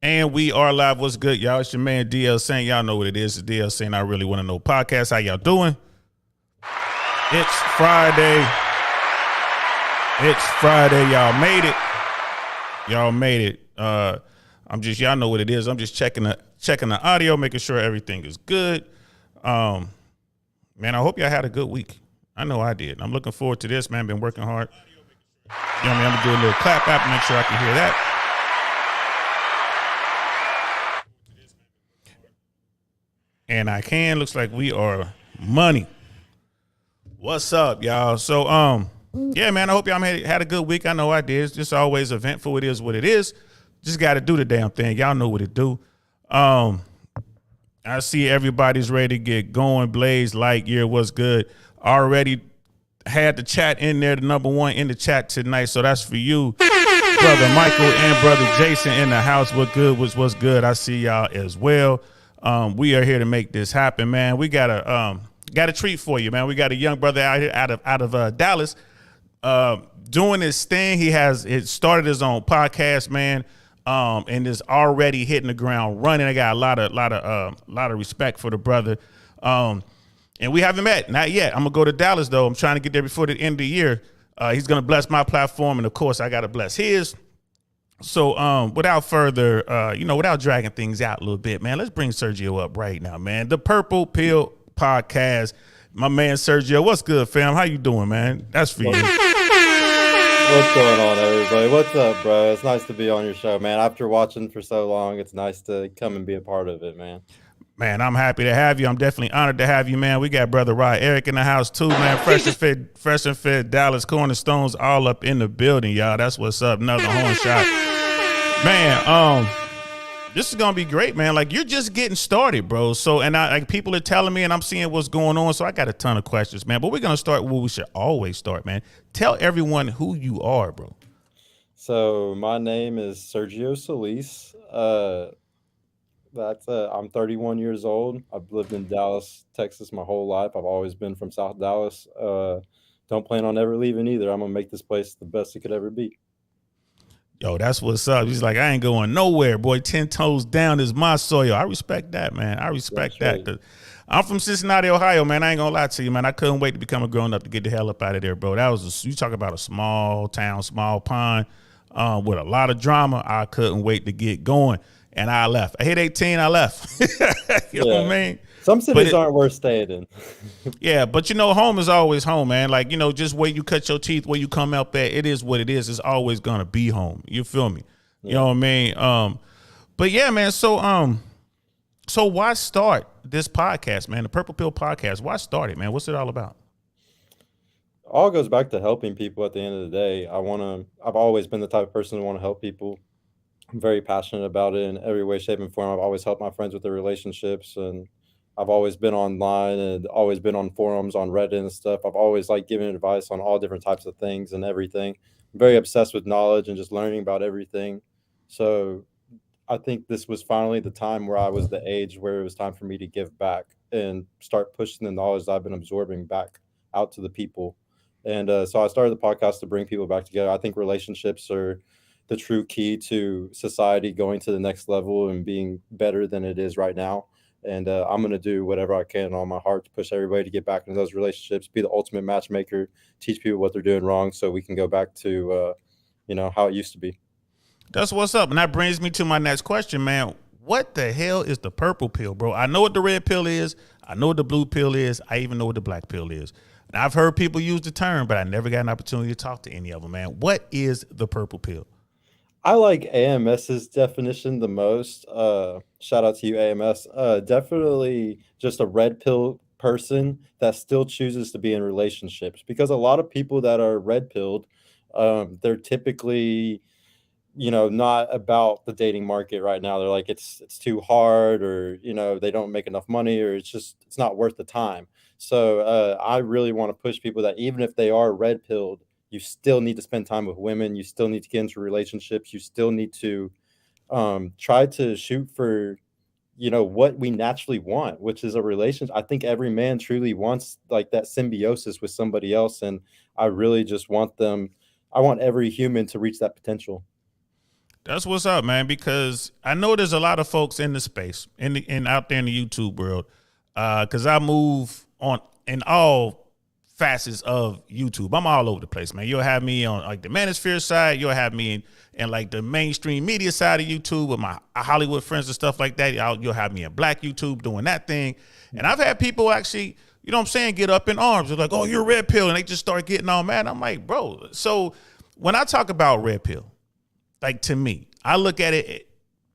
And we are live. What's good, y'all? It's your man DL Saint. Y'all know what it is. It's DL Saint. I really want to know podcast. How y'all doing? It's Friday. It's Friday. Y'all made it. Y'all made it. Y'all know what it is. I'm just checking the audio, making sure everything is good. Man, I hope y'all had a good week. I know I did. I'm looking forward to this, man. Been working hard. You know what I mean? I'm gonna do a little clap app, make sure I can hear that. And I can. Looks like we are money. What's up, y'all? So, yeah, man, I hope y'all had a good week. I know I did. It's just always eventful. It is what it is. Just got to do the damn thing. Y'all know what it do. I see everybody's ready to get going. Blaze Lightyear, what's good? Already had the chat in there, the number one in the chat tonight. So that's for you, brother Michael and brother Jason in the house. What good? What's good? I see y'all as well. We are here to make this happen, man. We got a treat for you, man. We got a young brother out here out of Dallas, doing his thing. It started his own podcast, man, and is already hitting the ground running. I got a lot of respect for the brother, and we haven't met, not yet. I'm gonna go to Dallas though. I'm trying to get there before the end of the year. He's gonna bless my platform, and of course, I gotta bless his. So, without further, without dragging things out a little bit, man, let's bring Sergio up right now, man. The Purple Pill Podcast. My man Sergio, what's good, fam? How you doing, man? That's for you. What's going on, everybody? What's up, bro? It's nice to be on your show, man. After watching for so long, it's nice to come and be a part of it, man. Man, I'm happy to have you. I'm definitely honored to have you, man. We got brother Rod Eric in the house too, man. Fresh and fit Dallas Cornerstones all up in the building, y'all. That's what's up. Another horn shot. Man, this is gonna be great, man. Like, you're just getting started, bro. So, and people are telling me, and I'm seeing what's going on. So I got a ton of questions, man. But we're gonna start where we should always start, man. Tell everyone who you are, bro. So my name is Sergio Solis. I'm 31 years old. I've lived in Dallas, Texas my whole life. I've always been from South Dallas. Don't plan on ever leaving either. I'm gonna make this place the best it could ever be. Yo, that's what's up. He's like, I ain't going nowhere, boy. 10 toes down is my soil. I respect that, man. I respect that. Cause I'm from Cincinnati, Ohio, man. I ain't gonna lie to you, man. I couldn't wait to become a grown up to get the hell up out of there, bro. You talk about a small town, small pond, with a lot of drama. I couldn't wait to get going, and I left. I hit 18, I left. You know what I mean? Some cities aren't worth staying in. Yeah, but home is always home, man. Like, just where you cut your teeth, where you come up at, it is what it is. It's always gonna be home. You feel me? You know what I mean? But yeah, man. So why start this podcast, man? The Purple Pill Podcast. Why start it, man? What's it all about? All goes back to helping people at the end of the day. I've always been the type of person who want to help people. I'm very passionate about it in every way, shape, and form. I've always helped my friends with their relationships, and I've always been online and always been on forums on Reddit and stuff. I've always given advice on all different types of things and everything. I'm very obsessed with knowledge and just learning about everything. So I think this was finally the time where I was the age where it was time for me to give back and start pushing the knowledge that I've been absorbing back out to the people. And so I started the podcast to bring people back together. I think relationships are the true key to society going to the next level and being better than it is right now. And I'm going to do whatever I can on my heart to push everybody to get back into those relationships, be the ultimate matchmaker, teach people what they're doing wrong so we can go back to, how it used to be. That's what's up. And that brings me to my next question, man. What the hell is the purple pill, bro? I know what the red pill is. I know what the blue pill is. I even know what the black pill is. And I've heard people use the term, but I never got an opportunity to talk to any of them, man. What is the purple pill? I like AMS's definition the most. Shout out to you, AMS. Definitely just a red pill person that still chooses to be in relationships, because a lot of people that are red pilled, they're typically, not about the dating market right now. They're like, it's too hard, or, they don't make enough money, or it's not worth the time. So I really want to push people that even if they are red pilled, you still need to spend time with women. You still need to get into relationships. You still need to try to shoot for, what we naturally want, which is a relationship. I think every man truly wants that symbiosis with somebody else. And I really just want I want every human to reach that potential. That's what's up, man. Because I know there's a lot of folks in the space, in out there in the YouTube world. Because I move on in all facets of YouTube. I'm all over the place, man. You'll have me on like the manosphere side. You'll have me in like the mainstream media side of YouTube with my Hollywood friends and stuff like that. You'll have me in Black YouTube doing that thing. And I've had people actually, you know what I'm saying, get up in arms. They're like, oh, you're red pill. And they just start getting all mad. I'm like, bro. So when I talk about red pill, like to me, I look at it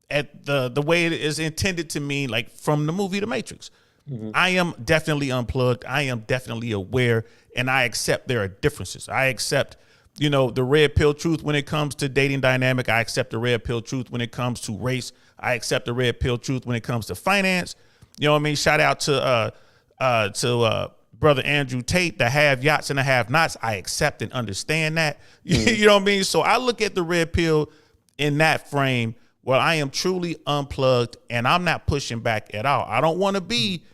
at the way it is intended to me, like from the movie The Matrix. Mm-hmm. I am definitely unplugged. I am definitely aware, and I accept there are differences. I accept, you know, the red pill truth when it comes to dating dynamic. I accept the red pill truth when it comes to race. I accept the red pill truth when it comes to finance. You know what I mean? Shout out to brother Andrew Tate, the have yachts and the have nots. I accept and understand that. Mm-hmm. You know what I mean? So I look at the red pill in that frame where I am truly unplugged and I'm not pushing back at all. I don't want to be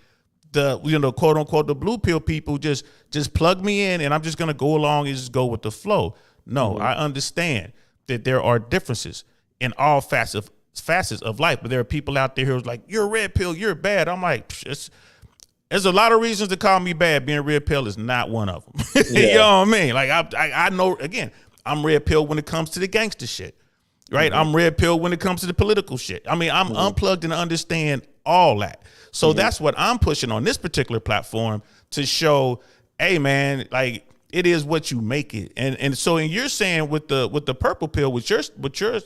the, you know, quote unquote, the blue pill people just plug me in and I'm just going to go along and just go with the flow. No, I understand that there are differences in all facets of life, but there are people out there who's like, you're a red pill, you're bad. I'm like, there's a lot of reasons to call me bad. Being red pill is not one of them. Yeah. You know what I mean? Like I know, again, I'm red pill when it comes to the gangster shit, right? Mm-hmm. I'm red pill when it comes to the political shit. I mean, I'm unplugged and understand all that. So that's what I'm pushing on this particular platform to show, hey man, like it is what you make it. And so you're saying with the purple pill, what you're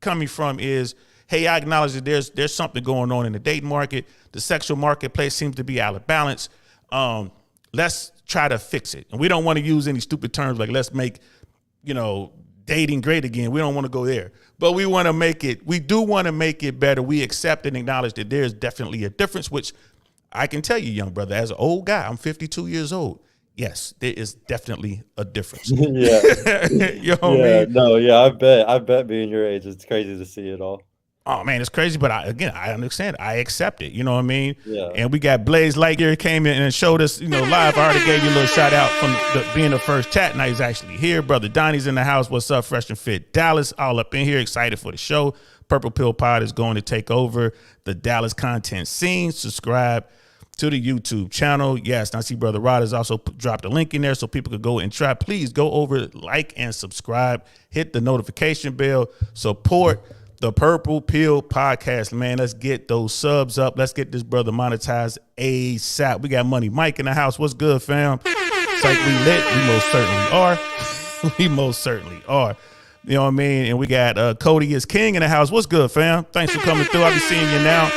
coming from is, hey, I acknowledge that there's something going on in the dating market. The sexual marketplace seems to be out of balance. Let's try to fix it. And we don't want to use any stupid terms like let's make, you know, dating great again. We don't want to go there. But we want to we do want to make it better. We accept and acknowledge that there's definitely a difference, which I can tell you, young brother, as an old guy, I'm 52 years old. Yes, there is definitely a difference. Yeah. You know what I mean? No, yeah, I bet being your age, it's crazy to see it all. Oh man, it's crazy, but I understand. I accept it. You know what I mean? Yeah. And we got Blaze Lightyear came in and showed us, you know, live. I already gave you a little shout out from being the first chat. Now he's actually here. Brother Donnie's in the house. What's up, Fresh and Fit Dallas? All up in here, excited for the show. Purple Pill Pod is going to take over the Dallas content scene. Subscribe to the YouTube channel. Yes, I see Brother Rod has also dropped a link in there so people could go and try. Please go over, like, and subscribe. Hit the notification bell. Support the Purple Pill Podcast, man. Let's get those subs up. Let's get this brother monetized ASAP. We got Money Mike in the house. What's good, fam? It's like we lit. We most certainly are. We most certainly are. You know what I mean? And we got Cody is King in the house. What's good, fam? Thanks for coming through. I'll be seeing you now.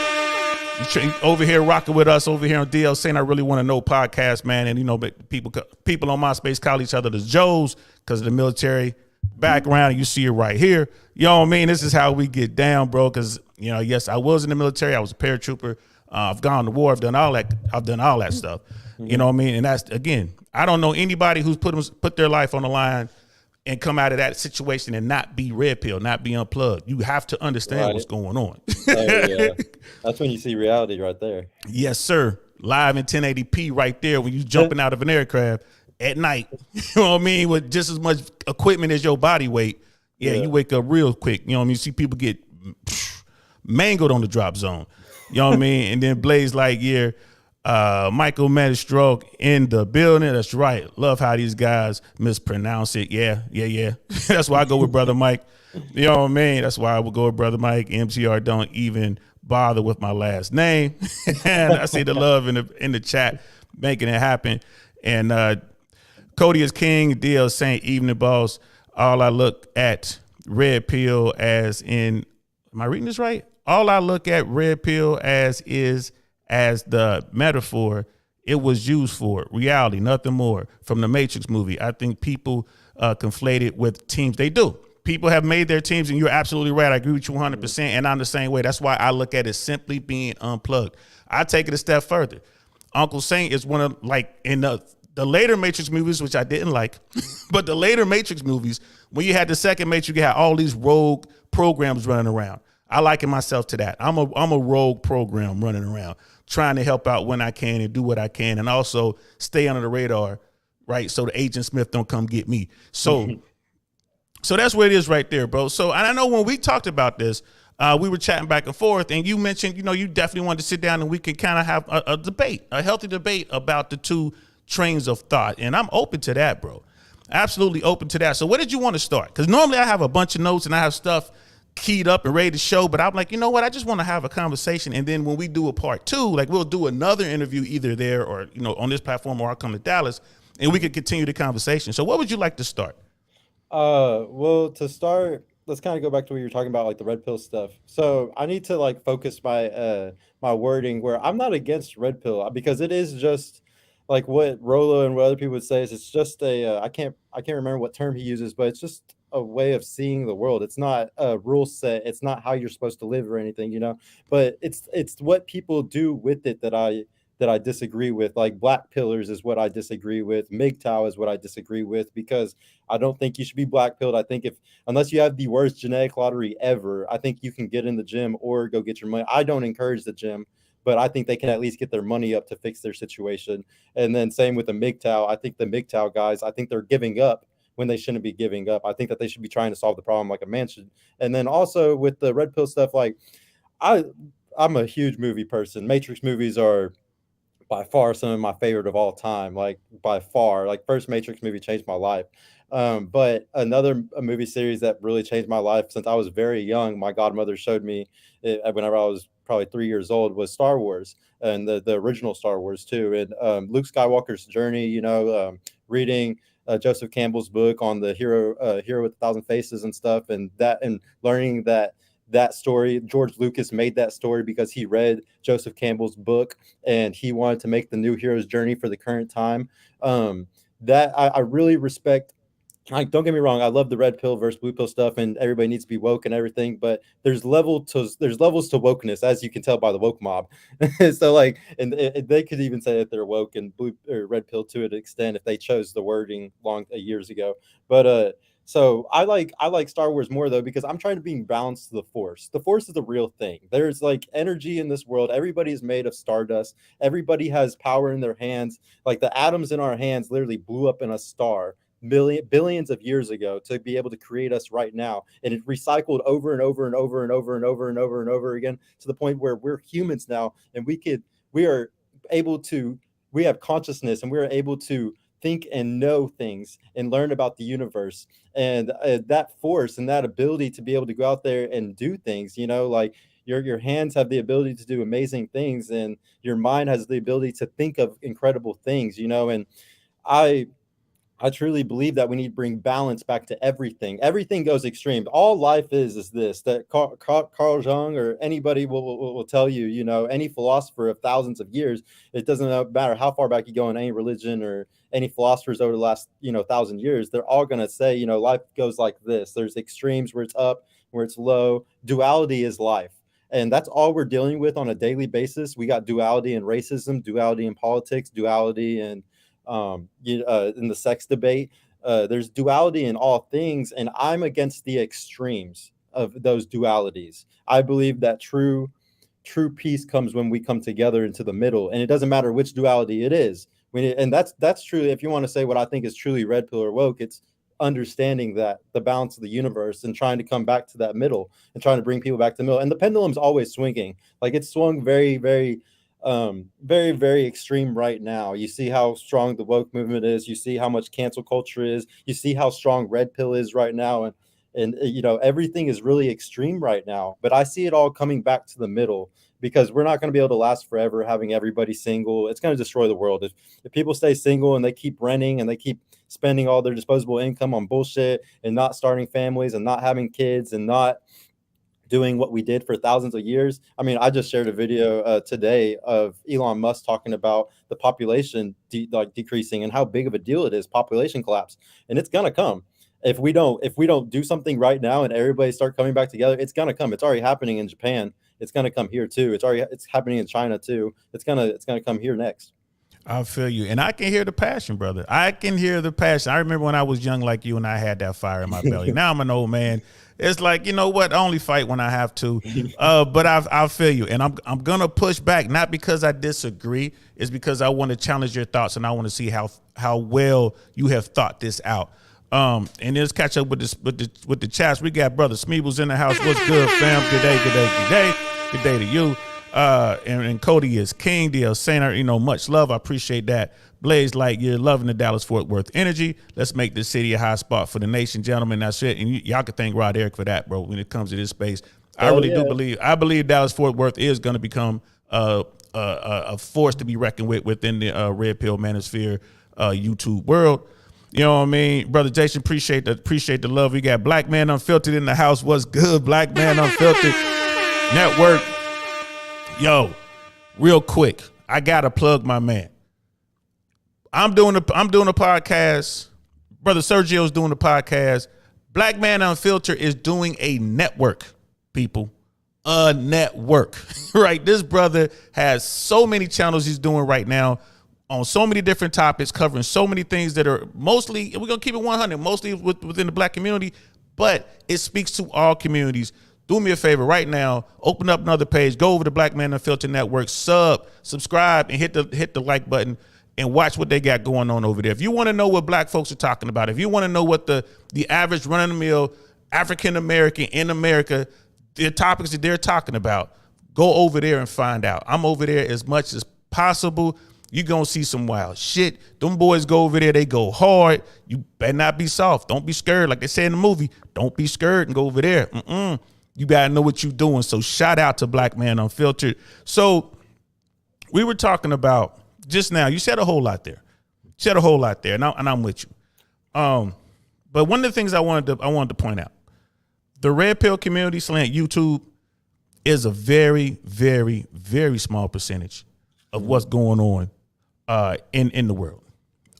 Over here rocking with us over here on DL saying I really want to know podcast, man. And you know, people on MySpace call each other the Joes because of the military background. And you see it right here. You know what I mean? This is how we get down, bro. Because, you know, yes, I was in the military. I was a paratrooper. I've gone to war. I've done all that stuff. You know what I mean? And that's, again, I don't know anybody who's put their life on the line and come out of that situation and not be red pill, not be unplugged. You have to understand what's going on. Yeah. That's when you see reality right there. Yes, sir. Live in 1080p right there when you jumping out of an aircraft at night. You know what I mean? With just as much equipment as your body weight. Yeah, you wake up real quick. You know what I mean? You see people get mangled on the drop zone. You know what I mean? And then Blaze Lightyear, Michael Manistroke in the building. That's right. Love how these guys mispronounce it. Yeah. That's why I go with Brother Mike. You know what I mean? That's why I would go with Brother Mike. MCR don't even bother with my last name. And I see the love in the chat making it happen. And Cody is King, DL saying evening boss. All I look at red pill as in, am I reading this right? All I look at red pill as is as the metaphor it was used for, reality, nothing more. From the Matrix movie, I think people conflate it with teams. They do. People have made their teams, and you're absolutely right. I agree with you 100%, and I'm the same way. That's why I look at it simply being unplugged. I take it a step further. Uncle Saint is one of, like, in the later Matrix movies, which I didn't like, but the later Matrix movies, when you had the second Matrix, you had all these rogue programs running around. I liken myself to that. I'm a rogue program running around, trying to help out when I can and do what I can, and also stay under the radar, right? So the Agent Smith don't come get me. So So that's where it is right there, bro. So, and I know when we talked about this, we were chatting back and forth, and you mentioned, you definitely wanted to sit down and we could kind of have a debate, a healthy debate about the two trains of thought. And I'm open to that, bro. Absolutely open to that. So where did you want to start? Because normally I have a bunch of notes and I have stuff keyed up and ready to show, but I'm like, you know what? I just want to have a conversation. And then when we do a part two, like we'll do another interview either there or, on this platform, or I'll come to Dallas and we could continue the conversation. So what would you like to start? Well, to start, let's kind of go back to what you were talking about, like the red pill stuff. So I need to like focus my wording where I'm not against red pill because it is just like what Rolo and what other people would say is it's just I can't remember what term he uses, but it's just a way of seeing the world. It's not a rule set. It's not how you're supposed to live or anything. But it's what people do with it that I disagree with. Like black pillars is what I disagree with. MGTOW is what I disagree with because I don't think you should be black pilled. I think unless you have the worst genetic lottery ever, I think you can get in the gym or go get your money. I don't encourage the gym, but I think they can at least get their money up to fix their situation. And then same with the MGTOW. I think the MGTOW guys, I think they're giving up when they shouldn't be giving up. I think that they should be trying to solve the problem like a man should. And then also with the red pill stuff, like I'm a huge movie person. Matrix movies are by far some of my favorite of all time, like by far. Like first Matrix movie changed my life. But another a movie series that really changed my life since I was very young, my godmother showed me it whenever I was probably 3 years old, was Star Wars, and the original Star Wars too. And Luke Skywalker's journey, reading Joseph Campbell's book on the hero with 1,000 faces and stuff, and learning that story. George Lucas made that story because he read Joseph Campbell's book and he wanted to make the new hero's journey for the current time. That I really respect. Like, don't get me wrong, I love the red pill versus blue pill stuff, and everybody needs to be woke and everything. But there's levels to wokeness, as you can tell by the woke mob. So like, and they could even say that they're woke and blue or red pill to an extent if they chose the wording years ago. But so I like Star Wars more though because I'm trying to bring balance to the Force. The Force is the real thing. There's like energy in this world. Everybody is made of stardust. Everybody has power in their hands. Like the atoms in our hands literally blew up in a star billions of years ago to be able to create us right now, and it recycled over and over and over and over and over and over and over again to the point where we're humans now, and we have consciousness, and we are able to think and know things and learn about the universe, and that force and that ability to be able to go out there and do things, like your hands have the ability to do amazing things, and your mind has the ability to think of incredible things, and I truly believe that we need to bring balance back to everything. Everything goes extreme. All life is this, that Carl Jung or anybody will tell you, any philosopher of thousands of years, it doesn't matter how far back you go in any religion or any philosophers over the last, 1,000 years, they're all going to say, life goes like this. There's extremes where it's up, where it's low. Duality is life. And that's all we're dealing with on a daily basis. We got duality in racism, duality in politics, duality in the sex debate. There's duality in all things, and I'm against the extremes of those dualities. I believe that true peace comes when we come together into the middle, and it doesn't matter which duality it is. And that's truly, if you want to say what I think is truly red pill or woke, it's understanding that the balance of the universe and trying to come back to that middle and trying to bring people back to the middle. And the pendulum's always swinging. Like it's swung very, very very, very extreme right now. You see how strong the woke movement is. You see how much cancel culture is. You see how strong red pill is right now. And everything is really extreme right now. But I see it all coming back to the middle because we're not going to be able to last forever having everybody single. It's going to destroy the world. If people stay single and they keep renting and they keep spending all their disposable income on bullshit and not starting families and not having kids and not doing what we did for thousands of years. I mean, I just shared a video today of Elon Musk talking about the population decreasing and how big of a deal it is, population collapse, and it's gonna come. If we don't do something right now and everybody start coming back together, it's gonna come. It's already happening in Japan. It's gonna come here too. It's happening in China too. It's gonna come here next. I feel you. And I can hear the passion, brother. I can hear the passion. I remember when I was young like you and I had that fire in my belly. Now I'm an old man. It's like, you know what? I only fight when I have to. But I feel you. And I'm going to push back, not because I disagree. It's because I want to challenge your thoughts and I want to see how well you have thought this out. And let's catch up with this with the chats. We got brother Smeebles in the house. What's good, fam? Good day, good day, good day, good day to you. And Cody is king. DL Sainer, much love. I appreciate that. Blaze like you're loving the Dallas Fort Worth energy. Let's make this city a high spot for the nation, gentlemen. That's it. And y'all can thank Rod Eric for that, bro. When it comes to this space, I really do believe. I believe Dallas Fort Worth is going to become a force to be reckoned with within the Red Pill Manosphere YouTube world. You know what I mean? Brother Jason, appreciate the love. We got Black Man Unfiltered in the house. What's good? Black Man Unfiltered Network. Yo, real quick, I gotta plug my man. I'm doing a podcast. Brother Sergio's doing a podcast. Black Man Unfiltered is doing a network, people. A network, right? This brother has so many channels he's doing right now on so many different topics, covering so many things that are mostly, we're going to keep it 100, mostly within the black community, but it speaks to all communities. Do me a favor right now, open up another page, go over to Black Man Unfiltered Network, subscribe, and hit the like button and watch what they got going on over there. If you want to know what black folks are talking about, if you want to know what the average run-of-the-mill African-American in America, the topics that they're talking about, go over there and find out. I'm over there as much as possible. You're going to see some wild shit. Them boys go over there. They go hard. You better not be soft. Don't be scared. Like they say in the movie, don't be scared and go over there. You got to know what you're doing. So shout out to Black Man Unfiltered. So we were talking about just now. You said a whole lot there. And I'm with you. But one of the things I wanted to point out, the Red Pill Community Slant YouTube is a very, very, very small percentage of what's going on in the world.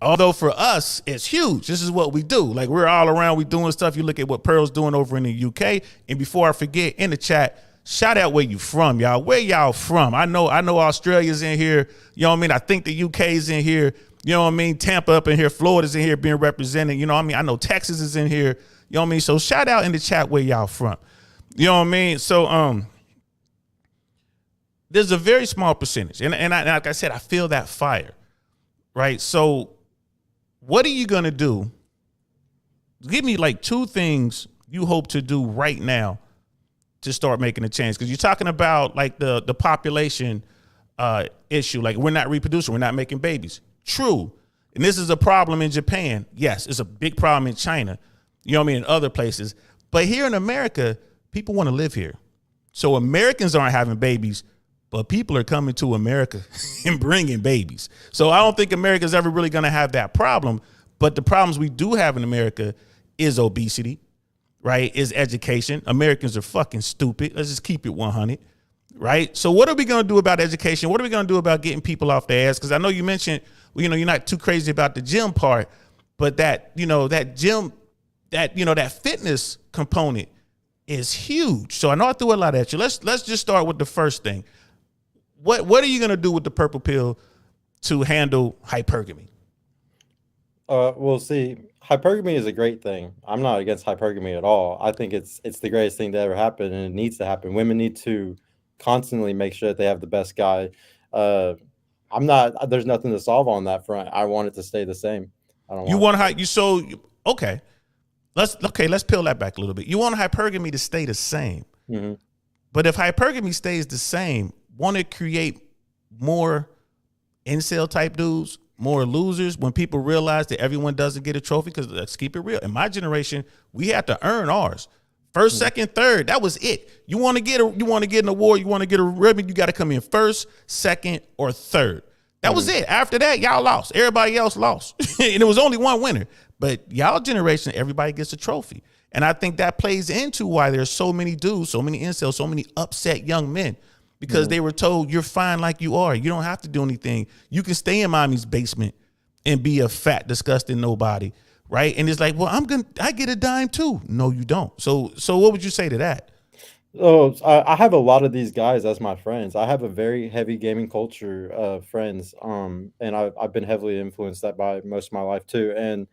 Although for us, it's huge. This is what we do. Like, we're all around, we doing stuff. You look at what Pearl's doing over in the UK. And before I forget, in the chat, shout out where you from, y'all. Where y'all from? I know Australia's in here. You know what I mean? I think the UK's in here. You know what I mean? Tampa up in here. Florida's in here being represented. You know what I mean? I know Texas is in here. You know what I mean? So shout out in the chat where y'all from. You know what I mean? So there's a very small percentage. And like I said, I feel that fire. Right? So what are you going to do? Give me like two things you hope to do right now to start making a change. Because you're talking about like the population issue. Like, we're not reproducing. We're not making babies. True. And this is a problem in Japan. Yes, it's a big problem in China. You know what I mean? In other places. But here in America, people want to live here. So Americans aren't having babies, but people are coming to America and bringing babies. So I don't think America's ever really going to have that problem. But the problems we do have in America is obesity, right? Is education. Americans are fucking stupid. Let's just keep it 100, right? So what are we going to do about education? What are we going to do about getting people off their ass? Because I know you mentioned, you're not too crazy about the gym part, but that gym, that fitness component is huge. So I know I threw a lot at you. Let's just start with the first thing. What are you going to do with the purple pill to handle hypergamy? Well, see, hypergamy is a great thing. I'm not against hypergamy at all. I think it's the greatest thing to ever happen, and it needs to happen. Women need to constantly make sure that they have the best guy. There's nothing to solve on that front. I want it to stay the same. I don't okay. Let's peel that back a little bit. You want hypergamy to stay the same. Mm-hmm. But if hypergamy stays the same, want to create more incel type dudes, more losers, when people realize that everyone doesn't get a trophy? Because let's keep it real. In my generation, we had to earn ours. First, second, third. That was it. You want to get an award, you want to get a ribbon, you got to come in first, second, or third. That was it. After that, y'all lost. Everybody else lost. And it was only one winner. But y'all generation, everybody gets a trophy. And I think that plays into why there's so many dudes, so many incels, so many upset young men. Because they were told, you're fine like you are. You don't have to do anything. You can stay in mommy's basement and be a fat, disgusting nobody, right? And it's like, well, I get a dime too. No, you don't. So what would you say to that? Oh, I have a lot of these guys as my friends. I have a very heavy gaming culture of friends, and I've been heavily influenced that by most of my life too. And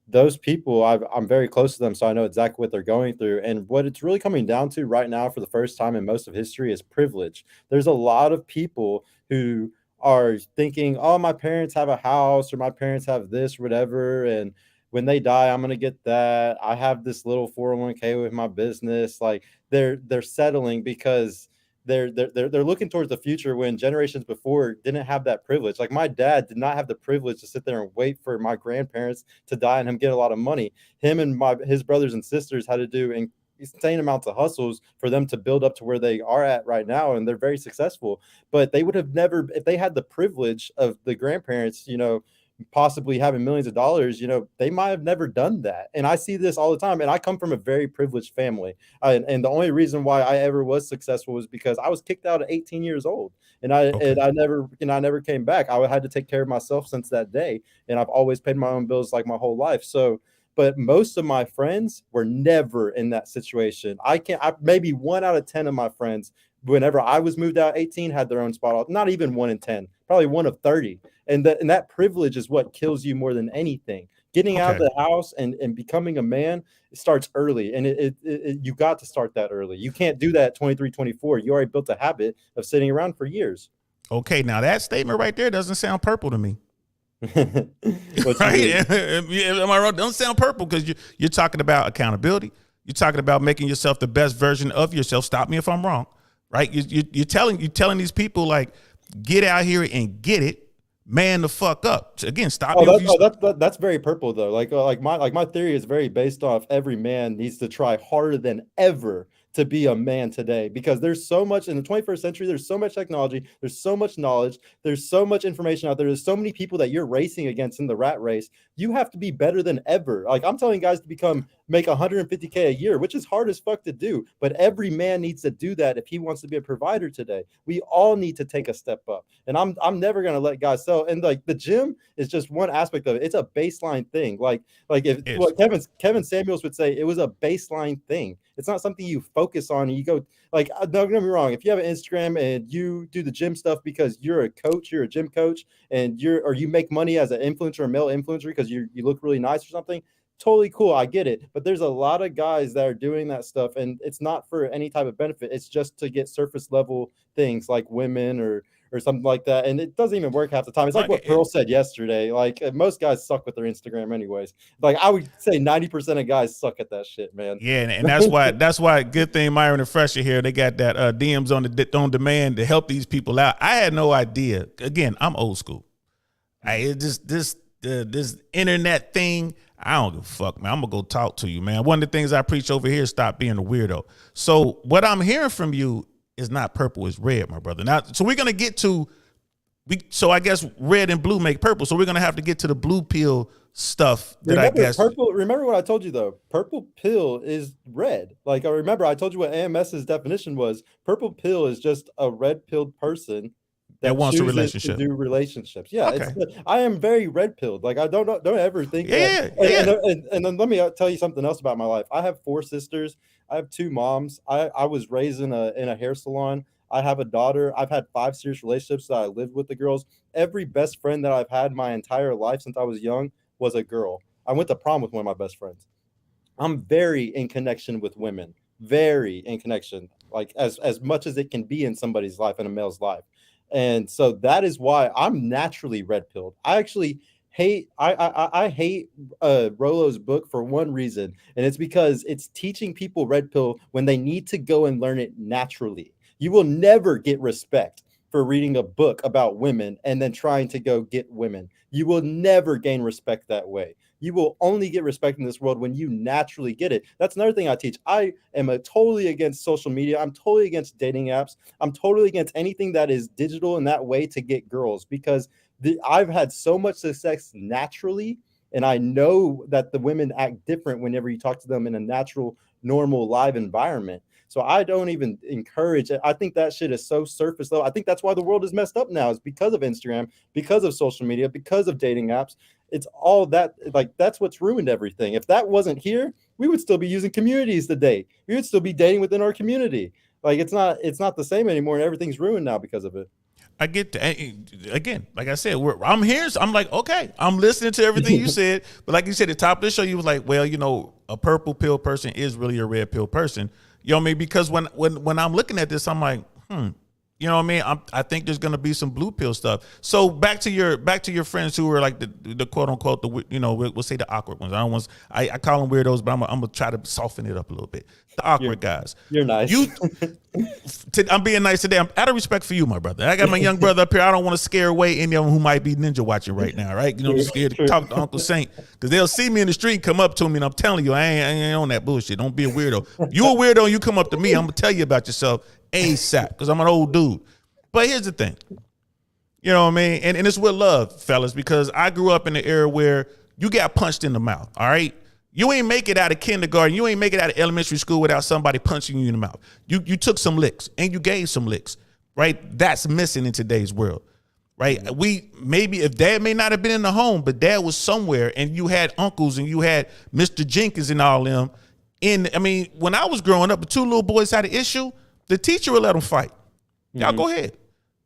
those people, I'm very close to them, so I know exactly what they're going through. And what it's really coming down to right now, for the first time in most of history, is privilege. There's a lot of people who are thinking, oh, my parents have a house, or my parents have this, or whatever, and when they die, I'm gonna get that. I have this little 401k with my business. Like they're settling because they're looking towards the future when generations before didn't have that privilege. Like my dad did not have the privilege to sit there and wait for my grandparents to die and him get a lot of money. Him and his brothers and sisters had to do insane amounts of hustles for them to build up to where they are at right now, and they're very successful. But they would have never, if they had the privilege of the grandparents, possibly having millions of dollars, they might have never done that. And I see this all the time. And I come from a very privileged family. And the only reason why I ever was successful was because I was kicked out at 18 years old. And I never came back. I had to take care of myself since that day. And I've always paid my own bills like my whole life. So, but most of my friends were never in that situation. Maybe 1 out of 10 of my friends, whenever I was moved out 18, had their own spot. Not even 1 in 10, probably 1 of 30. And that privilege is what kills you more than anything. Getting out of the house and becoming a man, it starts early. And you got to start that early. You can't do that at 23, 24. You already built a habit of sitting around for years. Okay, now that statement right there doesn't sound purple to me. Right? Am I wrong? Doesn't sound purple because you're talking about accountability. You're talking about making yourself the best version of yourself. Stop me if I'm wrong, right? You're telling these people, like, get out here and get it. Man the fuck up. So again, stop. That's very purple though. Like my theory is very based off every man needs to try harder than ever to be a man today, because there's so much in the 21st century. There's so much technology. There's so much knowledge. There's so much information out there. There's so many people that you're racing against in the rat race. You have to be better than ever. Like I'm telling guys to make $150K a year, which is hard as fuck to do. But every man needs to do that if he wants to be a provider today. We all need to take a step up. And I'm never gonna let guys sell. And like the gym is just one aspect of it. It's a baseline thing. Like if what Kevin Samuels would say, it was a baseline thing. It's not something you focus on and you go like, don't get me wrong. If you have an Instagram and you do the gym stuff because you're a coach, you're a gym coach, and you make money as an influencer or male influencer because you look really nice or something, totally cool. I get it. But there's a lot of guys that are doing that stuff and it's not for any type of benefit. It's just to get surface level things like women or something like that. And it doesn't even work half the time. It's like what Pearl said yesterday. Like most guys suck with their Instagram anyways. Like I would say 90% of guys suck at that shit, man. Yeah. And that's why good thing Myron and Fresh are here. They got that DMs on demand to help these people out. I had no idea. Again, I'm old school. This internet thing, I don't give a fuck, man. I'm gonna go talk to you, man. One of the things I preach over here is stop being a weirdo. So what I'm hearing from you is not purple, it's red, my brother. Now, so we're gonna get to so I guess red and blue make purple. So we're gonna have to get to the blue pill stuff that I guess purple. Remember what I told you though? Purple pill is red. Like I remember I told you what AMS's definition was. Purple pill is just a red pilled person that wants a relationship. To do relationships. Yeah, okay. I am very red pilled. Like I don't ever think. Yeah. And then let me tell you something else about my life. I have 4 sisters. I have 2 moms. I was raised in a hair salon. I have a daughter. I've had 5 serious relationships that I lived with the girls. Every best friend that I've had my entire life since I was young was a girl. I went to prom with one of my best friends. I'm very in connection with women. Very in connection. Like as much as it can be in somebody's life, in a male's life. And so that is why I'm naturally red pilled. I actually hate I hate Rollo's book for one reason, and it's because it's teaching people red pill when they need to go and learn it naturally. You will never get respect for reading a book about women and then trying to go get women. You will never gain respect that way. You will only get respect in this world when you naturally get it. That's another thing I teach. I am totally against social media. I'm totally against dating apps. I'm totally against anything that is digital in that way to get girls, because I've had so much success naturally, and I know that the women act different whenever you talk to them in a natural, normal, live environment. So I don't even encourage it. I think that shit is so surface level. I think that's why the world is messed up now, is because of Instagram, because of social media, because of dating apps. It's all that, like, that's what's ruined everything. If that wasn't here, we would still be using communities to date. We would still be dating within our community. Like, it's not the same anymore, and everything's ruined now because of it. I get that. Again, like I said, I'm here. So I'm like, okay, I'm listening to everything you said. But like you said, at the top of the show, you was like, well, a purple pill person is really a red pill person. You know what I mean? Because when I'm looking at this, I'm like, You know what I mean? I think there's gonna be some blue pill stuff. So back to your friends who are like the quote unquote we'll say the awkward ones. I don't want I call them weirdos, but I'm gonna try to soften it up a little bit. The awkward guys. You're nice. I'm being nice today. I'm out of respect for you, my brother. I got my young brother up here. I don't want to scare away any of them who might be ninja watching right now, right? You know, I'm scared to talk to Uncle Saint because they'll see me in the street, come up to me, and I'm telling you, I ain't on that bullshit. Don't be a weirdo. You a weirdo, you come up to me, I'm gonna tell you about yourself ASAP because I'm an old dude. But here's the thing, you know what I mean? And it's with love, fellas, because I grew up in the era where you got punched in the mouth, all right? You ain't make it out of kindergarten. You ain't make it out of elementary school without somebody punching you in the mouth. You took some licks and you gave some licks, right? That's missing in today's world, right? Maybe if dad may not have been in the home, but dad was somewhere and you had uncles and you had Mr. Jenkins and all them. When I was growing up, the two little boys had an issue, the teacher would let them fight. Y'all go ahead.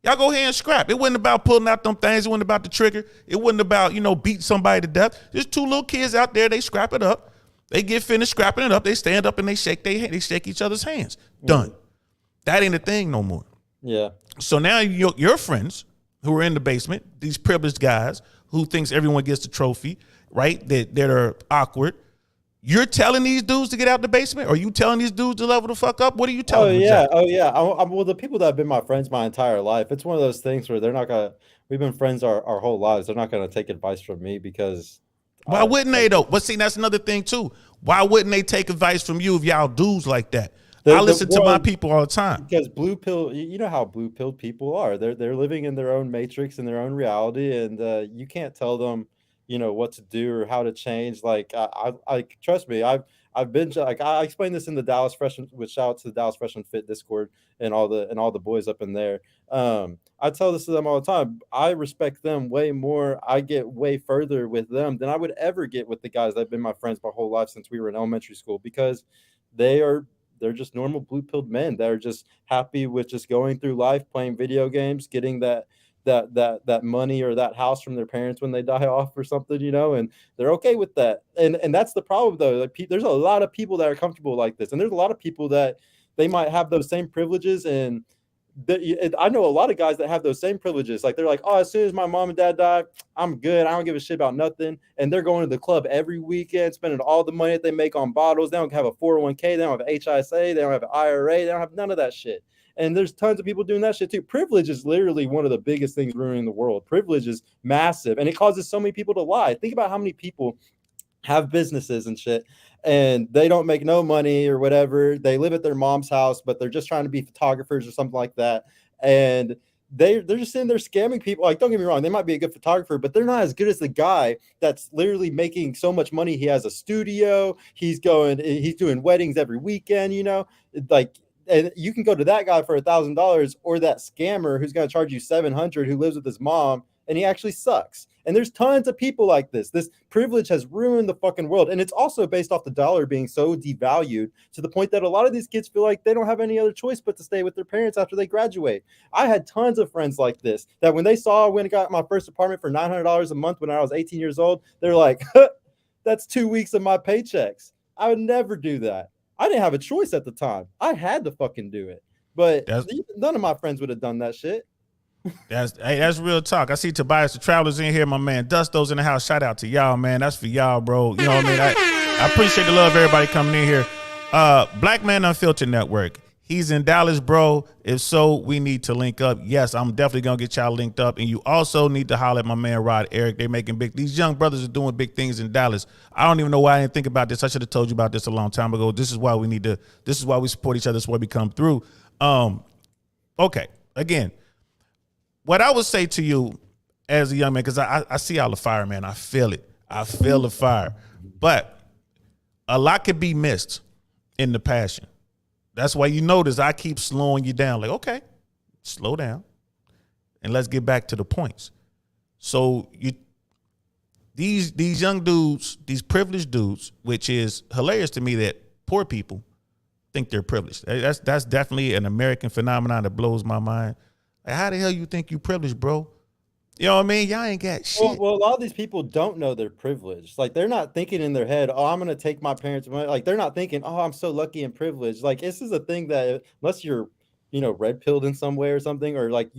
Y'all go ahead and scrap. It wasn't about pulling out them things. It wasn't about the trigger. It wasn't about, beating somebody to death. There's two little kids out there. They scrap it up. They get finished scrapping it up. They stand up and they shake each other's hands. Done. That ain't a thing no more. Yeah. So now your friends who are in the basement, these privileged guys who thinks everyone gets the trophy, right? That are awkward. You're telling these dudes to get out the basement? Or are you telling these dudes to level the fuck up? What are you telling them? Oh, yeah. Well, the people that have been my friends my entire life, it's one of those things where they're not going to, we've been friends our whole lives. They're not going to take advice from me because. Why wouldn't they, though? But see, that's another thing, too. Why wouldn't they take advice from you if y'all dudes like that? I listen to my people all the time. Because blue pill, you know how blue pilled people are. They're living in their own matrix, in their own reality, and you can't tell them, what to do or how to change. Like I trust me, I've been like I explained this in the Dallas Freshman, with shout out to the Dallas Freshman Fit Discord and all the boys up in there. I tell this to them all the time. I respect them way more. I get way further with them than I would ever get with the guys that have been my friends my whole life since we were in elementary school, because they're just normal blue pilled men that are just happy with just going through life, playing video games, getting that money or that house from their parents when they die off or something, and they're okay with that. And that's the problem, though. Like, there's a lot of people that are comfortable like this, and there's a lot of people that they might have those same privileges, and I know a lot of guys that have those same privileges. Like, they're like, oh, as soon as my mom and dad die, I'm good. I don't give a shit about nothing. And they're going to the club every weekend, spending all the money that they make on bottles. They don't have a 401k. They don't have HSA. They don't have an IRA. They don't have none of that shit. And there's tons of people doing that shit too. Privilege is literally one of the biggest things ruining the world. Privilege is massive, and it causes so many people to lie. Think about how many people have businesses and shit, and they don't make no money or whatever. They live at their mom's house, but they're just trying to be photographers or something like that. And they're just sitting there scamming people. Like, don't get me wrong, they might be a good photographer, but they're not as good as the guy that's literally making so much money. He has a studio. He's doing weddings every weekend, like. And you can go to that guy for $1,000, or that scammer who's going to charge you $700, who lives with his mom, and he actually sucks. And there's tons of people like this. This privilege has ruined the fucking world. And it's also based off the dollar being so devalued to the point that a lot of these kids feel like they don't have any other choice but to stay with their parents after they graduate. I had tons of friends like this, that when they saw I went and got my first apartment for $900 a month when I was 18 years old, they're like, that's 2 weeks of my paychecks. I would never do that. I didn't have a choice at the time. I had to fucking do it. But none of my friends would have done that shit. That's real talk. I see Tobias the Traveler's in here, my man. Dusto's in the house. Shout out to y'all, man. That's for y'all, bro. You know what I mean? I appreciate the love of everybody coming in here. Black Man Unfiltered Network. He's in Dallas, bro. If so, we need to link up. Yes, I'm definitely going to get y'all linked up. And you also need to holler at my man, Rod Eric. They're making these young brothers are doing big things in Dallas. I don't even know why I didn't think about this. I should have told you about this a long time ago. This is why this is why we support each other. This is why we come through. Okay. Again, what I would say to you as a young man, because I see all the fire, man. I feel it. I feel the fire. But a lot could be missed in the passion. That's why you notice I keep slowing you down. Like, okay, slow down, and let's get back to the points. So these young dudes, these privileged dudes, which is hilarious to me that poor people think they're privileged. That's definitely an American phenomenon that blows my mind. Like, how the hell you think you privileged, bro? You know what I mean? Y'all ain't got shit. Well, a lot of these people don't know they're privileged. Like, they're not thinking in their head, oh, I'm going to take my parents' money. Like, they're not thinking, oh, I'm so lucky and privileged. Like, this is a thing that unless you're red pilled in some way or something, or like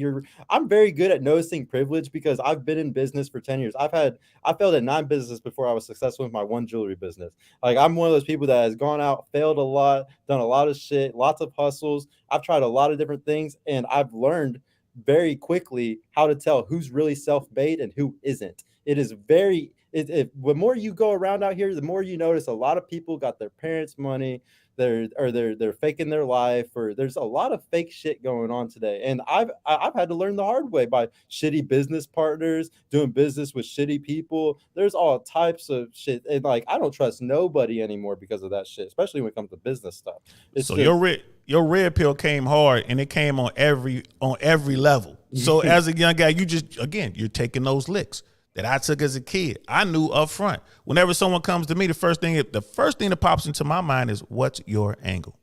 I'm very good at noticing privilege because I've been in business for 10 years. I failed at 9 businesses before I was successful with my one jewelry business. Like I'm one of those people that has gone out, failed a lot, done a lot of shit, lots of hustles. I've tried a lot of different things, and I've learned very quickly how to tell who's really self-made and who isn't. It is very the more you go around out here, the more you notice a lot of people got their parents' money, they're faking their life, or there's a lot of fake shit going on today. And I've had to learn the hard way by shitty business partners, doing business with shitty people. There's all types of shit, and like I don't trust nobody anymore because of that shit, especially when it comes to business stuff. It's So just your red pill came hard, and it came on every level. So as a young guy, you're taking those licks that I took as a kid. I knew up front. Whenever someone comes to me, the first thing that pops into my mind is, what's your angle?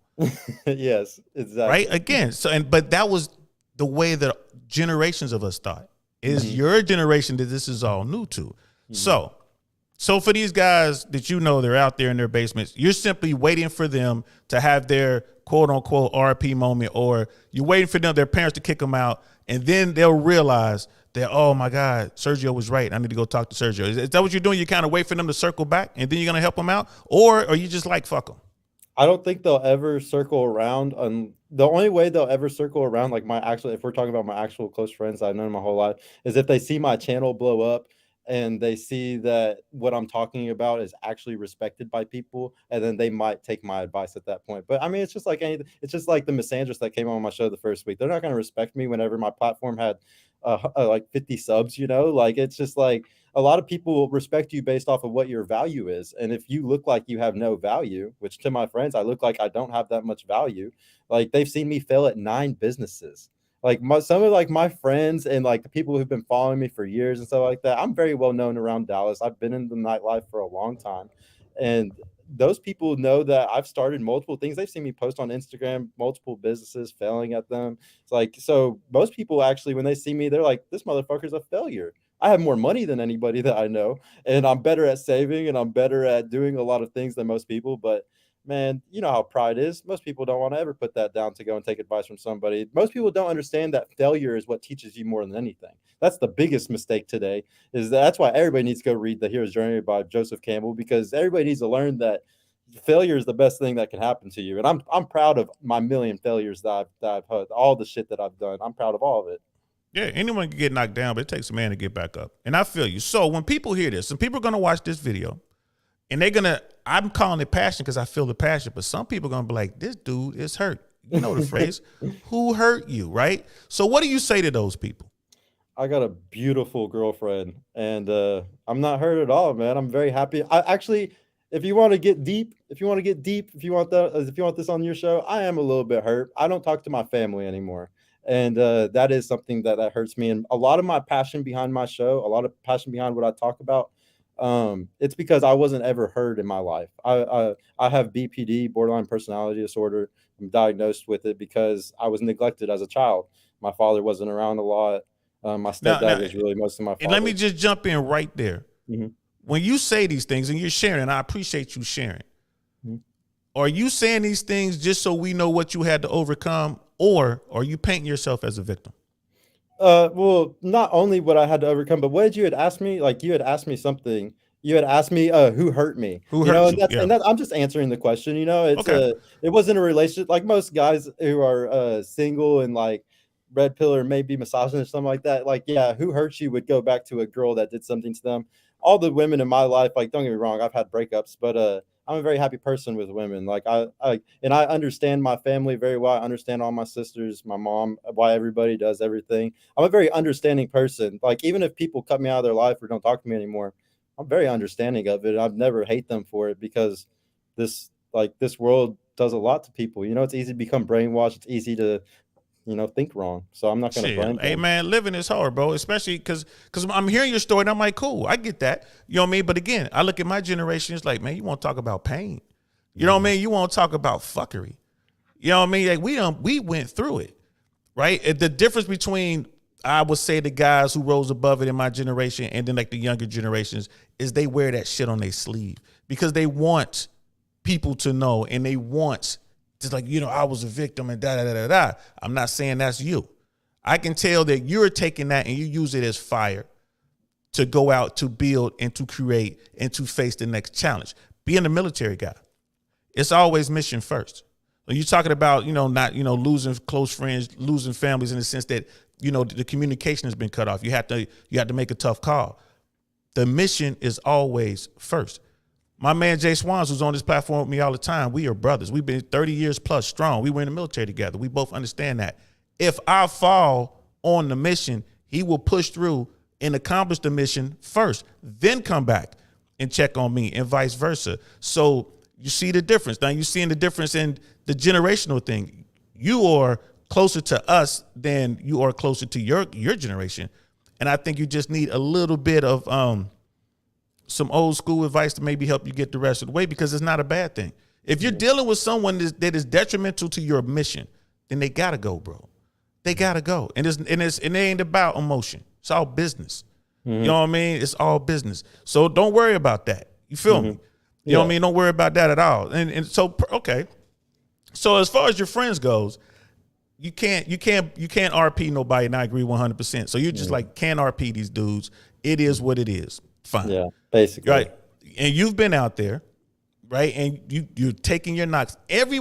yes, exactly. Right? Again, but that was the way that generations of us thought. Is your generation that this is all new to. So for these guys that they're out there in their basements, you're simply waiting for them to have their quote unquote RP moment, or you're waiting for their parents to kick them out, and then they'll realize that, oh my God, Sergio was right. I need to go talk to Sergio. Is that what you're doing? You kind of wait for them to circle back, and then you're gonna help them out, or are you just like, fuck them? I don't think they'll ever circle around. The only way they'll ever circle around, like if we're talking about my actual close friends I've known my whole life, is if they see my channel blow up and they see that what I'm talking about is actually respected by people, and then they might take my advice at that point. But I mean, it's just like anything. It's just like the misandrist that came on my show the first week. They're not going to respect me whenever my platform had like 50 subs. Like it's just like a lot of people will respect you based off of what your value is. And if you look like you have no value, which to my friends, I look like I don't have that much value. Like they've seen me fail at 9 businesses. Like some of like my friends and like the people who've been following me for years and stuff like that. I'm very well known around Dallas. I've been in the nightlife for a long time. And those people know that I've started multiple things. They've seen me post on Instagram, multiple businesses, failing at them. It's like, so most people actually, when they see me, they're like, this motherfucker's a failure. I have more money than anybody that I know, and I'm better at saving, and I'm better at doing a lot of things than most people. But man, you know how pride is. Most people don't want to ever put that down to go and take advice from somebody. Most people don't understand that failure is what teaches you more than anything. That's the biggest mistake today. That's why everybody needs to go read The Hero's Journey by Joseph Campbell, because everybody needs to learn that failure is the best thing that can happen to you. And I'm proud of my million failures that I've had, all the shit that I've done. I'm proud of all of it. Yeah, anyone can get knocked down, but it takes a man to get back up. And I feel you. So when people hear this, and people are going to watch this video, and I'm calling it passion because I feel the passion, but some people are going to be like, this dude is hurt. You know the phrase, who hurt you, right? So what do you say to those people? I got a beautiful girlfriend, and I'm not hurt at all, man. I'm very happy. I actually, if you want to get deep, if you want this on your show, I am a little bit hurt. I don't talk to my family anymore. And that is something that hurts me. And a lot of my passion behind my show, a lot of passion behind what I talk about, it's because I wasn't ever heard in my life. I have BPD, borderline personality disorder. I'm diagnosed with it because I was neglected as a child. My father wasn't around a lot. My stepdad was really most of my father. And let me just jump in right there. Mm-hmm. When you say these things and you're sharing, and I appreciate you sharing, are you saying these things just so we know what you had to overcome, or are you painting yourself as a victim? Well, not only what I had to overcome, but what did you had asked me? Like you had asked me something. You had asked me who hurt me. Who hurt you? And I'm just answering the question. It's okay. It wasn't a relationship. Like most guys who are single and like red pill or maybe misogynist or something like that. Like, yeah, who hurt you would go back to a girl that did something to them. All the women in my life, like, don't get me wrong, I've had breakups, but I'm a very happy person with women. Like I understand my family very well. I understand all my sisters, my mom, why everybody does everything. I'm a very understanding person. Like even if people cut me out of their life or don't talk to me anymore, I'm very understanding of it. I've never hate them for it because this world does a lot to people. It's easy to become brainwashed. It's easy to think wrong. So I'm not going to blame them. Hey man, living is hard, bro. Especially because I'm hearing your story and I'm like, cool, I get that. You know what I mean? But again, I look at my generation. It's like, man, you want to talk about pain? You know what I mean? You want to talk about fuckery? You know what I mean? Like we went through it, right? The difference between, I would say, the guys who rose above it in my generation and then like the younger generations is they wear that shit on their sleeve because they want people to know and they want just like, I was a victim and da da da da da. I'm not saying that's you. I can tell that you're taking that and you use it as fire to go out to build and to create and to face the next challenge. Being a military guy, it's always mission first. When you're talking about, not, losing close friends, losing families in the sense that, the communication has been cut off. You have to make a tough call. The mission is always first. My man Jay Swans, who's on this platform with me all the time, we are brothers. We've been 30 years plus strong. We were in the military together. We both understand that. If I fall on the mission, he will push through and accomplish the mission first, then come back and check on me and vice versa. So you see the difference. Now you're seeing the difference in the generational thing. You are closer to us than you are closer to your generation. And I think you just need a little bit of some old school advice to maybe help you get the rest of the way, because it's not a bad thing. If you're dealing with someone that is detrimental to your mission, then they gotta go, bro. They gotta go. And it ain't about emotion. It's all business. You know what I mean? It's all business. So don't worry about that. You feel me? You know what I mean? Don't worry about that at all. And so, okay. So as far as your friends goes, you can't RP nobody, and I agree 100%. So you just like can't RP these dudes. It is what it is. Fine. Yeah, basically. Right. And you've been out there, right? And you're taking your knocks. Every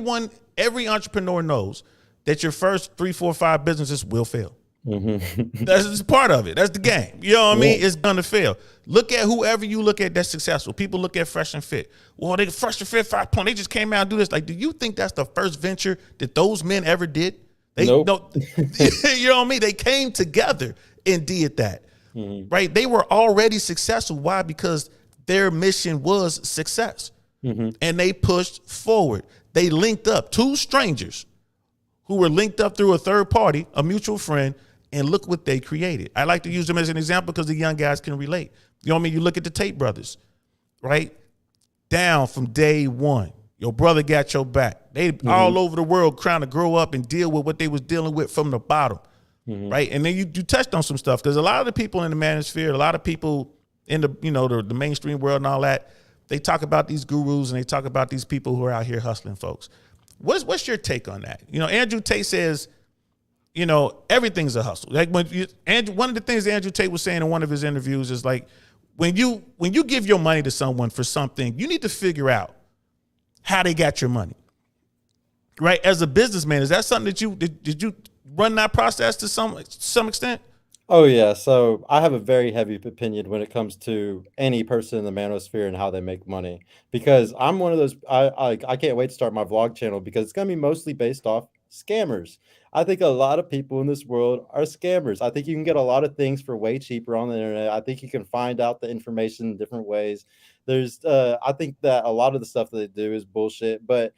entrepreneur knows that your first 3, 4, 5 businesses will fail. That's just part of it. That's the game. You know what I mean? It's gonna fail. Look at whoever you look at that's successful. People look at Fresh and Fit. Well, they Fresh and Fit 5 They just came out and do this. Like, do you think that's the first venture that those men ever did? Nope. You know what I mean? They came together and did that. Right? They were already successful. Why? Because their mission was success. And they pushed forward. They linked up, 2 strangers who were linked up through a third party, a mutual friend, and look what they created. I like to use them as an example because the young guys can relate. You know what I mean? You look at the Tate brothers, right? Down from day one. Your brother got your back. They all over the world trying to grow up and deal with what they was dealing with from the bottom, right? And then you touched on some stuff, because a lot of the people in the manosphere, a lot of people in the the mainstream world and all that, they talk about these gurus and they talk about these people who are out here hustling folks. What's your take on that? Andrew Tate says, everything's a hustle. Like one of the things Andrew Tate was saying in one of his interviews is like, when you give your money to someone for something, you need to figure out how they got your money. Right? As a businessman, is that something that did you run that process to some extent? Oh yeah, so I have a very heavy opinion when it comes to any person in the manosphere and how they make money, because I'm one of those. I can't wait to start my vlog channel because it's gonna be mostly based off scammers. I think a lot of people in this world are scammers. I think you can get a lot of things for way cheaper on the internet. I think you can find out the information in different ways. I think that a lot of the stuff that they do is bullshit, but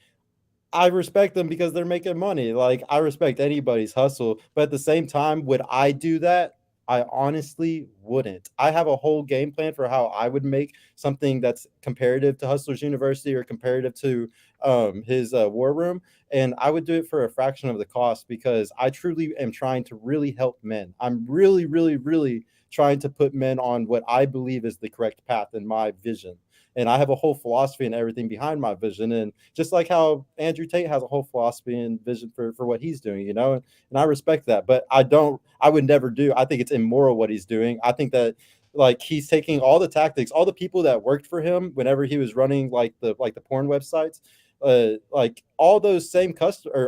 I respect them because they're making money. Like, I respect anybody's hustle, but at the same time, would I do that? I honestly wouldn't. I have a whole game plan for how I would make something that's comparative to Hustlers University or comparative to his War Room, and I would do it for a fraction of the cost because I truly am trying to really help men. I'm really, really, really trying to put men on what I believe is the correct path in my vision. And I have a whole philosophy and everything behind my vision. And just like how Andrew Tate has a whole philosophy and vision for what he's doing, and I respect that. But I would never do. I think it's immoral what he's doing. I think that like he's taking all the tactics, all the people that worked for him whenever he was running like the porn websites, like all those same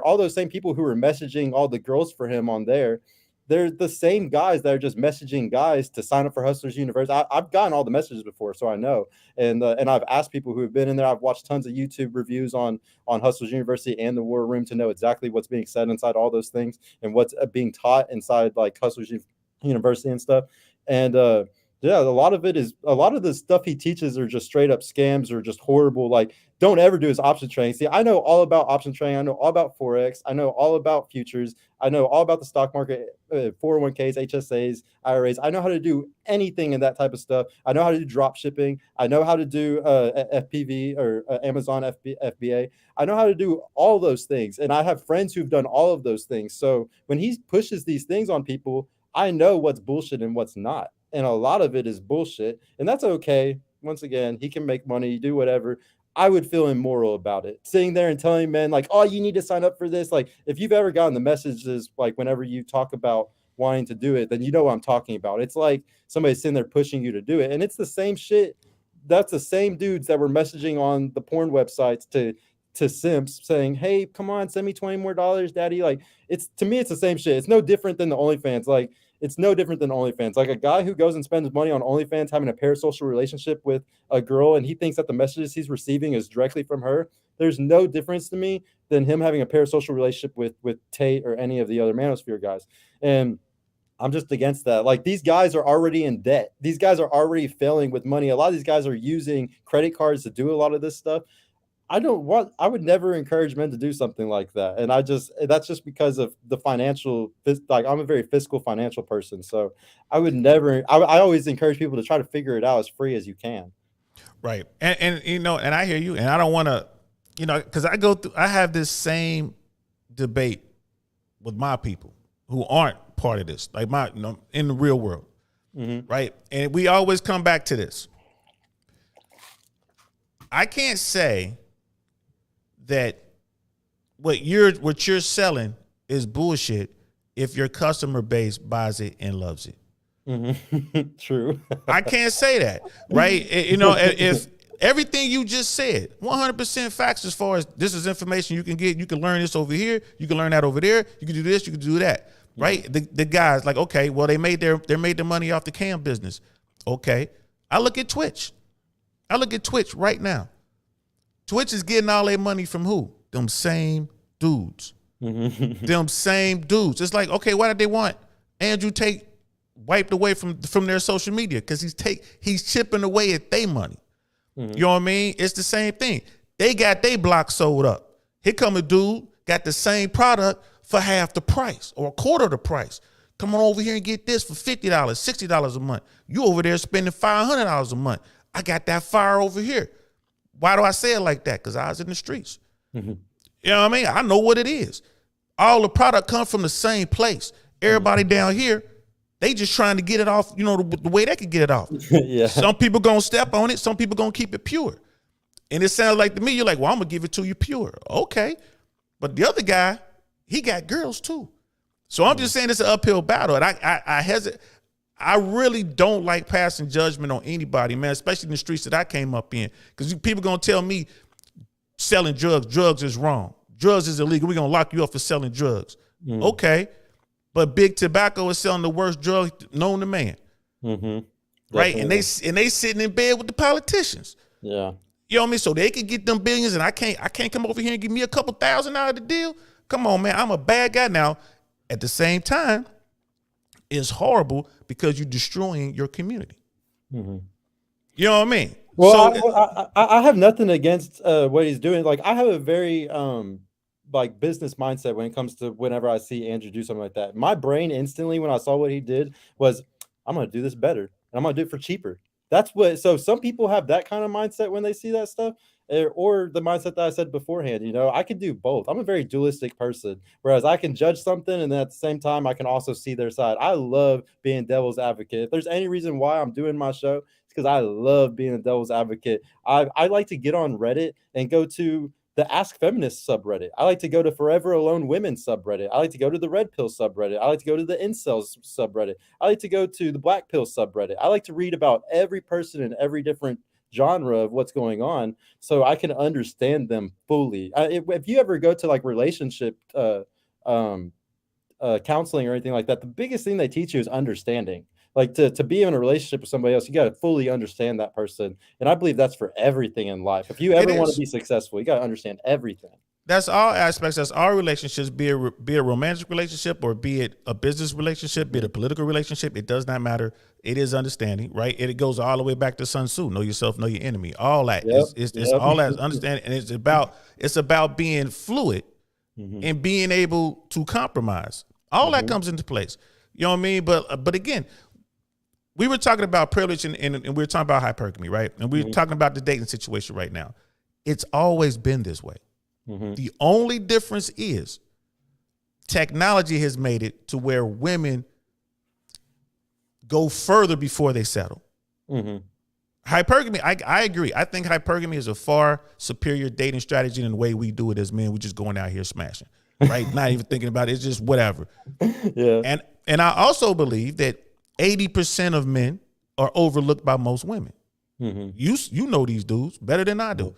all those same people who were messaging all the girls for him on there. They're the same guys that are just messaging guys to sign up for Hustlers University. I've gotten all the messages before, so I know. And I've asked people who have been in there. I've watched tons of YouTube reviews on Hustlers University and the War Room to know exactly what's being said inside all those things and what's being taught inside like Hustlers University and stuff. And yeah, a lot of the stuff he teaches are just straight up scams or just horrible. Like, don't ever do his option trading. See, I know all about option trading. I know all about Forex. I know all about futures. I know all about the stock market, 401ks, HSAs, IRAs. I know how to do anything in that type of stuff. I know how to do drop shipping. I know how to do FPV or Amazon FBA. I know how to do all those things. And I have friends who've done all of those things. So when he pushes these things on people, I know what's bullshit and what's not. And a lot of it is bullshit. And that's okay. Once again, he can make money, do whatever. I would feel immoral about it. Sitting there and telling men like, oh, you need to sign up for this. Like, if you've ever gotten the messages, like whenever you talk about wanting to do it, then you know what I'm talking about. It's like somebody sitting there pushing you to do it. And it's the same shit. That's the same dudes that were messaging on the porn websites to simps saying, hey, come on, send me $20 more, daddy. Like, it's, to me, it's the same shit. It's no different than the OnlyFans. Like, it's no different than OnlyFans. Like, a guy who goes and spends money on OnlyFans having a parasocial relationship with a girl and he thinks that the messages he's receiving is directly from her, there's no difference to me than him having a parasocial relationship with Tate or any of the other Manosphere guys. And I'm just against that. Like, these guys are already in debt. These guys are already failing with money. A lot of these guys are using credit cards to do a lot of this stuff. I would never encourage men to do something like that. And that's just because of the financial, like, I'm a very fiscal financial person. So I would never, I always encourage people to try to figure it out as free as you can. Right. And you know, and I hear you, and I don't want to, you know, because I have this same debate with my people who aren't part of this, like in the real world. Mm-hmm. Right. And we always come back to this. I can't say that what you're selling is bullshit if your customer base buys it and loves it. Mm-hmm. True. I can't say that, right? You know, if everything you just said, 100% facts as far as this is information you can get, you can learn this over here, you can learn that over there, you can do this, you can do that, right? The guys like, okay, well, they made their money off the cam business. Okay, I look at Twitch right now. Twitch is getting all their money from who? Them same dudes. Them same dudes. It's like, okay, why did they want Andrew Tate wiped away from their social media? Because he's chipping away at their money. You know what I mean? It's the same thing. They got their block sold up. Here come a dude, got the same product for half the price or a quarter of the price. Come on over here and get this for $50, $60 a month. You over there spending $500 a month. I got that fire over here. Why do I say it like that? Because I was in the streets. You know what I mean? I know what it is. All the product comes from the same place. Everybody down here, they just trying to get it off, you know, the way they can get it off. Yeah. Some people going to step on it. Some people going to keep it pure. And it sounds like to me, you're like, well, I'm going to give it to you pure. Okay. But the other guy, he got girls too. So I'm just saying it's an uphill battle. And I hesitate. I really don't like passing judgment on anybody, man, especially in the streets that I came up in. Because people going to tell me selling drugs is wrong. Drugs is illegal. We're going to lock you up for selling drugs. Okay. But Big Tobacco is selling the worst drug known to man. Right? And they sitting in bed with the politicians. Yeah. You know what I mean? So they can get them billions and I can't come over here and give me a couple $1,000 out of the deal. Come on, man. I'm a bad guy now. At the same time, it's horrible because you're destroying your community. You know what I mean? Well, so, I have nothing against what he's doing. Like, I have a very like business mindset when it comes to whenever I see Andrew do something like that. My brain instantly when I saw what he did was, I'm going to do this better and I'm going to do it for cheaper. That's what. So some people have that kind of mindset when they see that stuff. Or the mindset that I said beforehand, you know, I can do both. I'm a very dualistic person, whereas I can judge something and then at the same time, I can also see their side. I love being devil's advocate. If there's any reason why I'm doing my show, it's because I love being a devil's advocate. I like to get on Reddit and go to the Ask Feminist subreddit. I like to go to Forever Alone Women subreddit. I like to go to the Red Pill subreddit. I like to go to the Incels subreddit. I like to go to the Black Pill subreddit. I like to read about every person in every different genre of what's going on so I can understand them fully. If you ever go to like relationship counseling or anything like that, the biggest thing they teach you is understanding. Like to be in a relationship with somebody else, you got to fully understand that person. And I believe that's for everything in life. If you ever want to be successful, you got to understand everything. That's all aspects. That's all relationships, be a romantic relationship or be it a business relationship, be it a political relationship. It does not matter. It is understanding, right? It goes all the way back to Sun Tzu. Know yourself, know your enemy. All that. It's all that understanding. And it's about being fluid and being able to compromise. All that comes into place. You know what I mean? But again, we were talking about privilege and we were talking about hypergamy, right? And we were talking about the dating situation right now. It's always been this way. The only difference is technology has made it to where women go further before they settle. Hypergamy, I agree. I think hypergamy is a far superior dating strategy than the way we do it as men. We're just going out here smashing, right? Not even thinking about it. It's just whatever. Yeah. And I also believe that 80% of men are overlooked by most women. Mm-hmm. You know these dudes better than I do.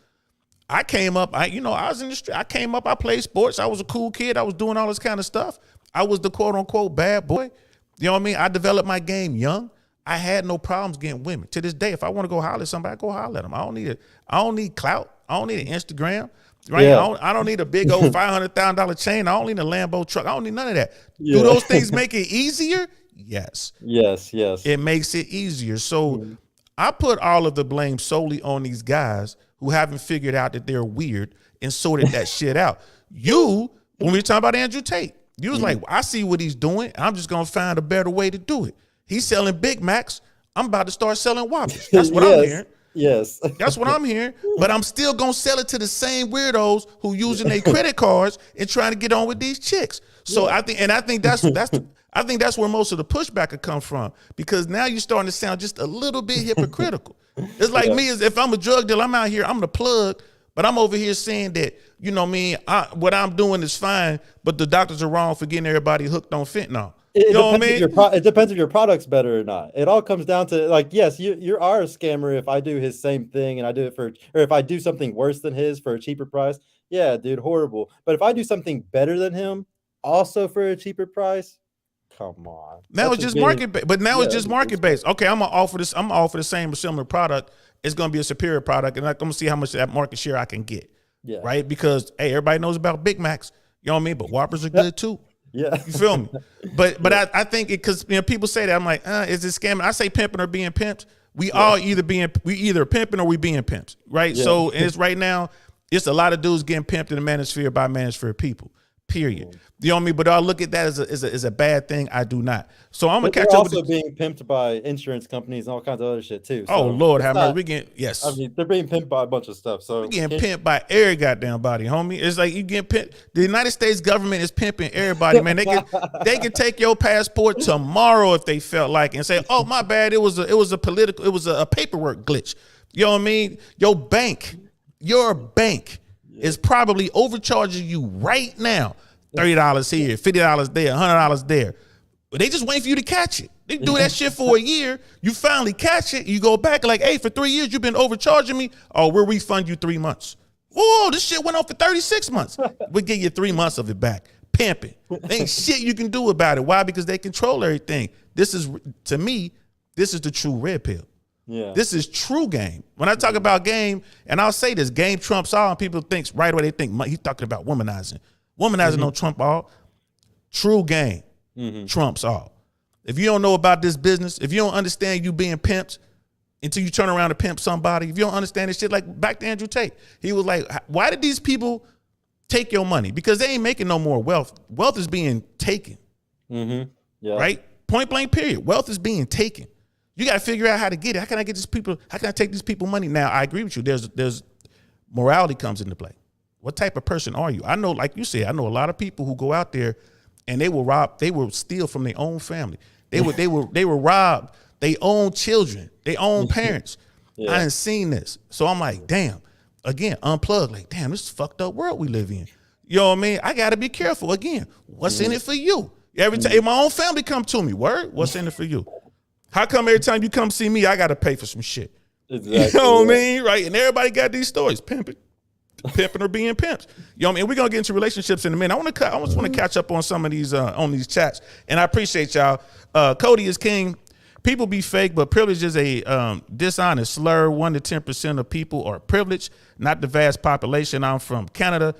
I came up, I was in the street. I came up, I played sports. I was a cool kid. I was doing all this kind of stuff. I was the quote unquote bad boy. You know what I mean? I developed my game young. I had no problems getting women. To this day, if I want to go holler at somebody, I go holler at them. I don't need clout. I don't need an Instagram. Right? Yeah. I don't need a big old $500,000 chain. I don't need a Lambo truck. I don't need none of that. Yeah. Do those things make it easier? Yes. Yes. It makes it easier. So I put all of the blame solely on these guys who haven't figured out that they're weird and sorted that shit out. When we were talking about Andrew Tate, you was like, I see what he's doing. I'm just going to find a better way to do it. He's selling Big Macs. I'm about to start selling Whoppers. That's what I'm hearing. Yes. That's what I'm hearing. But I'm still going to sell it to the same weirdos who using their credit cards and trying to get on with these chicks. So I think that's where most of the pushback could come from, because now you're starting to sound just a little bit hypocritical. It's like me, as if I'm a drug dealer, I'm out here, I'm the plug, but I'm over here saying that, what I'm doing is fine, but the doctors are wrong for getting everybody hooked on fentanyl. You know what I mean? It depends if your product's better or not. It all comes down to, like, yes, you are a scammer if I do his same thing and I do it or if I do something worse than his for a cheaper price. Yeah, dude, horrible. But if I do something better than him, also for a cheaper price, come on. Now it's just market based. But now it's just market based. Okay, I'm gonna offer this. I'm gonna offer the same or similar product. It's gonna be a superior product, and I'm gonna see how much of that market share I can get. Yeah. Right? Because hey, everybody knows about Big Macs. You know what I mean? But Whoppers are good too. Yeah. You feel me? But I think because people say that, I'm like, is it scamming? I say pimping or being pimped. We all either pimping or we being pimped, right? Yeah. So and it's right now, it's a lot of dudes getting pimped in the manosphere by manosphere people. Period. You know what I mean? But I look at that as a bad thing. I do not. So I'm gonna catch up. Also being pimped by insurance companies and all kinds of other shit too. So oh Lord, have mercy. We getting yes. I mean, they're being pimped by a bunch of stuff. So we getting pimped by every goddamn body, homie. It's like you getting pimped. The United States government is pimping everybody, man. They can take your passport tomorrow if they felt like it and say, oh my bad, it was a paperwork glitch. You know what I mean? Your bank is probably overcharging you right now. $30 here, $50 there, $100 there. But they just waiting for you to catch it. They do that shit for a year. You finally catch it. You go back like, hey, for 3 years you've been overcharging me. Oh, we'll refund you 3 months. Whoa, this shit went on for 36 months. We'll give you 3 months of it back. Pimping. There ain't shit you can do about it. Why? Because they control everything. To me, this is the true red pill. Yeah. This is true game. When I talk about game, and I'll say this, game trumps all, and people think right away, they think he's talking about womanizing. Womanizing don't trump all. True game trumps all. If you don't know about this business, if you don't understand you being pimped until you turn around to pimp somebody, if you don't understand this shit, like back to Andrew Tate, he was like, why did these people take your money? Because they ain't making no more wealth. Wealth is being taken. Yeah. Right? Point blank period. Wealth is being taken. You got to figure out how to get it. How can I take these people money? Now, I agree with you. There's morality comes into play. What type of person are you? I know, like you said, I know a lot of people who go out there and they will steal from their own family. They will rob their own children, their own parents. I done seen this. So I'm like, damn, again, unplug. Like, damn, this is a fucked up world we live in. You know what I mean? I got to be careful. Again, what's in it for you? Every time my own family come to me, word, what's in it for you? How come every time you come see me, I got to pay for some shit? Exactly. You know what I mean? Right? And everybody got these stories, pimping or being pimped. You know what I mean? We're going to get into relationships in a minute. I just want to catch up on some of these on these chats. And I appreciate y'all. Cody is king. People be fake, but privilege is a dishonest slur. 1 to 10% of people are privileged, not the vast population. I'm from Canada,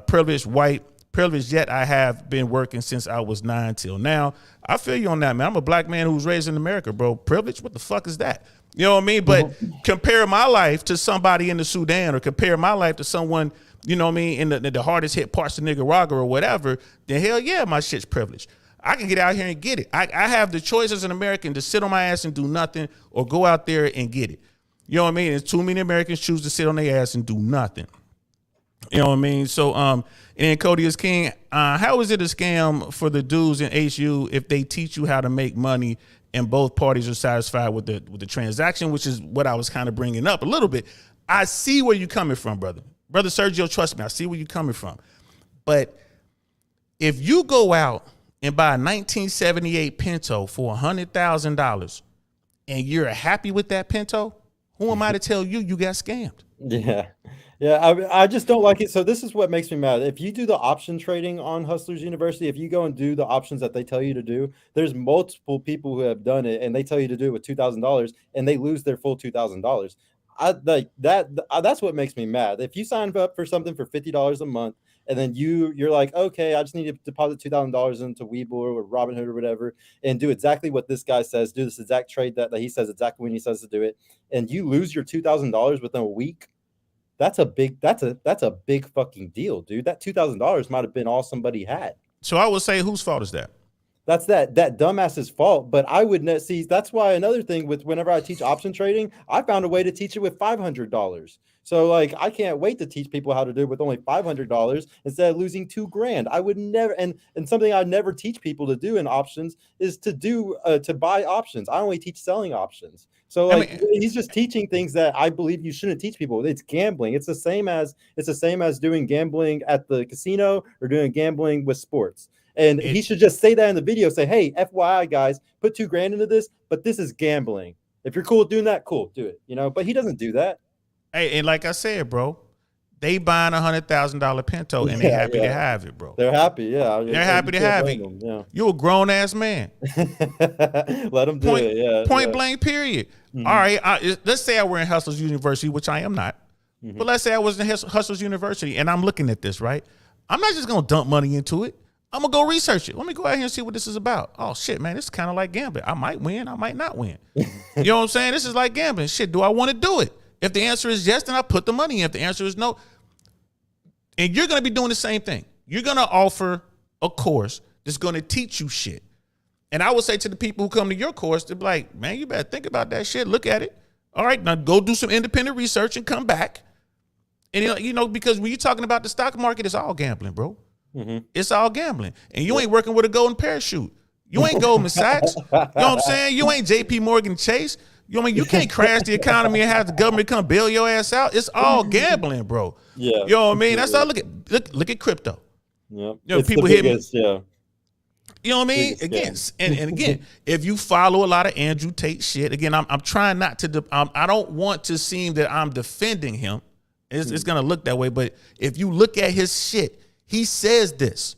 privileged, white, privileged, yet I have been working since I was 9 till now. I feel you on that, man. I'm a black man who was raised in America, bro. Privilege? What the fuck is that? You know what I mean? But compare my life to somebody in the Sudan, or compare my life to someone, you know what I mean, in the hardest hit parts of Nicaragua or whatever, then hell yeah, my shit's privileged. I can get out here and get it. I have the choice as an American to sit on my ass and do nothing, or go out there and get it. You know what I mean? There's too many Americans choose to sit on their ass and do nothing. You know what I mean? So, and then Cody is king. How is it a scam for the dudes in HU if they teach you how to make money and both parties are satisfied with the transaction, which is what I was kind of bringing up a little bit. I see where you're coming from, brother. Brother Sergio, trust me, I see where you're coming from. But if you go out and buy a 1978 Pinto for $100,000 and you're happy with that Pinto, who am I to tell you got scammed? Yeah. Yeah, I just don't like it. So this is what makes me mad. If you do the option trading on Hustlers University, if you go and do the options that they tell you to do, there's multiple people who have done it and they tell you to do it with $2,000 and they lose their full $2,000. I like that. That's what makes me mad. If you sign up for something for $50 a month and then you're like, okay, I just need to deposit $2,000 into Webull or Robinhood or whatever and do exactly what this guy says, do this exact trade that he says exactly when he says to do it, and you lose your $2,000 within a week. That's a big fucking deal, dude. That $2,000 might have been all somebody had. So I would say, whose fault is that? That's that dumbass's fault. But I would not see. That's why another thing with whenever I teach option trading, I found a way to teach it with $500. So like, I can't wait to teach people how to do it with only $500 instead of losing $2,000. I would never, and something I never teach people to do in options is to buy options. I only teach selling options. So like, he's just teaching things that I believe you shouldn't teach people. It's gambling. It's the same as doing gambling at the casino or doing gambling with sports. And he should just say that in the video. Say, hey, FYI, guys, put $2,000 into this, but this is gambling. If you're cool with doing that, cool, do it. But he doesn't do that. Hey, and like I said, bro, they buying $100,000 Pinto and they're happy to have it, bro. They're happy, yeah. They're happy to have it. Yeah. You're a grown ass man. Let them do it. Yeah. Point blank. Period. Mm-hmm. All right. Let's say I were in Hustlers University, which I am not. Mm-hmm. But let's say I was in Hustlers University, and I'm looking at this. Right. I'm not just gonna dump money into it. I'm gonna go research it. Let me go out here and see what this is about. Oh shit, man, this is kind of like gambling. I might win. I might not win. You know what I'm saying? This is like gambling. Shit. Do I want to do it? If the answer is yes, then I put the money in. If the answer is no, and you're going to be doing the same thing. You're going to offer a course that's going to teach you shit. And I would say to the people who come to your course, they're like, man, you better think about that shit. Look at it. All right, now go do some independent research and come back. And, because when you're talking about the stock market, it's all gambling, bro. Mm-hmm. It's all gambling. And you ain't working with a golden parachute. You ain't Goldman Sachs. You know what I'm saying? You ain't JP Morgan Chase. You know what I mean? You can't crash the economy and have the government come bail your ass out. It's all gambling, bro. Yeah. You know what I mean? That's all. Look at crypto. Yeah. People hit me. Yeah. You know what I mean? Again, and again, if you follow a lot of Andrew Tate shit, again, I'm trying not to. I don't want to seem that I'm defending him. It's gonna look that way. But if you look at his shit, he says this.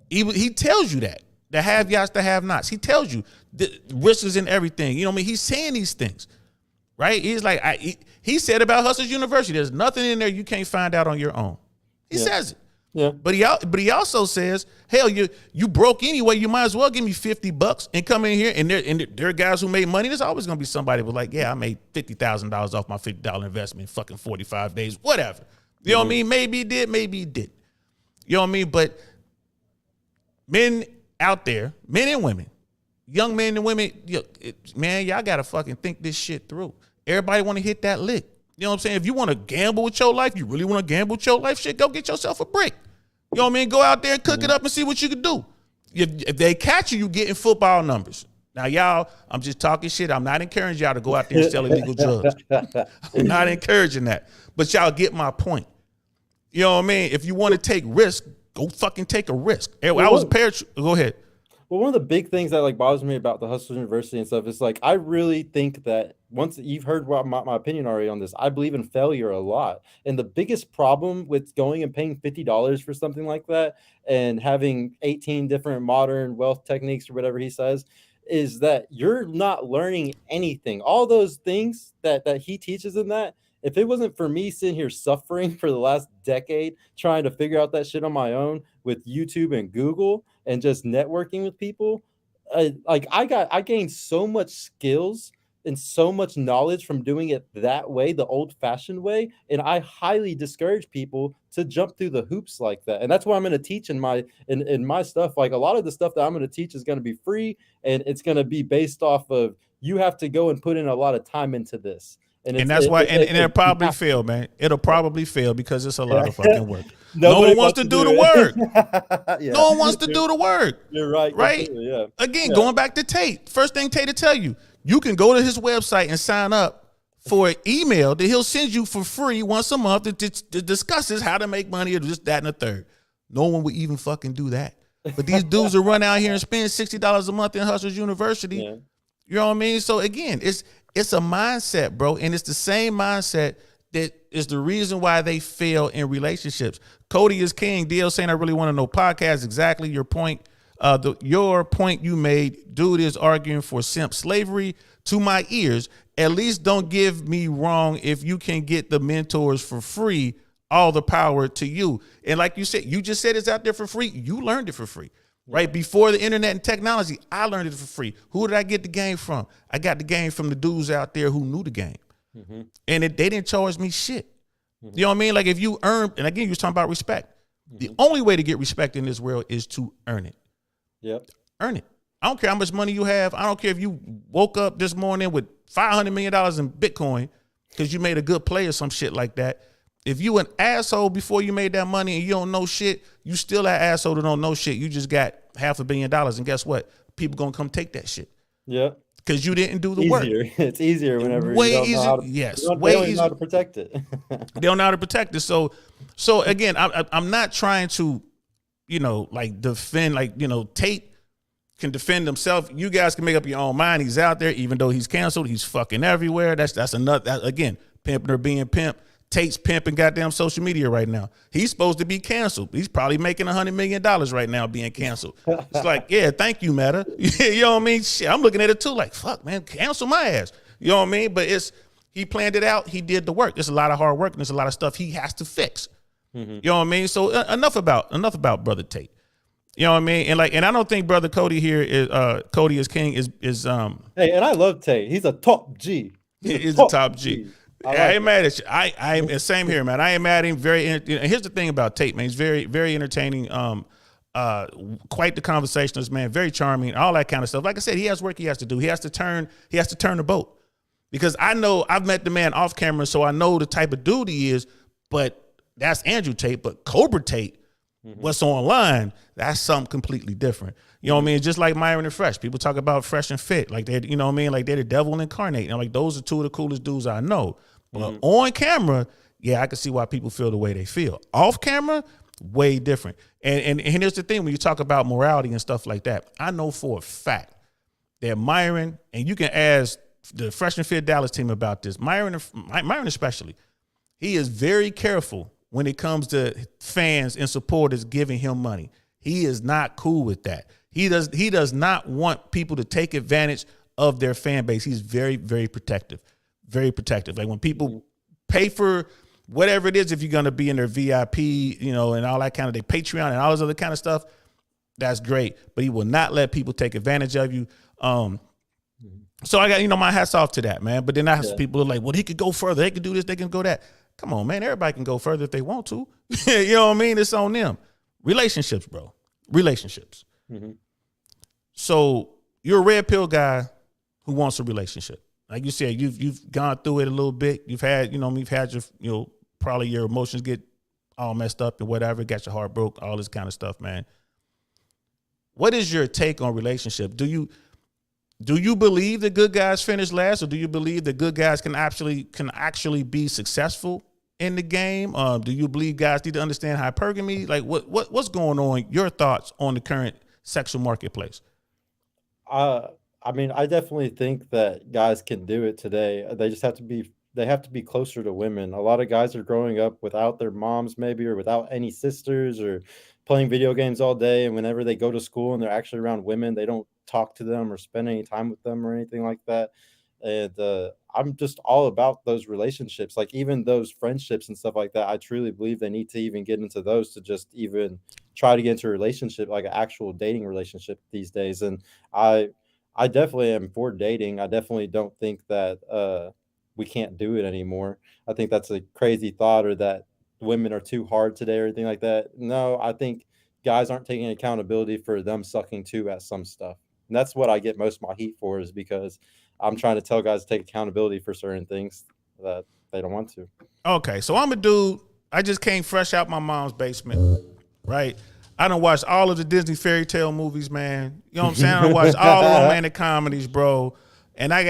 He tells you that. The have-yots, the have-nots. He tells you the risk is in everything. You know what I mean? He's saying these things, right? He's like, he said about Hustlers University, there's nothing in there you can't find out on your own. He says it. Yeah. But he also says, hell, you broke anyway. You might as well give me $50 and come in here. And there are guys who made money. There's always going to be somebody who's like, yeah, I made $50,000 off my $50 investment in fucking 45 days, whatever. You know what I mean? Maybe he did, maybe he didn't. You know what I mean? But men out there, men and women, young men and women, man, y'all got to fucking think this shit through. Everybody want to hit that lick. You know what I'm saying? If you want to gamble with your life, you really want to gamble with your life, shit, go get yourself a brick. You know what I mean? Go out there and cook it up and see what you can do. If they catch you, you getting football numbers. Now, y'all, I'm just talking shit. I'm not encouraging y'all to go out there and sell illegal drugs. I'm not encouraging that. But y'all get my point. You know what I mean? If you want to take risk, go fucking take a risk. I was a parachute. Go ahead. Well, one of the big things that bothers me about the Hustlers University and stuff is I really think that once you've heard my opinion already on this, I believe in failure a lot. And the biggest problem with going and paying $50 for something like that and having 18 different modern wealth techniques or whatever he says is that you're not learning anything. All those things that he teaches in that, if it wasn't for me sitting here suffering for the last decade trying to figure out that shit on my own with YouTube and Google and just networking with people, I gained so much skills and so much knowledge from doing it that way, the old-fashioned way, and I highly discourage people to jump through the hoops like that. And that's what I'm going to teach in my stuff. A lot of the stuff that I'm going to teach is going to be free, and it's going to be based off of you have to go and put in a lot of time into this. and And that's why, and it'll you probably have fail, man. It'll probably fail because it's a lot of yeah. fucking work. No Nobody one wants wants to to do do the work. it. Yeah, No one wants to do the work, you're right right? completely. Yeah, Again, yeah, going back to Tate, first thing Tate to tell you, you can go to his website and sign up for an email that he'll send you for free once a month that discusses how to make money or just that and the third. No one would even fucking do that. But these dudes will run out here and spend $60 a month in Hustlers University. yeah, You know what I mean? So again, it's a mindset, bro, and it's the same mindset that is the reason why they fail in relationships. Cody is king. DL saying I really want to know podcast. Exactly your point. Your point you made. Dude is arguing for simp slavery to my ears. At least don't give me wrong. If you can get the mentors for free, all the power to you. And like you said, you just said it's out there for free. You learned it for free. Right before the internet and technology, I learned it for free. Who did I get the game from? I got the game from the dudes out there who knew the game, and they didn't charge me shit. You know what I mean? Like if you earn, and again, you was talking about respect. The only way to get respect in this world is to earn it. yep, Earn it. I don't care how much money you have. I don't care if you woke up this morning with $500 million in Bitcoin because you made a good play or some shit like that. If you an asshole before you made that money and you don't know shit, you still that asshole that don't know shit. You just got $500 million, and guess what? People gonna come take that shit yep. because you didn't do the work. It's easier whenever Way you don't know easier. how to. Yes, They way don't even know how easier. to protect it. They don't know how to protect it. So again, I'm not trying to, like defend, like Tate can defend himself. You guys can make up your own mind. He's out there, even though he's canceled. He's fucking everywhere. That's another. Again, pimping or being pimp. Tate's pimping goddamn social media right now. He's supposed to be canceled. He's probably making $100 million right now being canceled. It's like, yeah, thank you, Meta. You know what I mean? Shit, I'm looking at it too like, fuck, man, cancel my ass. You know what I mean? But he planned it out. He did the work. There's a lot of hard work and there's a lot of stuff he has to fix. You know what I mean? So enough about Brother Tate. You know what I mean? And I don't think Brother Cody here is Cody is king is Hey, and I love Tate. He's a top G. is the top G. I ain't it. mad at you. I'm same here, man. I ain't mad at him. Here's the thing about Tate, man. He's very, very entertaining. Quite the conversationalist, man. Very charming. All that kind of stuff. Like I said, he has work he has to do. He has to turn the boat. Because I know I've met the man off camera, so I know the type of dude he is. But that's Andrew Tate. But Cobra Tate, what's online, that's something completely different. You know what I mean? Just like Myron and Fresh. People talk about Fresh and Fit. Like they, you know what I mean? Like they're the devil incarnate. And like those are two of the coolest dudes I know. But on camera, yeah, I can see why people feel the way they feel. Off camera, way different. And here's the thing, when you talk about morality and stuff like that, I know for a fact that Myron, and you can ask the Fresh and Fit Dallas team about this, Myron especially, he is very careful when it comes to fans and supporters giving him money. He is not cool with that. He does not want people to take advantage of their fan base. He's very, very protective. Very protective. Like when people pay for whatever it is, if you're gonna be in their VIP, and all that kind of their Patreon and all this other kind of stuff, that's great. But he will not let people take advantage of you. So I got, my hats off to that, man. But then I have some people who are like, well, he could go further. They can do this, they can go that. Come on, man. Everybody can go further if they want to. You know what I mean? It's on them. Relationships, bro. Relationships. So you're a red pill guy who wants a relationship. Like you said, you've gone through it a little bit. You've had, you've had your, probably your emotions get all messed up and whatever, got your heart broke, all this kind of stuff, man. What is your take on relationship? Do you believe that good guys finish last, or do you believe that good guys can actually be successful in the game? Do you believe guys need to understand hypergamy? Like what's going on? Your thoughts on the current sexual marketplace? I mean, I definitely think that guys can do it today. They just have to be closer to women. A lot of guys are growing up without their moms maybe, or without any sisters, or playing video games all day, and whenever they go to school and they're actually around women, they don't talk to them or spend any time with them or anything like that. And I'm just all about those relationships, like even those friendships and stuff like that. I truly believe they need to even get into those to just even try to get into a relationship, like an actual dating relationship these days. And I definitely am for dating. I definitely don't think that we can't do it anymore. I think that's a crazy thought, or that women are too hard today or anything like that. No, I think guys aren't taking accountability for them sucking too at some stuff. And that's what I get most of my heat for, is because I'm trying to tell guys to take accountability for certain things. that they don't want to. Okay, so I'm a dude. I just came fresh out my mom's basement, right? I done watched all of the Disney fairy tale movies, man. You know what I'm saying? I done watched all the romantic comedies, bro. And I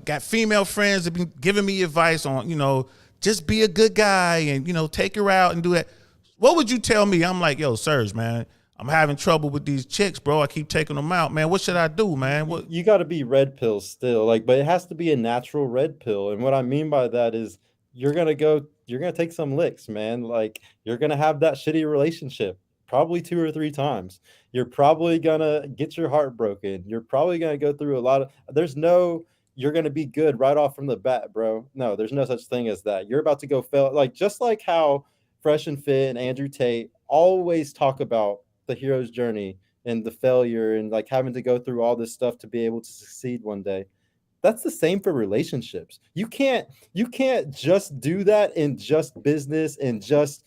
got female friends that been giving me advice on, just be a good guy and, take her out and do that. What would you tell me? I'm like, yo, Serge, man, I'm having trouble with these chicks, bro. I keep taking them out, man. What should I do, man? What? You got to be red pill still, like, but it has to be a natural red pill. And what I mean by that is you're gonna take some licks, man. Like, you're gonna have that shitty relationship probably 2 or 3 times. You're probably gonna get your heart broken. You're probably gonna go through a lot of. There's no. You're gonna be good right off from the bat, bro. No, there's no such thing as that. You're about to go fail. Like, just like how Fresh and Fit and Andrew Tate always talk about the hero's journey and the failure and like having to go through all this stuff to be able to succeed one day. That's the same for relationships. You can't just do that in just business and just,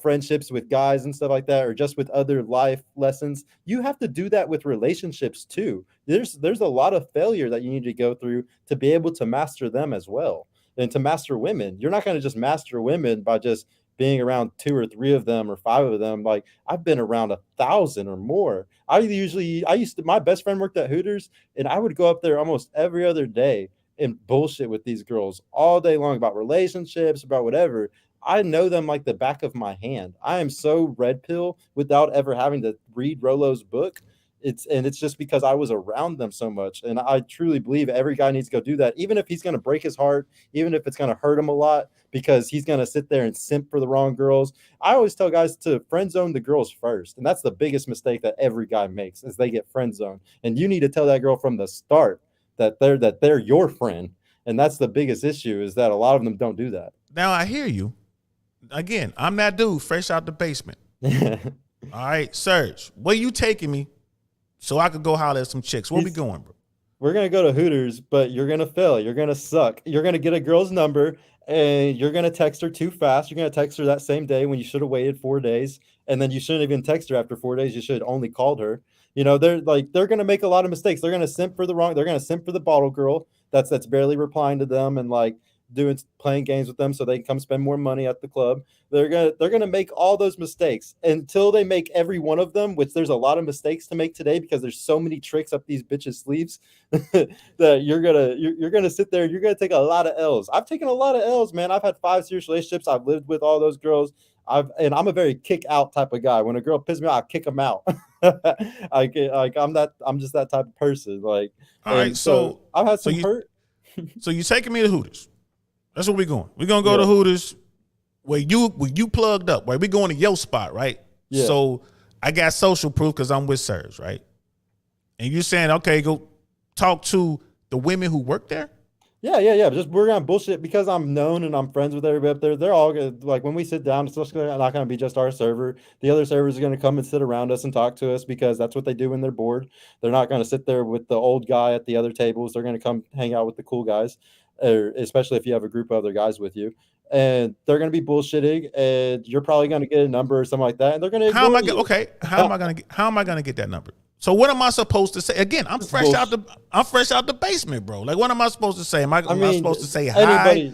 friendships with guys and stuff like that, or just with other life lessons. You have to do that with relationships too. There's a lot of failure that you need to go through to be able to master them as well. And to master women, you're not going to just master women by just being around 2 or 3 of them or 5 of them. Like, I've been around 1,000 or more. My best friend worked at Hooters, and I would go up there almost every other day and bullshit with these girls all day long about relationships, about whatever. I know them like the back of my hand. I am so red pill without ever having to read Rolo's book. It's just because I was around them so much. And I truly believe every guy needs to go do that, even if he's going to break his heart, even if it's going to hurt him a lot, because he's going to sit there and simp for the wrong girls. I always tell guys to friend zone the girls first. And that's the biggest mistake that every guy makes, is they get friend zoned. And you need to tell that girl from the start that they're your friend. And that's the biggest issue, is that a lot of them don't do that. Now I hear you. Again, I'm that dude fresh out the basement. All right, Serge, where you taking me so I could go holler at some chicks? Where we going, bro? We're going to go to Hooters, but you're going to fail. You're going to suck. You're going to get a girl's number, and you're going to text her too fast. You're going to text her that same day when you should have waited 4 days. And then you shouldn't even text her after 4 days. You should have only called her. They're going to make a lot of mistakes. They're going to simp for the bottle girl that's barely replying to them and like playing games with them so they can come spend more money at the club. They're gonna make all those mistakes until they make every one of them, which there's a lot of mistakes to make today because there's so many tricks up these bitches' sleeves that you're gonna sit there and you're gonna take a lot of L's. I've taken a lot of L's, man. I've had 5 serious relationships. I've lived with all those girls. I'm a very kick out type of guy. When a girl pisses me off, I kick them out. I'm just that type of person. Like, all right, so I've had some hurt. So you taking me to Hooters? That's where we're going. We're gonna go to Hooters where you plugged up, right? We're going to your spot, right? Yeah. So I got social proof because I'm with Serge, right? And you're saying, okay, go talk to the women who work there? Yeah. Just we're gonna bullshit because I'm known and I'm friends with everybody up there. They're all good. Like, when we sit down, it's just not gonna be just our server. The other servers are gonna come and sit around us and talk to us because that's what they do when they're bored. They're not gonna sit there with the old guy at the other tables. They're gonna come hang out with the cool guys, especially if you have a group of other guys with you. And they're going to be bullshitting, and you're probably going to get a number or something like that. And they're going to. How am I going to get that number? So what am I supposed to say? Again, I'm fresh out the basement, bro. Like, what am I supposed to say? Am I supposed to say hi?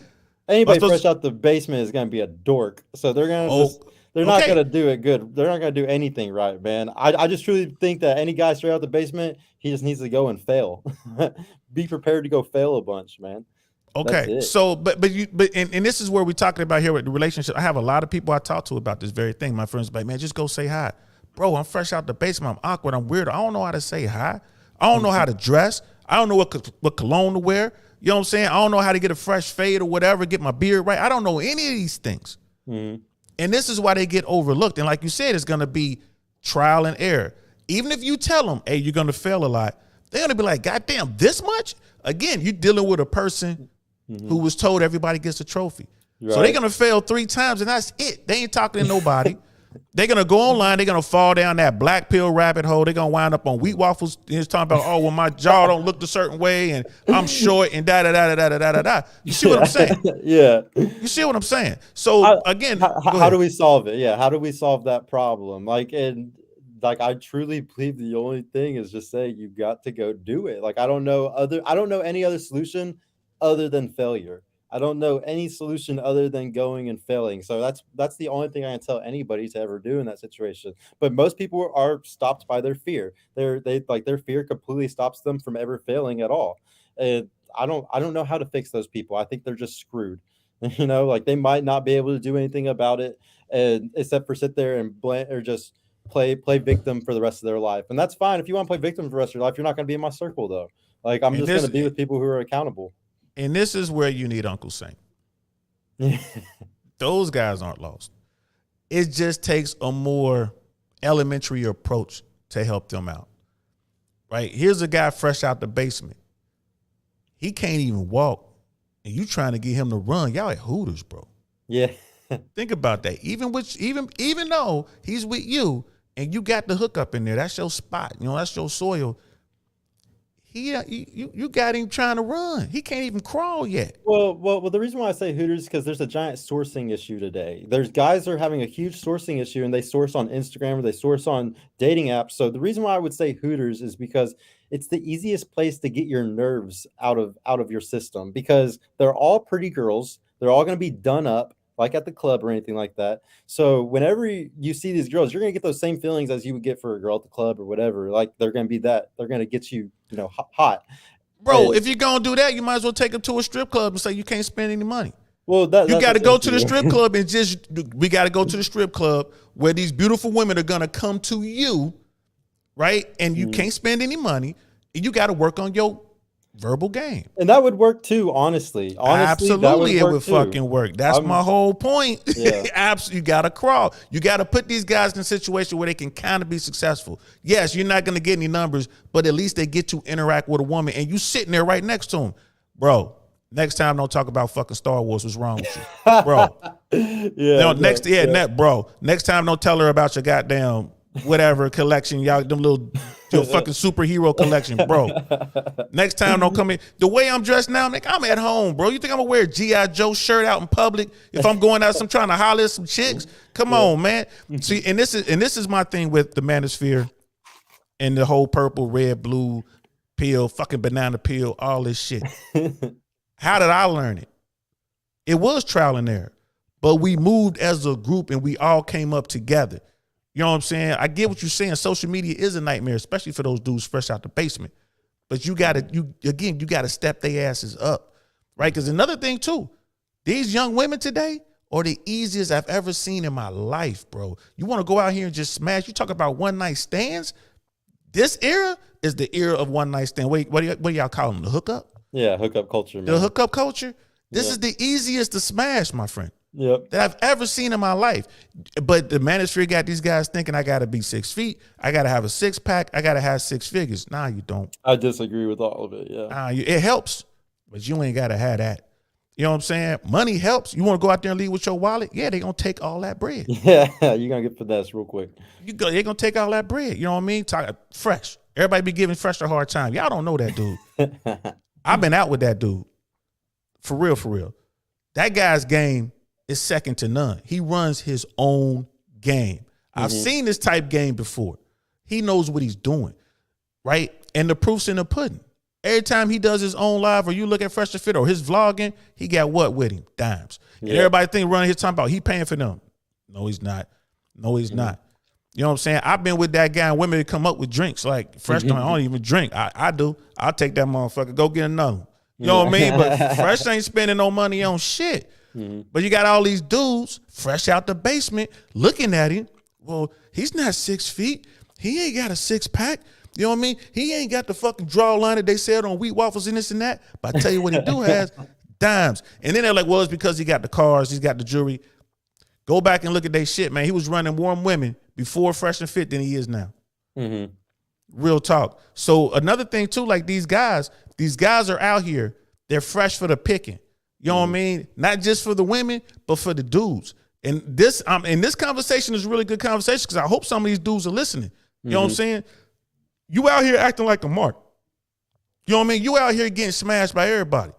Anybody fresh out the basement is going to be a dork. So they're going to they're not going to do it good. They're not going to do anything right, man. I just truly think that any guy straight out the basement, he just needs to go and fail. Be prepared to go fail a bunch, man. Okay, so but this is where we're talking about here with the relationship. I have a lot of people I talk to about this very thing. My friends be like, man, just go say hi. Bro, I'm fresh out the basement. I'm awkward. I'm weird. I don't know how to say hi. I don't know how to dress. I don't know what cologne to wear. You know what I'm saying? I don't know how to get a fresh fade or whatever, get my beard right. I don't know any of these things. Mm-hmm. And this is why they get overlooked. And like you said, it's going to be trial and error. Even if you tell them, hey, you're going to fail a lot, they're going to be like, God damn, this much? Again, you're dealing with a person who was told everybody gets a trophy. Right. So they're going to fail 3 times, and that's it. They ain't talking to nobody. They're going to go online. They're going to fall down that black pill rabbit hole. They're going to wind up on wheat waffles. It's talking about, oh, well, my jaw don't look a certain way, and I'm short, and da-da-da-da-da-da-da-da. You see what I'm saying? Yeah. You see what I'm saying? So, again. How do we solve it? Yeah, how do we solve that problem? Like, I truly believe the only thing is just say you got to go do it. Like, I don't know any other solution other than failure. I don't know any solution other than going and failing. So that's the only thing I can tell anybody to ever do in that situation. But most people are stopped by their fear. They like their fear completely stops them from ever failing at all. And I don't know how to fix those people. I think they're just screwed. Like they might not be able to do anything about it, and except for sit there and blame or just play victim for the rest of their life. And that's fine. If you want to play victim for the rest of your life, you're not going to be in my circle though. Like I'm And just going this to be with people who are accountable. and this is where you need Uncle Saint. Those guys aren't lost. It just takes a more elementary approach to help them out. Right? Here's a guy fresh out the basement. He can't even walk, and you trying to get him to run. Y'all at Hooters, bro. Yeah. Think about that. Even though he's with you and you got the hookup in there, that's your spot. That's your soil. You got him trying to run. He can't even crawl yet. Well. The reason why I say Hooters is because there's a giant sourcing issue today. There's guys that are having a huge sourcing issue, and they source on Instagram or they source on dating apps. So the reason why I would say Hooters is because it's the easiest place to get your nerves out of your system, because they're all pretty girls. They're all going to be done up like at the club or anything like that. So whenever you see these girls, you're going to get those same feelings as you would get for a girl at the club or whatever. Like they're going to get you, hot. Bro, And, if you're going to do that, you might as well take him to a strip club and say you can't spend any money. well, You got to that's go up to the you. strip club and we got to go to the strip club where these beautiful women are going to come to you, right? And you can't spend any money. And you got to work on your verbal game. And that would work too, honestly. Absolutely, it would too. fucking work. That's my whole point. Yeah. Absolutely, you got to crawl. You got to put these guys in a situation where they can kind of be successful. Yes, you're not going to get any numbers, but at least they get to interact with a woman, and you sitting there right next to them. Bro, next time don't talk about fucking Star Wars. What's wrong with you? Bro. Bro. Next time don't tell her about your goddamn whatever collection, y'all, your fucking superhero collection, bro. Next time don't come in. The way I'm dressed now, nigga, I'm at home, bro. You think I'm gonna wear a G.I. Joe shirt out in public if I'm going out, I'm trying to holler at some chicks? Come on, man. See, and this is my thing with the manosphere and the whole purple, red, blue pill, fucking banana peel, all this shit. How did I learn it? It was trial and error, but we moved as a group and we all came up together. You know what I'm saying? I get what you're saying. Social media is a nightmare, especially for those dudes fresh out the basement. But you gotta step their asses up, right? Because another thing too, these young women today are the easiest I've ever seen in my life, bro. You want to go out here and just smash? You talk about one night stands. This era is the era of one night stand. Wait, what do y'all call them? The hookup? Yeah, hookup culture, man. The hookup culture. This is the easiest to smash, my friend. Yep. That I've ever seen in my life. But the manosphere got these guys thinking I got to be 6 feet. I got to have a 6-pack. I got to have 6 figures. Nah, you don't. I disagree with all of it, yeah. It helps, but you ain't got to have that. You know what I'm saying? Money helps. You want to go out there and leave with your wallet? Yeah, they're going to take all that bread. Yeah, you're going to get finessed real quick. They're going to take all that bread. You know what I mean? Fresh. Everybody be giving Fresh a hard time. Y'all don't know that dude. I've been out with that dude. For real, for real. That guy's game is second to none. He runs his own game. I've seen this type game before. He knows what he's doing, right? And the proof's in the pudding. Every time he does his own live or you look at Fresh to Fit or his vlogging, he got what with him? Dimes. And everybody think running his time about he paying for them. No, he's not. No, he's not. You know what I'm saying? I've been with that guy and women that come up with drinks like Fresh I don't even drink. I do. I'll take that motherfucker. Go get another one. You know what I mean? But Fresh ain't spending no money on shit. But you got all these dudes fresh out the basement looking at him. Well, he's not 6 feet. He ain't got a 6-pack. You know what I mean? He ain't got the fucking draw line that they said on wheat waffles and this and that. But I tell you what he do has, dimes. And then they're like, well, it's because he got the cars, he's got the jewelry. Go back and look at their shit, man. He was running warm women before Fresh and Fit than he is now. Real talk. So another thing too, like these guys are out here. They're fresh for the picking. You know what I mean? Not just for the women, but for the dudes. And this conversation is a really good conversation because I hope some of these dudes are listening. You know what I'm saying? You out here acting like a mark. You know what I mean? You out here getting smashed by everybody,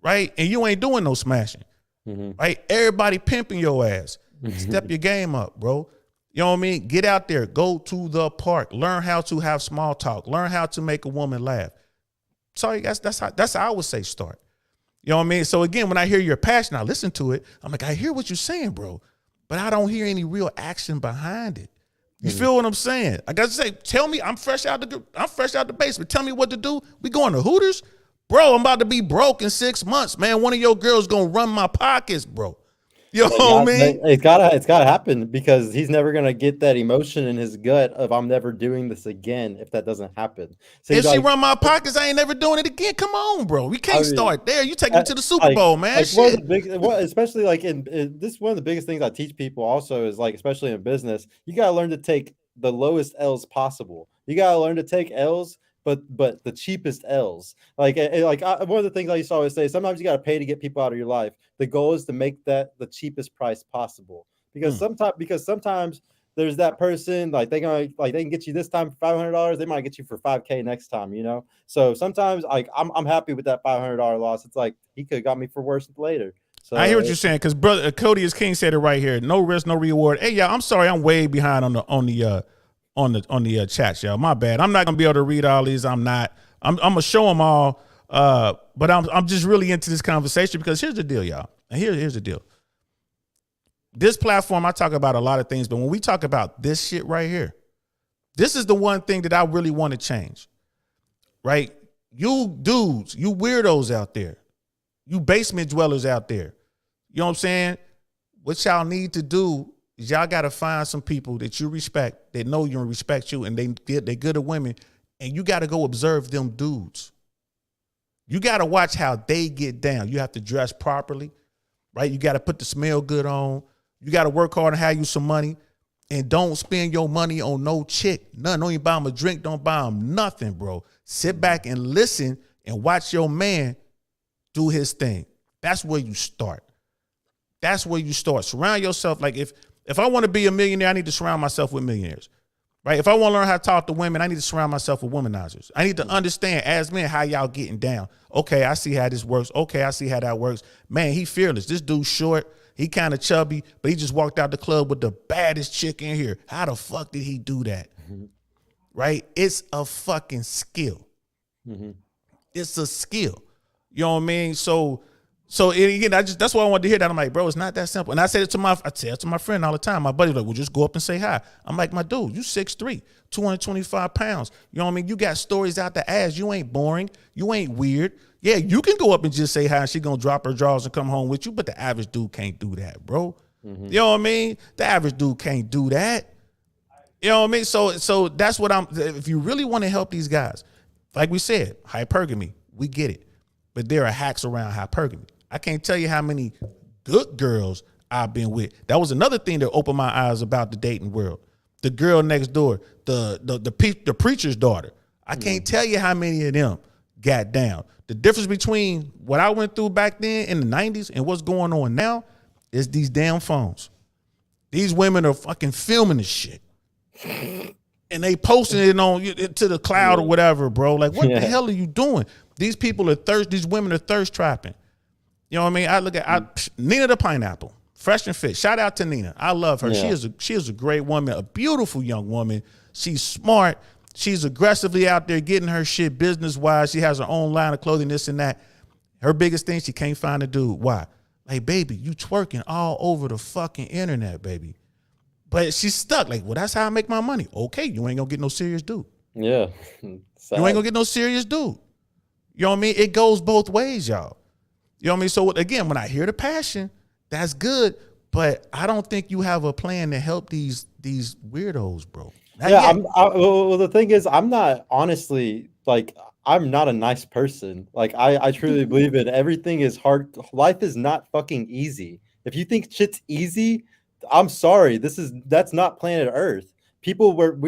right? And you ain't doing no smashing, right? Everybody pimping your ass. Step your game up, bro. You know what I mean? Get out there. Go to the park. Learn how to have small talk. Learn how to make a woman laugh. Sorry, that's how I would say start. You know what I mean? So again, when I hear your passion, I listen to it. I'm like, I hear what you're saying, bro, but I don't hear any real action behind it. You Mhm. feel what I'm saying? I gotta say, tell me, I'm fresh out the basement. Tell me what to do. We going to Hooters, bro. I'm about to be broke in 6 months, man. One of your girls gonna run my pockets, bro. You know what I mean? It's gotta happen because he's never gonna get that emotion in his gut of I'm never doing this again if that doesn't happen. See, If she like, run my pockets, I ain't never doing it again. Come on, bro. We I can't mean, start there. You taking me to the Super like Bowl, man. one of the Shit. big, what, especially like this is one of the biggest things I teach people also is like, especially in business, you gotta learn to take the lowest L's possible. You gotta learn to take L's, but the cheapest L's. Like one of the things I used to always say, sometimes you gotta pay to get people out of your life. The goal is to make that the cheapest price possible because Mm. sometimes there's that person like they can get you this time for $500. They might get you for $5K next time, you know. So sometimes like I'm happy with that $500 loss. It's like he could have got me for worse later. I hear So what you're saying because brother Cody is King said it right here. No risk, no reward. Hey, y'all, I'm sorry, I'm way behind on the chats, y'all. My bad. I'm not gonna be able to read all these. I'm not. I'm gonna show them all. But I'm just really into this conversation because here's the deal, y'all. And here's the deal. This platform, I talk about a lot of things, but when we talk about this shit right here, this is the one thing that I really want to change. Right? You dudes, you weirdos out there, you basement dwellers out there. You know what I'm saying? What y'all need to do is y'all got to find some people that you respect, that know you and respect you, and they're good at women, and you got to go observe them dudes. You got to watch how they get down. You have to dress properly, right? You got to put the smell good on. You got to work hard and have you some money, and don't spend your money on no chick. None. Don't even buy them a drink. Don't buy them nothing, bro. Sit back and listen and watch your man do his thing. That's where you start. That's where you start. Surround yourself. Like if I want to be a millionaire, I need to surround myself with millionaires. Right? If I want to learn how to talk to women, I need to surround myself with womanizers. I need to understand as men how y'all getting down. Okay, I see how this works. Okay, I see how that works. Man, he fearless. This dude's short. He kind of chubby, but he just walked out the club with the baddest chick in here. How the fuck did he do that? mm-hmm. Right? It's a fucking skill. Mm-hmm. It's a skill. You know what I mean? So again, that's why I wanted to hear that. I'm like, bro, it's not that simple. And I say it to my friend all the time. My buddy's like, well, just go up and say hi. I'm like, my dude, you 6'3", 225 pounds. You know what I mean? You got stories out the ass. You ain't boring. You ain't weird. Yeah, you can go up and just say hi. And she gonna drop her drawers and come home with you. But the average dude can't do that, bro. Mm-hmm. You know what I mean? The average dude can't do that. You know what I mean? So that's what if you really want to help these guys, like we said, hypergamy, we get it. But there are hacks around hypergamy. I can't tell you how many good girls I've been with. That was another thing that opened my eyes about the dating world. The girl next door, the preacher's daughter. I can't tell you how many of them got down. The difference between what I went through back then in the 90s and what's going on now is these damn phones. These women are fucking filming this shit. And they posting it on to the cloud or whatever, bro. Like, what the hell are you doing? These people are these women are thirst trapping. You know what I mean? I look at Nina the Pineapple, fresh and fit. Shout out to Nina. I love her. Yeah. She is a great woman, a beautiful young woman. She's smart. She's aggressively out there getting her shit business wise. She has her own line of clothing, this and that. Her biggest thing, she can't find a dude. Why? Like, baby, you twerking all over the fucking internet, baby. But she's stuck. Like, well, that's how I make my money. Okay, you ain't gonna get no serious dude. Yeah. You ain't gonna get no serious dude. You know what I mean? It goes both ways, y'all. You know what I mean? So again, when I hear the passion, that's good. But I don't think you have a plan to help these weirdos, bro. Well, the thing is, I'm not honestly like I'm not a nice person. Like I truly believe it. Everything is hard. Life is not fucking easy. If you think shit's easy, I'm sorry. That's not planet Earth. We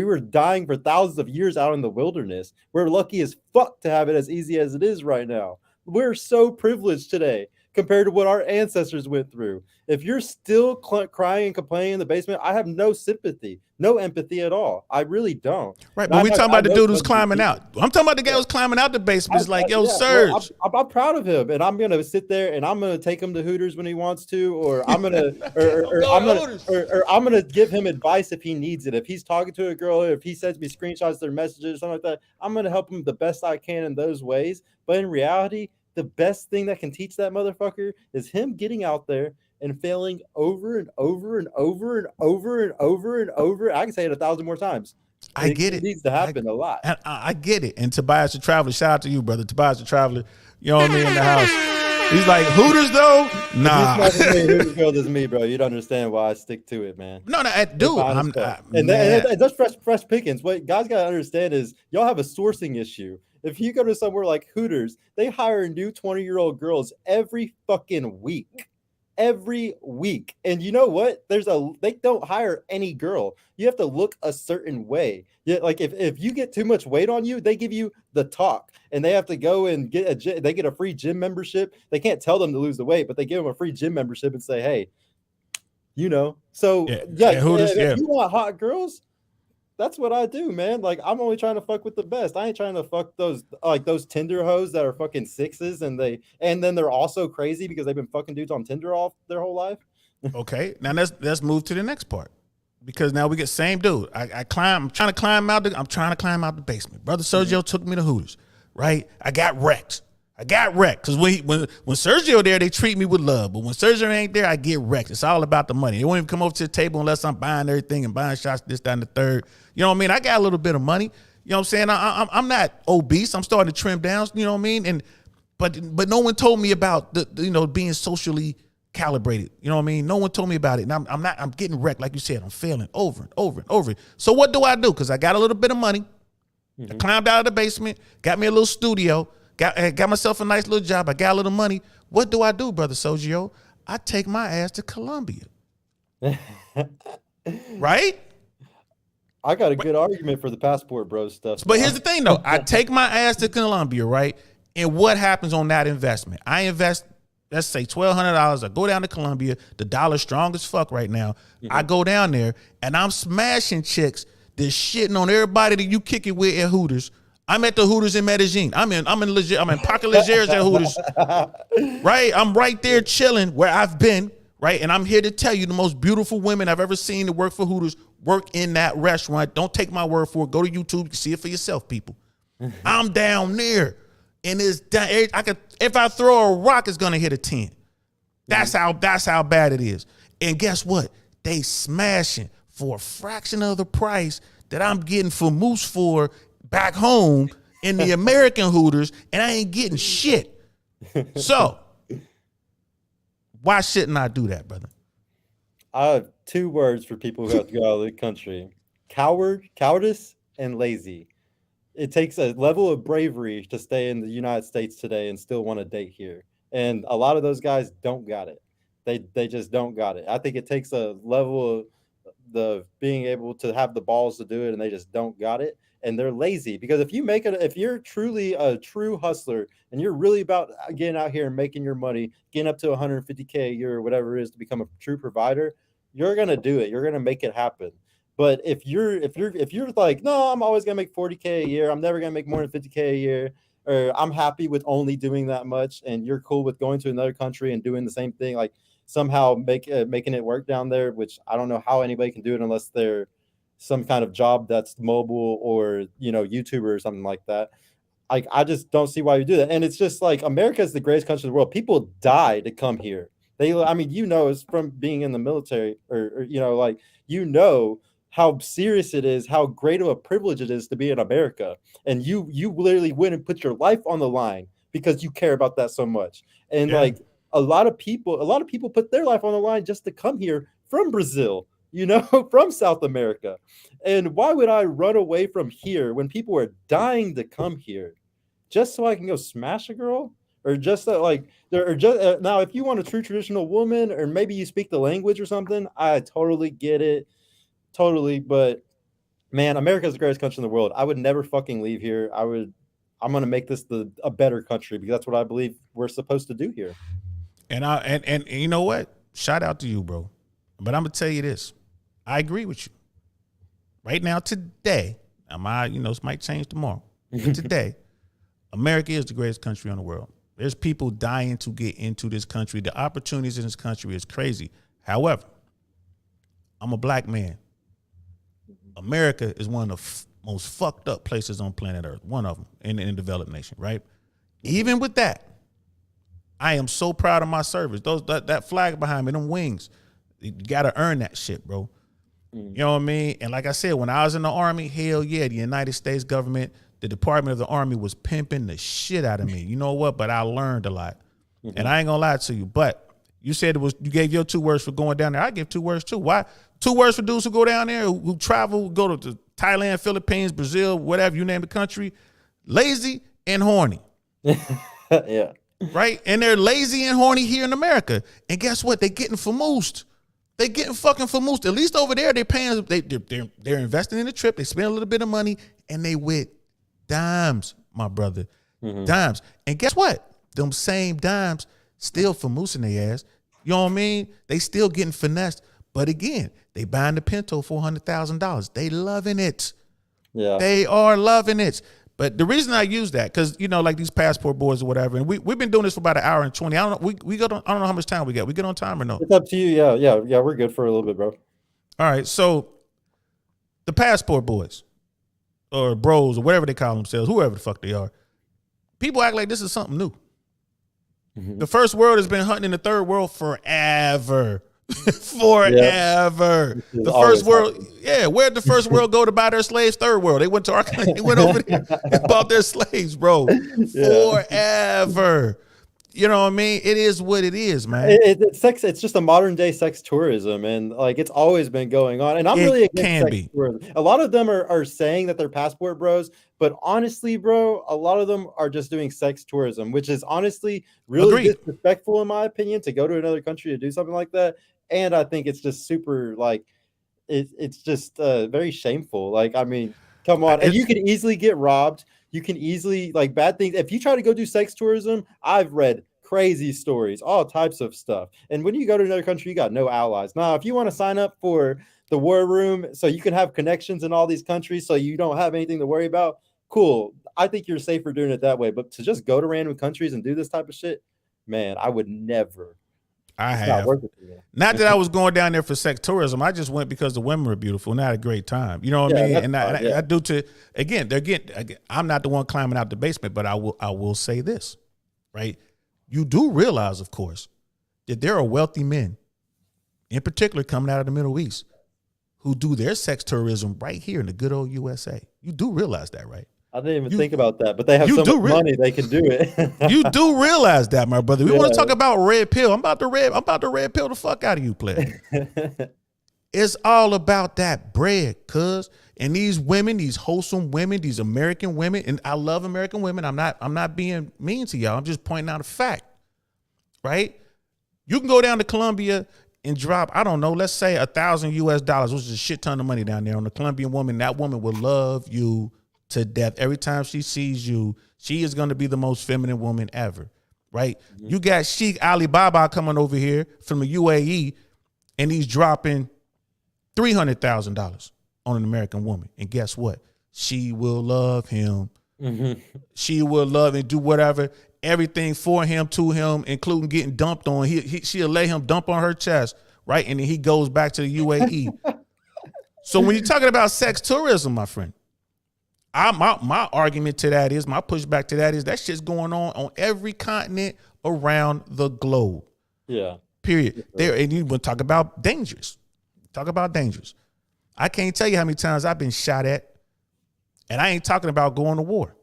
were dying for thousands of years out in the wilderness. We're lucky as fuck to have it as easy as it is right now. We're so privileged today compared to what our ancestors went through. If you're still crying and complaining in the basement, I have no sympathy, no empathy at all. I really don't. Right, but we talking about the dude who's climbing out. I'm talking about the guy who's climbing out the basement. It's like, yo, Serge. Well, I'm proud of him, and I'm gonna sit there and I'm gonna take him to Hooters when he wants to, or I'm gonna, I'm gonna give him advice if he needs it. If he's talking to a girl, or if he sends me screenshots of their messages, or something like that, I'm gonna help him the best I can in those ways. But in reality, the best thing that can teach that motherfucker is him getting out there and failing over and over and over and over and over and over. I can say it 1,000 more times. I get it. Needs to happen a lot. I get it. And Tobias the Traveler, shout out to you, brother. Tobias the Traveler, you know what I mean, in the house. He's like, Hooters, though? Nah. Hooters girl is me, bro. You'd understand why I stick to it, man. No, dude. And that's fresh pickings. What guys got to understand is y'all have a sourcing issue. If you go to somewhere like Hooters, they hire new 20-year-old girls every fucking week. Every week. And you know what? They don't hire any girl. You have to look a certain way. Yeah, like if you get too much weight on you, they give you the talk, and they have to go and get a free gym membership. They can't tell them to lose the weight, but they give them a free gym membership and say, hey, you know. So Hooters, if you want hot girls, that's what I do, man. Like, I'm only trying to fuck with the best. I ain't trying to fuck those Tinder hoes that are fucking sixes, and then they're also crazy because they've been fucking dudes on Tinder all their whole life. Okay, now let's move to the next part, because now we get same dude. I'm trying to climb out the basement. Brother Sergio took me to Hooters, right? I got wrecked because when Sergio there, they treat me with love, but when Sergio ain't there, I get wrecked. It's all about the money. They won't even come over to the table unless I'm buying everything and buying shots, this, that, and the third. You know what I mean? I got a little bit of money. You know what I'm saying? I'm not obese. I'm starting to trim down. You know what I mean? And but no one told me about the being socially calibrated. You know what I mean? No one told me about it. And I'm getting wrecked, like you said. I'm failing over and over and over. So what do I do? Because I got a little bit of money. I climbed out of the basement, got me a little studio. Got myself a nice little job. I got a little money. What do I do, Brother Sergio? I take my ass to Colombia. Right? I got a good argument for the passport, bro, stuff. But here's the thing, though. I take my ass to Colombia, right? And what happens on that investment? I invest, let's say, $1,200. I go down to Colombia. The dollar's strong as fuck right now. I go down there, and I'm smashing chicks that's shitting on everybody that you kick it with at Hooters. I'm at the Hooters in Medellin. I'm in Parque Legeres at Hooters. Right? I'm right there chilling where I've been, right? And I'm here to tell you the most beautiful women I've ever seen that work for Hooters work in that restaurant. Don't take my word for it. Go to YouTube. You can see it for yourself, people. I'm down there. And if I throw a rock, it's gonna hit a 10. That's how bad it is. And guess what? They smashing for a fraction of the price that I'm getting for Moose for back home in the American Hooters, and I ain't getting shit. So, why shouldn't I do that, brother? I have 2 words for people who have to go out of the country: cowardice, and lazy. It takes a level of bravery to stay in the United States today and still want to date here. And a lot of those guys don't got it. They just don't got it. I think it takes a level of the being able to have the balls to do it, and they just don't got it. And they're lazy, because if you're truly a true hustler and you're really about getting out here and making your money, getting up to 150K a year or whatever it is to become a true provider, you're gonna do it. You're gonna make it happen. But if you're like, no, I'm always gonna make 40K a year, I'm never gonna make more than 50K a year, or I'm happy with only doing that much, and you're cool with going to another country and doing the same thing, like somehow making it work down there, which I don't know how anybody can do it unless they're some kind of job that's mobile or, YouTuber or something like that. I just don't see why you do that. And it's just like, America is the greatest country in the world. People die to come here. It's from being in the military or how serious it is, how great of a privilege it is to be in America. And you literally went and put your life on the line because you care about that so much. And a lot of people put their life on the line just to come here from Brazil, from South America. And why would I run away from here when people are dying to come here just so I can go smash a girl? Or just now, if you want a true traditional woman, or maybe you speak the language or something, I totally get it. Totally. But man, America is the greatest country in the world. I would never fucking leave here. I'm going to make this a better country, because that's what I believe we're supposed to do here. And you know what? Shout out to you, bro. But I'm going to tell you this. I agree with you. Right now, today, this might change tomorrow. But today, America is the greatest country in the world. There's people dying to get into this country. The opportunities in this country is crazy. However, I'm a black man. America is one of the most fucked up places on planet Earth. One of them in the developed nation, right? Even with that, I am so proud of my service. That flag behind me, them wings, you gotta earn that shit, bro. You know what I mean? And like I said, when I was in the Army, hell yeah, the United States government, the Department of the Army was pimping the shit out of me. You know what? But I learned a lot. And I ain't gonna lie to you. But you said you gave your 2 words for going down there. I give 2 words too. Why? 2 words for dudes who go down there, who travel, go to Thailand, Philippines, Brazil, whatever, you name the country. Lazy and horny. Yeah. Right? And they're lazy and horny here in America. And guess what? They're getting famoosed. They getting fucking famoosed. At least over there, they're paying. They're investing in the trip. They spend a little bit of money, and they with dimes, my brother, dimes. And guess what? Them same dimes still famoosing their ass. You know what I mean? They still getting finessed. But again, they buying the Pinto $400,000. They loving it. Yeah. They are loving it. But the reason I use that, because, you know, like these passport boys or whatever, and we've been doing this for about an hour and 20. I don't know. I don't know how much time we got. We get on time or no? It's up to you. Yeah. We're good for a little bit, bro. All right. So the passport boys or bros or whatever they call themselves, whoever the fuck they are, people act like this is something new. The first world has been hunting in the third world forever. Forever. The first world, where'd the first world go to buy their slaves? Third world. They went to they went over there and bought their slaves, bro. Forever. You know what I mean? It is what it is, man. It's sex. It's just a modern day sex tourism, and like it's always been going on. And I'm really against sex tourism. A lot of them are saying that they're passport bros, but honestly, bro, a lot of them are just doing sex tourism, which is honestly really disrespectful in my opinion to go to another country to do something like that. And I think it's just super like it's just very shameful. Like, I mean, come on, and you can easily get robbed. You can easily like bad things. If you try to go do sex tourism, I've read crazy stories, all types of stuff. And when you go to another country, you got no allies. Now, if you want to sign up for the war room so you can have connections in all these countries so you don't have anything to worry about, cool. I think you're safer doing it that way. But to just go to random countries and do this type of shit, man, I would never. I have. Not that I was going down there for sex tourism. I just went because the women were beautiful and I had a great time. You know what I mean? And I do to, again, I'm not the one climbing out the basement, but I will say this, right? You do realize, of course, that there are wealthy men, in particular coming out of the Middle East, who do their sex tourism right here in the good old USA. You do realize that, right? I didn't even think about that, but they have so much money they can do it. You do realize that, my brother. We want to talk about red pill. I'm about to red pill the fuck out of you, player. It's all about that bread, cuz. And these women, these wholesome women, these American women, and I love American women. I'm not being mean to y'all. I'm just pointing out a fact, right? You can go down to Colombia and drop, I don't know, let's say $1,000 which is a shit ton of money down there on a Colombian woman. That woman will love you to death. Every time she sees you, she is going to be the most feminine woman ever, right? Mm-hmm. You got Sheikh Alibaba coming over here from the UAE, and he's dropping $300,000 on an American woman. And guess what? She will love him. Mm-hmm. She will love and do whatever, everything for him, to him, including getting dumped on. She'll lay him dump on her chest, right? And then he goes back to the UAE. So when you're talking about sex tourism, my friend, my argument to that is, my pushback to that is, that shit's going on every continent around the globe. Yeah. Period. There, and you want to talk about dangerous. Talk about dangerous. I can't tell you how many times I've been shot at, and I ain't talking about going to war.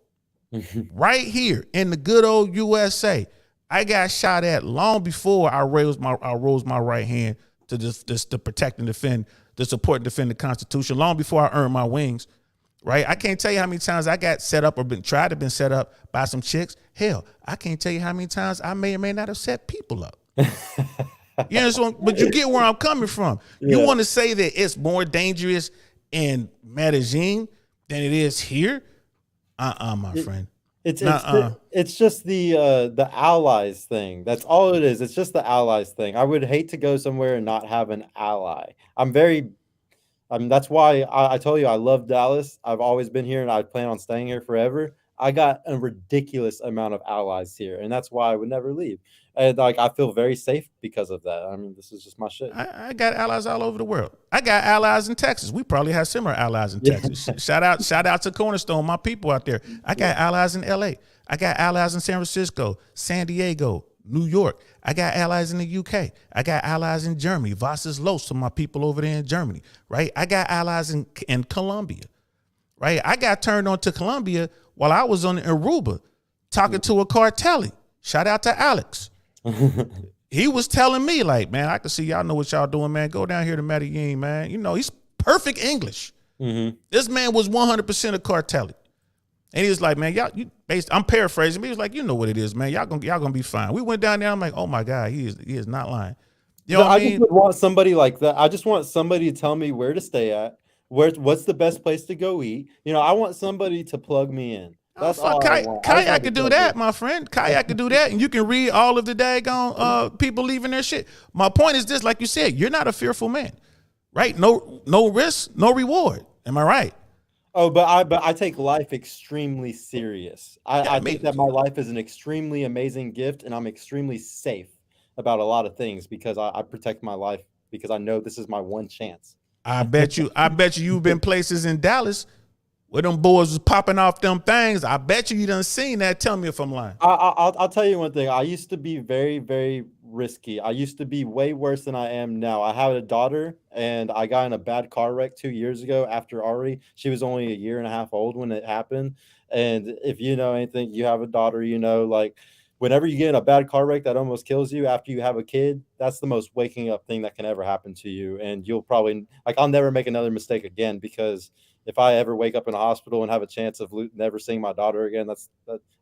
Right here in the good old USA, I got shot at long before I rose my right hand to just to protect and defend, to support and defend the Constitution, long before I earned my wings. Right? I can't tell you how many times I got set up or been set up by some chicks. Hell, I can't tell you how many times I may or may not have set people up. You know, so, but you get where I'm coming from. Yeah. You want to say that it's more dangerous in Medellin than it is here? My friend. It's just the allies thing. That's all it is. It's just the allies thing. I would hate to go somewhere and not have an ally. That's why I told you I love Dallas. I've always been here and I plan on staying here forever. I got a ridiculous amount of allies here, and that's why I would never leave. And like, I feel very safe because of that. I mean, this is just my shit. I got allies all over the world. I got allies in Texas. We probably have similar allies in Texas. Shout out to Cornerstone, my people out there. I got allies in LA. I got allies in San Francisco, San Diego, New York. I got allies in the UK. I got allies in Germany. Was ist los to my people over there in Germany, right? I got allies in Colombia, right? I got turned on to Colombia while I was on Aruba talking to a cartelli. Shout out to Alex. He was telling me, like, man, I can see y'all know what y'all doing, man. Go down here to Medellin, man. You know, he's perfect English. This man was 100% a cartelli. And he was like, man, I'm paraphrasing, but he was like, you know what it is, man. Y'all gonna be fine. We went down there. I'm like, oh my God, he is not lying. You know what I mean? just would want somebody like that. I just want somebody to tell me where to stay at, what's the best place to go eat. You know, I want somebody to plug me in. That's all I want. Kayak could do that, my friend. Kayak could do that, and you can read all of the daggone people leaving their shit. My point is this, like you said, you're not a fearful man, right? No risk, no reward. Am I right? Oh, but I take life extremely serious. I think that my life is an extremely amazing gift, and I'm extremely safe about a lot of things because I protect my life because I know this is my one chance. I bet you've been places in Dallas where them boys was popping off them things. I bet you done seen that. Tell me if I'm lying. I'll tell you one thing. I used to be very, very risky. I used to be way worse than I am now. I have a daughter, and I got in a bad car wreck 2 years ago after Ari. She was only a year and a half old when it happened. And if you know anything, you have a daughter, you know, like whenever you get in a bad car wreck that almost kills you after you have a kid, that's the most waking up thing that can ever happen to you. And you'll probably, like, I'll never make another mistake again because if I ever wake up in a hospital and have a chance of never seeing my daughter again,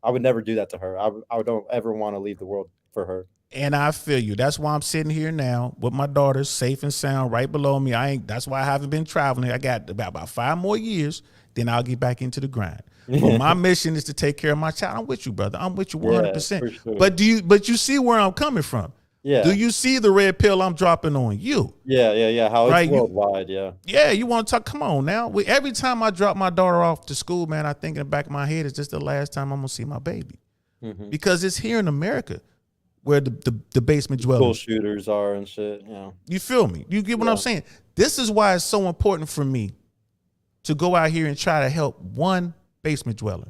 I would never do that to her. I don't ever want to leave the world for her. And I feel you. That's why I'm sitting here now with my daughter safe and sound right below me. That's why I haven't been traveling. I got about 5 more years, then I'll get back into the grind. But my mission is to take care of my child. I'm with you, brother. I'm with you 100%. Yeah, sure. But you see where I'm coming from. Yeah. Do you see the red pill I'm dropping on you? Yeah. How it's worldwide, yeah. Yeah, you want to talk? Come on now. Every time I drop my daughter off to school, man, I think in the back of my head, it's just the last time I'm going to see my baby. Because it's here in America where the basement dwellers. School shooters are and shit, yeah. You feel me? You get what I'm saying? This is why it's so important for me to go out here and try to help one basement dweller.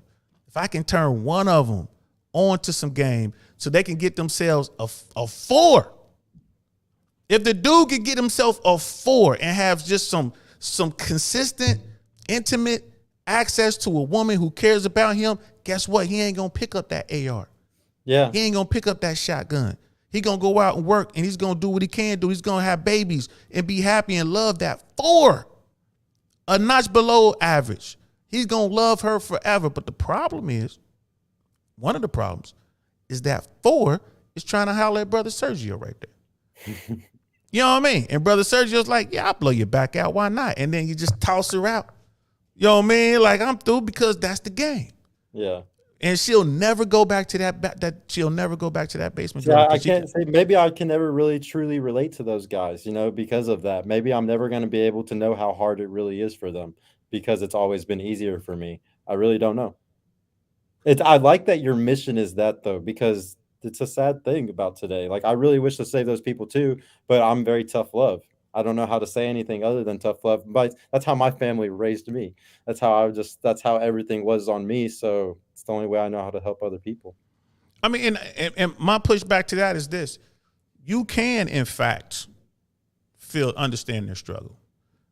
If I can turn one of them onto some game so they can get themselves a 4. If the dude can get himself a 4 and have just some consistent, intimate access to a woman who cares about him, guess what? He ain't gonna pick up that AR. Yeah. He ain't gonna pick up that shotgun. He gonna go out and work, and he's gonna do what he can do. He's gonna have babies and be happy and love that 4. A notch below average. He's gonna love her forever. But the problem is, one of the problems is that 4 is trying to holler at Brother Sergio right there. You know what I mean? And Brother Sergio's like, yeah, I'll blow your back out. Why not? And then you just toss her out. You know what I mean? Like, I'm through because that's the game. Yeah. And she'll never go back to she'll never go back to that basement. Yeah, I can't say, maybe I can never really truly relate to those guys, you know, because of that. Maybe I'm never going to be able to know how hard it really is for them because it's always been easier for me. I really don't know. I like that your mission is that, though, because it's a sad thing about today. Like, I really wish to save those people too, but I'm very tough love. I don't know how to say anything other than tough love, but that's how my family raised me. That's how everything was on me. So it's the only way I know how to help other people. I mean, and my pushback to that is this: you can, in fact, understand their struggle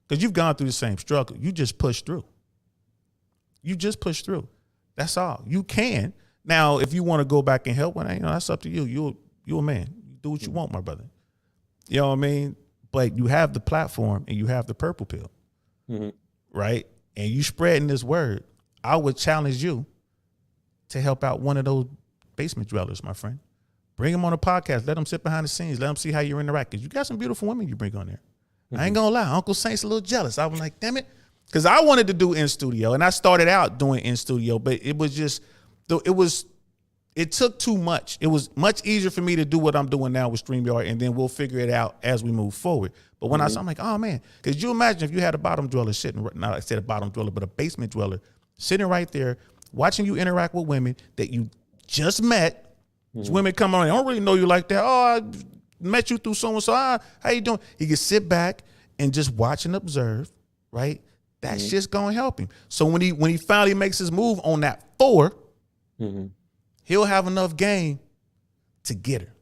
because you've gone through the same struggle. You just push through. That's all. You can. Now, if you want to go back and help, that's up to you. You're a man. You do what you want, my brother. You know what I mean? But you have the platform and you have the purple pill, right? And you spreading this word. I would challenge you to help out one of those basement dwellers, my friend. Bring them on a podcast. Let them sit behind the scenes. Let them see how you interact. Because you got some beautiful women you bring on there. I ain't going to lie. Uncle Saint's a little jealous. I was like, damn it. Because I wanted to do in studio, and I started out doing in studio, but it was just, it took too much. It was much easier for me to do what I'm doing now with StreamYard, and then we'll figure it out as we move forward. But when I'm like, oh man, because you imagine if you had a bottom dweller sitting, not I said a bottom dweller, but a basement dweller sitting right there, watching you interact with women that you just met. These women come on, they don't really know you like that. Oh, I met you through so-and-so. How you doing? He can sit back and just watch and observe, right? That's just gonna help him. So when he finally makes his move on that 4, he'll have enough game to get her.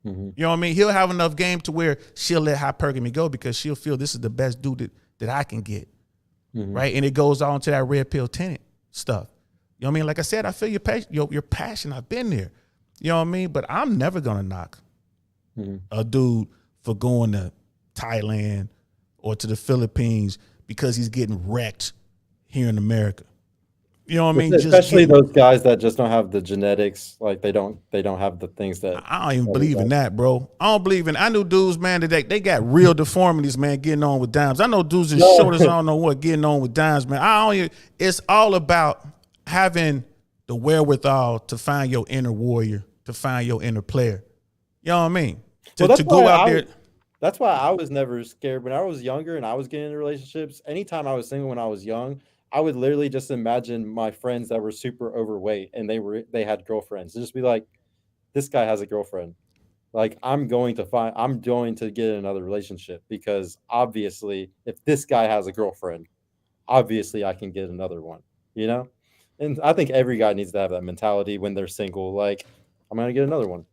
Mm-hmm. You know what I mean? He'll have enough game to where she'll let hypergamy go because she'll feel this is the best dude that I can get. Mm-hmm. Right. And it goes on to that red pill tenant stuff. You know what I mean? Like I said, I feel your passion. I've been there. You know what I mean? But I'm never going to knock a dude for going to Thailand or to the Philippines because he's getting wrecked here in America. You know what I mean? Especially those guys that just don't have the genetics, like they don't have the things that I don't even believe in that, bro. I don't believe in. I knew dudes, man, that they got real deformities, man, getting on with dimes. I know dudes as short as I don't know what getting on with dimes, man. It's all about having the wherewithal to find your inner warrior, to find your inner player. You know what I mean? To go out there. That's why I was never scared when I was younger and I was getting into relationships. Anytime I was single when I was young, I would literally just imagine my friends that were super overweight and they had girlfriends. Just be like, this guy has a girlfriend. Like I'm going to get another relationship because obviously if this guy has a girlfriend, obviously I can get another one, you know? And I think every guy needs to have that mentality when they're single. Like, I'm going to get another one.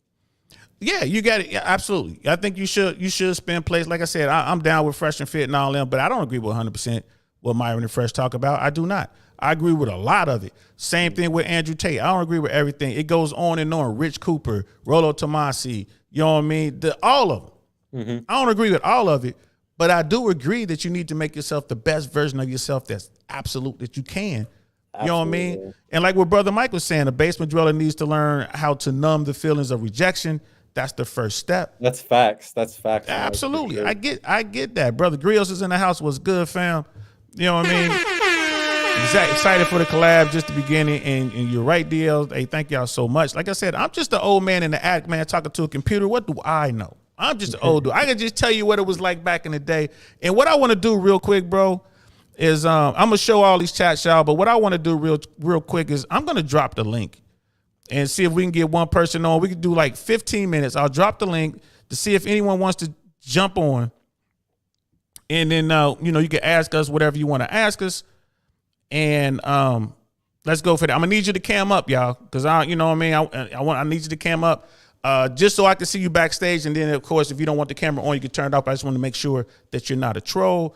Yeah, you got it. Yeah, absolutely. I think you should spend place. Like I said, I'm down with Fresh and Fit and all them, but I don't agree with 100% what Myron and Fresh talk about. I do not. I agree with a lot of it. Same thing with Andrew Tate. I don't agree with everything. It goes on and on. Rich Cooper, Rollo Tomasi, you know what I mean? All of them. Mm-hmm. I don't agree with all of it, but I do agree that you need to make yourself the best version of yourself that's absolute that you can. You know what I mean? And like what Brother Mike was saying, a basement dweller needs to learn how to numb the feelings of rejection. That's the first step. That's facts. Absolutely. Sure. I get that. Brother Grills is in the house. What's good, fam? You know what I mean? Excited for the collab, just the beginning. And you're right, DL. Hey, thank y'all so much. Like I said, I'm just an old man in the attic, man, talking to a computer. What do I know? I'm just an old dude. I can just tell you what it was like back in the day. And what I want to do real quick, bro, is I'm going to show all these chats, y'all. But what I want to do real quick is I'm going to drop the link and see if we can get one person on. We can do like 15 minutes. I'll drop the link to see if anyone wants to jump on. And then, you can ask us whatever you want to ask us. And let's go for that. I'm going to need you to cam up, y'all, because I need you to cam up just so I can see you backstage. And then, of course, if you don't want the camera on, you can turn it off. I just want to make sure that you're not a troll.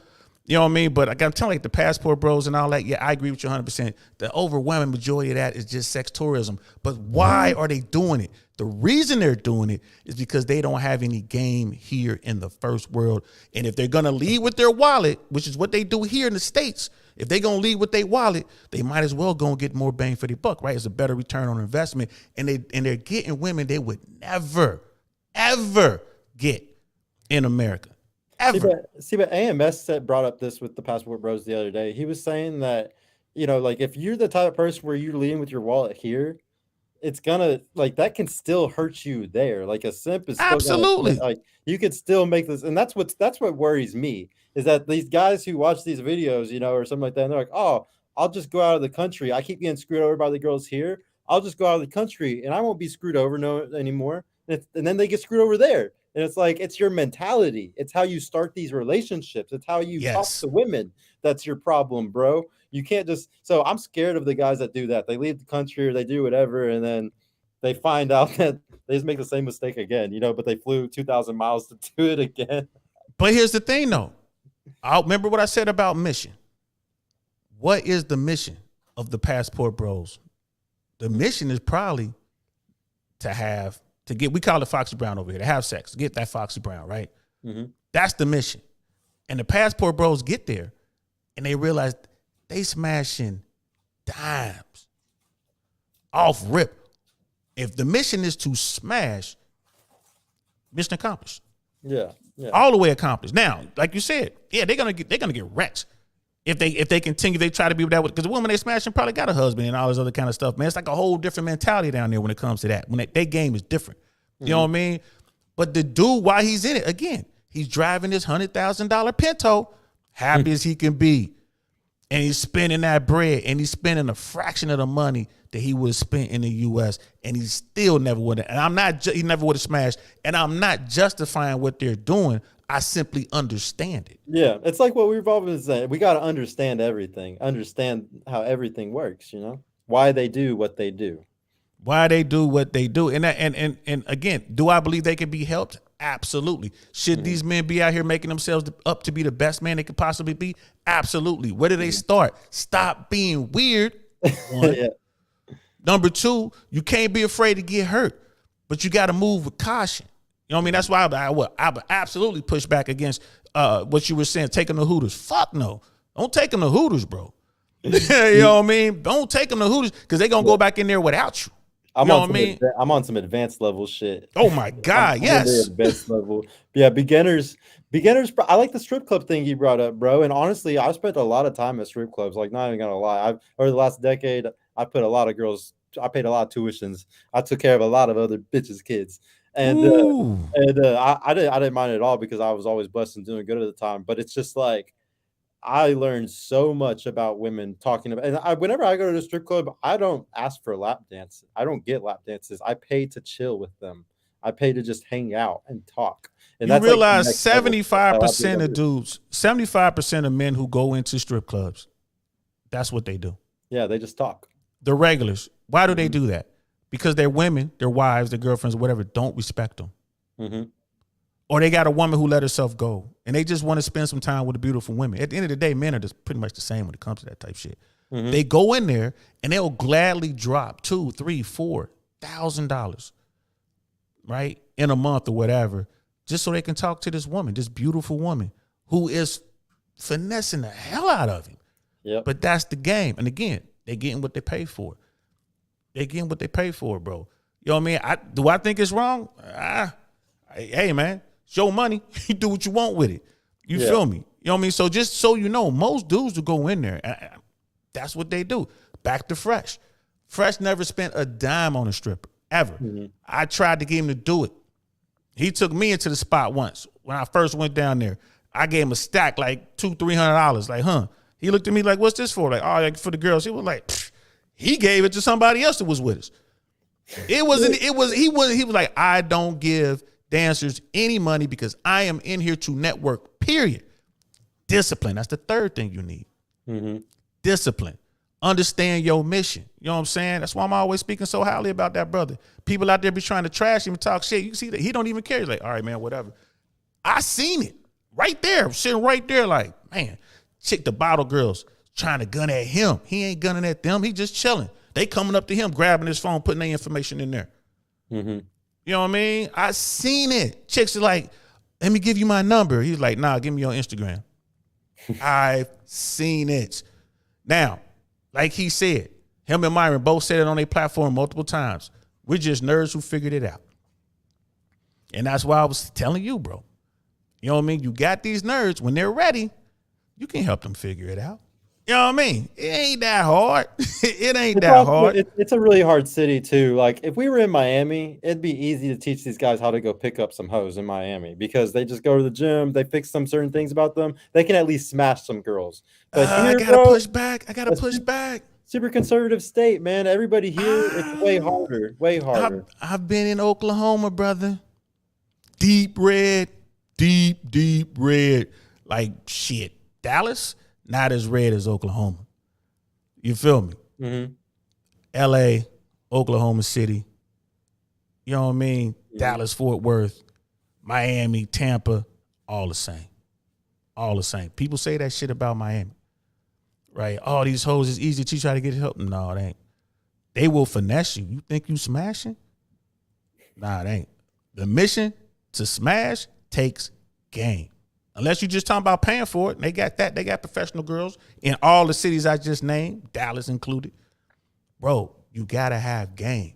You know what I mean? But I'm telling you, the passport bros and all that, yeah, I agree with you 100%. The overwhelming majority of that is just sex tourism. But why are they doing it? The reason they're doing it is because they don't have any game here in the first world. And if they're going to lead with their wallet, which is what they do here in the States, if they're going to lead with their wallet, they might as well go and get more bang for their buck, right? It's a better return on investment. And they're getting women they would never, ever get in America. Ever. But AMS brought up this with the Passport Bros the other day. He was saying that, like if you're the type of person where you're leading with your wallet here, it's gonna that can still hurt you there. Like a simp is still absolutely you could still make this, and that's what worries me is that these guys who watch these videos, or something like that, and they're like, oh, I'll just go out of the country. I keep getting screwed over by the girls here. I'll just go out of the country and I won't be screwed over anymore. And then they get screwed over there. And it's like, it's your mentality. It's how you start these relationships. It's how you talk to women. That's your problem, bro. You can't so I'm scared of the guys that do that. They leave the country or they do whatever. And then they find out that they just make the same mistake again, but they flew 2,000 miles to do it again. But here's the thing though. I'll remember what I said about mission. What is the mission of the Passport Bros? The mission is probably to get, we call it Foxy Brown over here, to have sex, to get that Foxy Brown, right? Mm-hmm. That's the mission. And the Passport Bros get there and they realize they smashing dimes off rip. If the mission is to smash, mission accomplished. Yeah. All the way accomplished. Now, like you said, yeah, they're gonna get wrecked. If they continue, they try to be with that, because the woman they smashing probably got a husband and all this other kind of stuff, man. It's like a whole different mentality down there when it comes to that. When their game is different, you know what I mean? But the dude, while he's in it, again, he's driving this $100,000 Pinto, happy as he can be, and he's spending that bread, and he's spending a fraction of the money that he would have spent in the U.S., and he still never would have. And he never would have smashed. And I'm not justifying what they're doing. I simply understand it. Yeah, it's like what we've always said. We got to understand everything, understand how everything works, why they do what they do. Why they do what they do. And again, do I believe they can be helped? Absolutely. Should these men be out here making themselves up to be the best man they could possibly be? Absolutely. Where do they start? Stop being weird. One. Yeah. Number two, you can't be afraid to get hurt, but you got to move with caution. You know what I mean? That's why I would absolutely push back against what you were saying, taking the Hooters. Fuck no. Don't take them to Hooters, bro. You know what I mean? Don't take them to Hooters because they're going to go back in there without you. I'm You know on what I mean? I'm on some advanced level shit. Oh my God, I'm yes. really advanced level. But yeah, beginners. I like the strip club thing you brought up, bro. And honestly, I've spent a lot of time at strip clubs. Like, not even gonna lie, over the last decade, I put a lot of girls. I paid a lot of tuitions. I took care of a lot of other bitches' kids, and Ooh. I didn't mind it at all because I was always blessed and doing good at the time. But it's just like I learned so much about women talking about, and whenever I go to the strip club, I don't ask for lap dances. I don't get lap dances. I pay to chill with them. I pay to just hang out and talk. And You that's like the realize next level. That's how I think 75% of of it. dudes, 75% of men who go into strip clubs, that's what they do. Yeah, they just talk. The regulars. Why do they do that? Because their women, their wives, their girlfriends, whatever, don't respect them. hmm Or they got a woman who let herself go and they just want to spend some time with the beautiful women. At the end of the day, men are just pretty much the same when it comes to that type shit. They go in there and they'll gladly drop $2,000, $3,000, $4,000, right, in a month or whatever, just so they can talk to this woman, this beautiful woman who is finessing the hell out of him. Yep. But that's the game. And again, they getting what they pay for. They getting what they pay for, bro. You know what I mean? Do I think it's wrong? Hey, man, it's your money. You do what you want with it. You Yeah. feel me? You know what I mean? So just so you know, most dudes will go in there. That's what they do. Back to Fresh. Fresh never spent a dime on a stripper, ever. I tried to get him to do it. He took me into the spot once when I first went down there. I gave him a stack, like $200-$300. Like, huh? He looked at me like, what's this for? Like, oh, like for the girls. He was like, pfft. He gave it to somebody else that was with us. He was like, I don't give dancers any money because I am in here to network, period. Discipline. That's the third thing you need. Discipline. Understand your mission. You know what I'm saying? That's why I'm always speaking so highly about that brother. People out there be trying to trash him and talk shit. You see that he don't even care. He's like, all right, man, whatever. I seen it right there, sitting right there like, man, chick the bottle girls trying to gun at him. He ain't gunning at them. He just chilling. They coming up to him, grabbing his phone, putting their information in there. You know what I mean? I seen it. Chicks are like, let me give you my number. He's like, nah, give me your Instagram. I've seen it. Now, like he said, him and Myron both said it on their platform multiple times. We're just nerds who figured it out. And that's why I was telling you, bro. You know what I mean? You got these nerds. When they're ready, you can help them figure it out. You know what I mean? It ain't that hard. It ain't that hard. It's a really hard city too. Like if we were in Miami, it'd be easy to teach these guys how to go pick up some hoes in Miami because they just go to the gym, they fix some certain things about them. They can at least smash some girls. But I here, gotta bro, push back. I gotta that's push back. super conservative state, man. Everybody here, it's way harder, way harder. I've been in Oklahoma, brother. Deep red. Like shit. Dallas, not as red as Oklahoma. You feel me? LA, Oklahoma City. You know what I mean? Dallas, Fort Worth, Miami, Tampa, all the same. All the same. People say that shit about Miami. Right? All these hoes is easy to teach you how to get help. No, it ain't. They will finesse you. You think you smashing? Nah, it ain't. The mission to smash takes game. Unless you just talking about paying for it. And they got that. They got professional girls in all the cities I just named, Dallas included. Bro, you got to have game.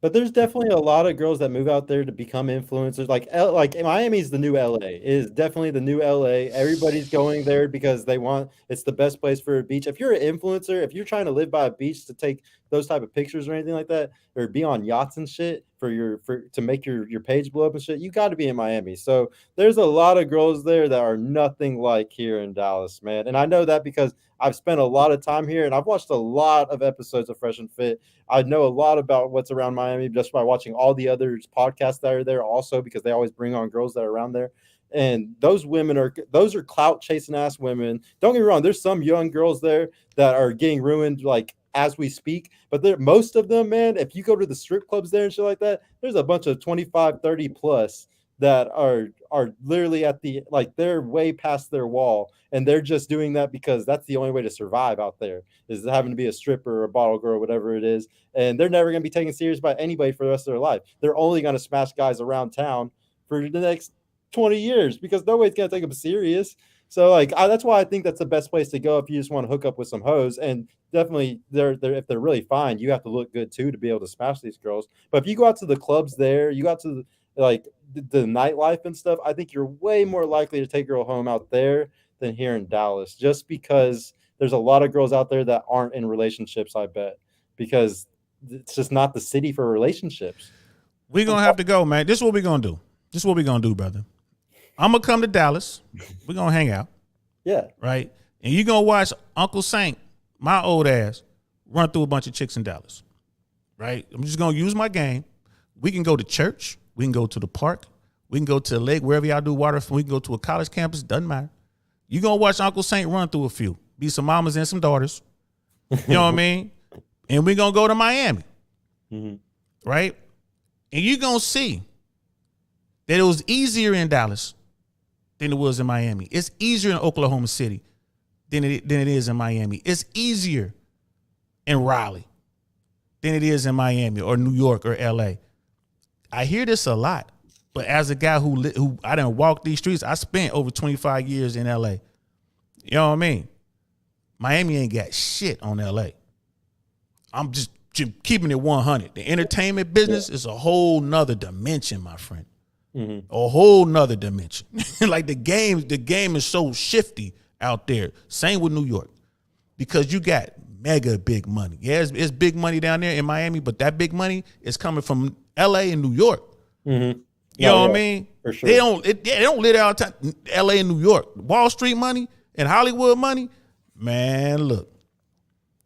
But there's definitely a lot of girls that move out there to become influencers. Like Miami's the new LA. It is definitely the new LA. Everybody's going there because it's the best place for a beach. If you're an influencer, if you're trying to live by a beach to take those type of pictures or anything like that, or be on yachts and shit to make your page blow up and shit, you got to be in Miami. So there's a lot of girls there that are nothing like here in Dallas, man. And I know that because I've spent a lot of time here and I've watched a lot of episodes of Fresh and Fit. I know a lot about what's around Miami just by watching all the other podcasts that are there also because they always bring on girls that are around there. And those are clout chasing ass women. Don't get me wrong. There's some young girls there that are getting ruined like as we speak. But most of them, man, if you go to the strip clubs there and shit like that, there's a bunch of 25, 30 plus that are literally at the like they're way past their wall, and they're just doing that because that's the only way to survive out there is having to be a stripper or a bottle girl, whatever it is, and they're never going to be taken serious by anybody for the rest of their life. They're only going to smash guys around town for the next 20 years because nobody's going to take them serious. So like that's why I think that's the best place to go if you just want to hook up with some hoes. And definitely they're if they're really fine, you have to look good too to be able to smash these girls. But if you go out to the clubs there, you go out to like the nightlife and stuff, I think you're way more likely to take a girl home out there than here in Dallas, just because there's a lot of girls out there that aren't in relationships, I bet, because it's just not the city for relationships. We're going to have to go, man. This is what we're going to do. This is what we're going to do, brother. I'm going to come to Dallas. We're going to hang out. Yeah. Right? And you're going to watch Uncle Saint, my old ass, run through a bunch of chicks in Dallas. Right? I'm just going to use my game. We can go to church. We can go to the park. We can go to the lake, wherever y'all do water. We can go to a college campus. Doesn't matter. You're going to watch Uncle Saint run through a few. Be some mamas and some daughters. You know what I mean? And we're going to go to Miami. Mm-hmm. Right? And you're going to see that it was easier in Dallas than it was in Miami. It's easier in Oklahoma City than it is in Miami. It's easier in Raleigh than it is in Miami or New York or LA. I hear this a lot, but as a guy who I didn't walk these streets, I spent over 25 years in LA. You know what I mean? Miami ain't got shit on LA. I'm just keeping it 100. The entertainment business is a whole nother dimension, my friend. Mm-hmm. A whole nother dimension. Like the game is so shifty out there. Same with New York, because you got mega big money. Yeah, it's big money down there in Miami, but that big money is coming from LA and New York. Mm-hmm. You know what I mean? For sure. They don't live out LA and New York. Wall Street money and Hollywood money, man. Look.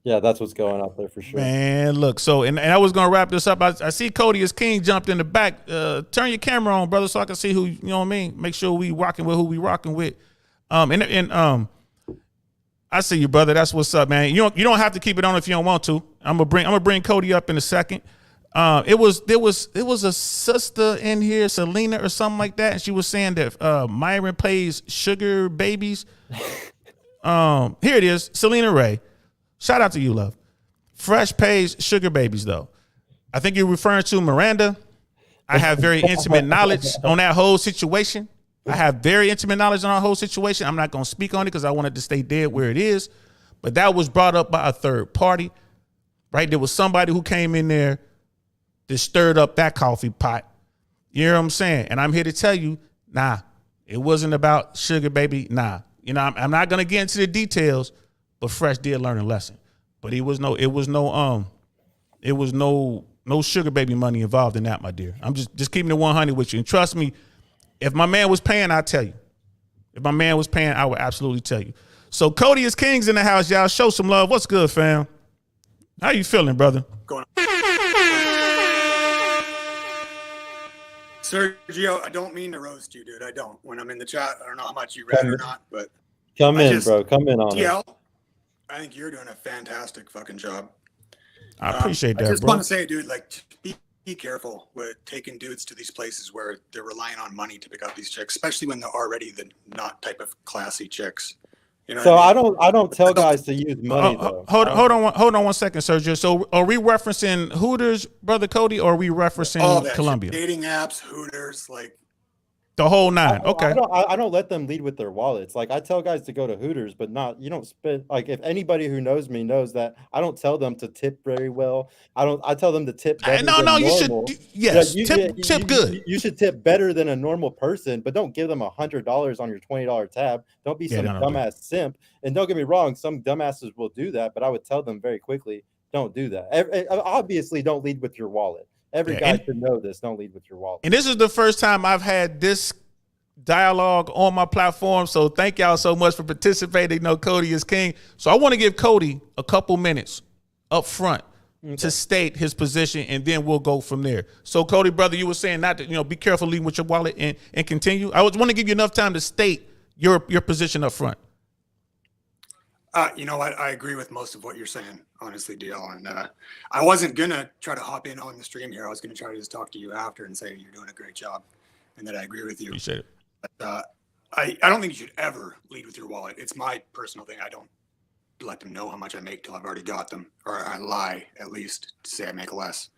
Yeah, that's what's going out there for sure. Man, look. So, and I was gonna wrap this up. I see Cody as King jumped in the back. Turn your camera on, brother, so I can see who. You know what I mean? Make sure we rocking with who we rocking with. I see you, brother. That's what's up, man. You don't have to keep it on if you don't want to. I'm gonna bring Cody up in a second. There was a sister in here, Selena or something like that, and she was saying that Myron plays sugar babies. Here it is, Selena Ray. Shout out to you, love. Fresh pays sugar babies, though. I think you're referring to Miranda. I have very intimate knowledge on that whole situation. I have very intimate knowledge on our whole situation. I'm not going to speak on it because I wanted to stay dead where it is. But that was brought up by a third party, right? There was somebody who came in there that stirred up that coffee pot. You know what I'm saying? And I'm here to tell you, nah, it wasn't about sugar baby. Nah, you know, I'm not going to get into the details. But Fresh did learn a lesson. But it was no sugar baby money involved in that, my dear. I'm just keeping it 100 with you. And trust me, if my man was paying, I'll tell you. If my man was paying, I would absolutely tell you. So Cody is Kings in the house, y'all. Show some love. What's good, fam? How you feeling, brother? Going on. Sergio, I don't mean to roast you, dude. I don't. When I'm in the chat, I don't know how much you read or not, but come in, bro. Come in on DL, it. I think you're doing a fantastic fucking job. I appreciate that, I just bro. want to say, dude, like, be careful with taking dudes to these places where they're relying on money to pick up these chicks, especially when they're already the not type of classy chicks. You know so what I mean? I don't tell guys to use money though. Hold on 1 second, Sergio. So are we referencing Hooters, brother Cody, or are we referencing Columbia? Shit. Dating apps, Hooters, like the whole nine. Okay. I don't let them lead with their wallets. Like I tell guys to go to Hooters, but you don't spend, like, if anybody who knows me knows that I don't tell them to tip very well. I tell them to tip better than normal. You should, yes, tip good. You should tip better than a normal person, but don't give them $100 on your $20 tab. Don't be some dumbass simp. And don't get me wrong, some dumbasses will do that, but I would tell them very quickly, don't do that. Obviously, don't lead with your wallet. Every guy should know this. Don't lead with your wallet. And this is the first time I've had this dialogue on my platform. So thank y'all so much for participating. Cody is King. So I want to give Cody a couple minutes up front to state his position, and then we'll go from there. So Cody, brother, you were saying not to, be careful leading with your wallet and continue. I want to give you enough time to state your position up front. You know what? I agree with most of what you're saying, honestly, DL. And I wasn't gonna try to hop in on the stream here. I was gonna try to just talk to you after and say you're doing a great job, and that I agree with you. Appreciate it. But, I don't think you should ever lead with your wallet. It's my personal thing. I don't let them know how much I make till I've already got them, or I lie at least to say I make less,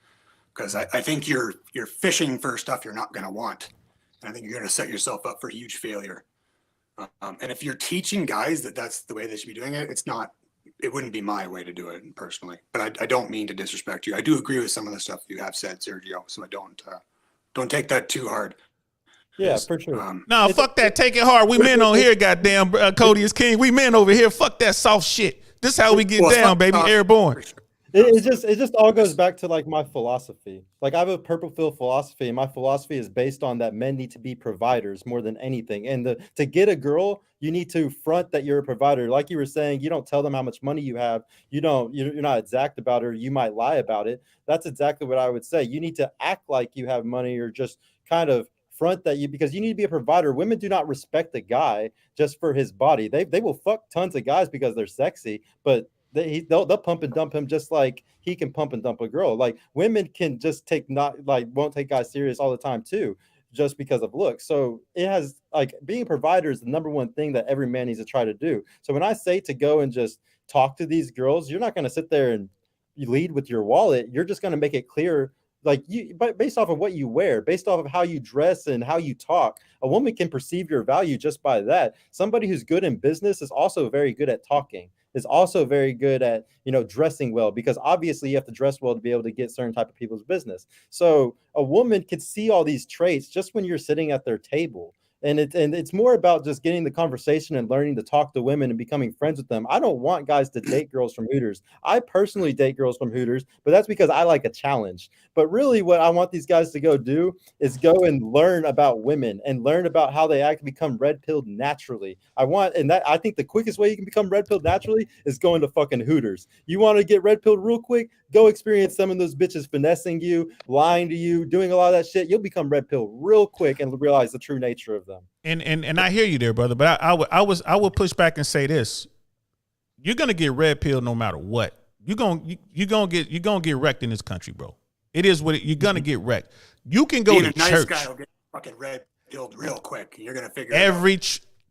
because I think you're fishing for stuff you're not gonna want, and I think you're gonna set yourself up for huge failure. And if you're teaching guys that that's the way they should be doing it, it wouldn't be my way to do it personally. But I don't mean to disrespect you. I do agree with some of the stuff you have said, Sergio. So I don't take that too hard. Yeah, for sure. No, fuck that. Take it hard. We men on here, goddamn. Cody is king. We men over here. Fuck that soft shit. This is how we get down, baby. Airborne. Sure. It just all goes back to like my philosophy. Like I have a purple pill philosophy, and my philosophy is based on that men need to be providers more than anything. And to get a girl, you need to front that you're a provider. Like you were saying, you don't tell them how much money you have. You're not exact about it, or you might lie about it. That's exactly what I would say. You need to act like you have money, or just kind of front that because you need to be a provider. Women do not respect a guy just for his body. They will fuck tons of guys because they're sexy, but they'll pump and dump him just like he can pump and dump a girl. Like women can just won't take guys serious all the time too, just because of looks. So it has like being a provider is the number one thing that every man needs to try to do. So when I say to go and just talk to these girls, you're not going to sit there and you lead with your wallet. You're just going to make it clear, but based off of what you wear, based off of how you dress and how you talk, a woman can perceive your value just by that. Somebody who's good in business is also very good at talking, is also very good at, dressing well, because obviously you have to dress well to be able to get certain type of people's business. So a woman could see all these traits just when you're sitting at their table. And it's more about just getting the conversation and learning to talk to women and becoming friends with them. I don't want guys to date girls from Hooters. I personally date girls from Hooters, but that's because I like a challenge. But really what I want these guys to go do is go and learn about women and learn about how they act, become red-pilled naturally. I think the quickest way you can become red-pilled naturally is going to fucking Hooters. You want to get red-pilled real quick? Go experience some of those bitches finessing you, lying to you, doing a lot of that shit. You'll become red-pilled real quick and realize the true nature of them. And I hear you there, brother. But I would push back and say this: you're gonna get red pilled no matter what. You're gonna get wrecked in this country, bro. It is what you're gonna get wrecked. You can go to nice church. Guy will get fucking red pilled real quick. You're gonna figure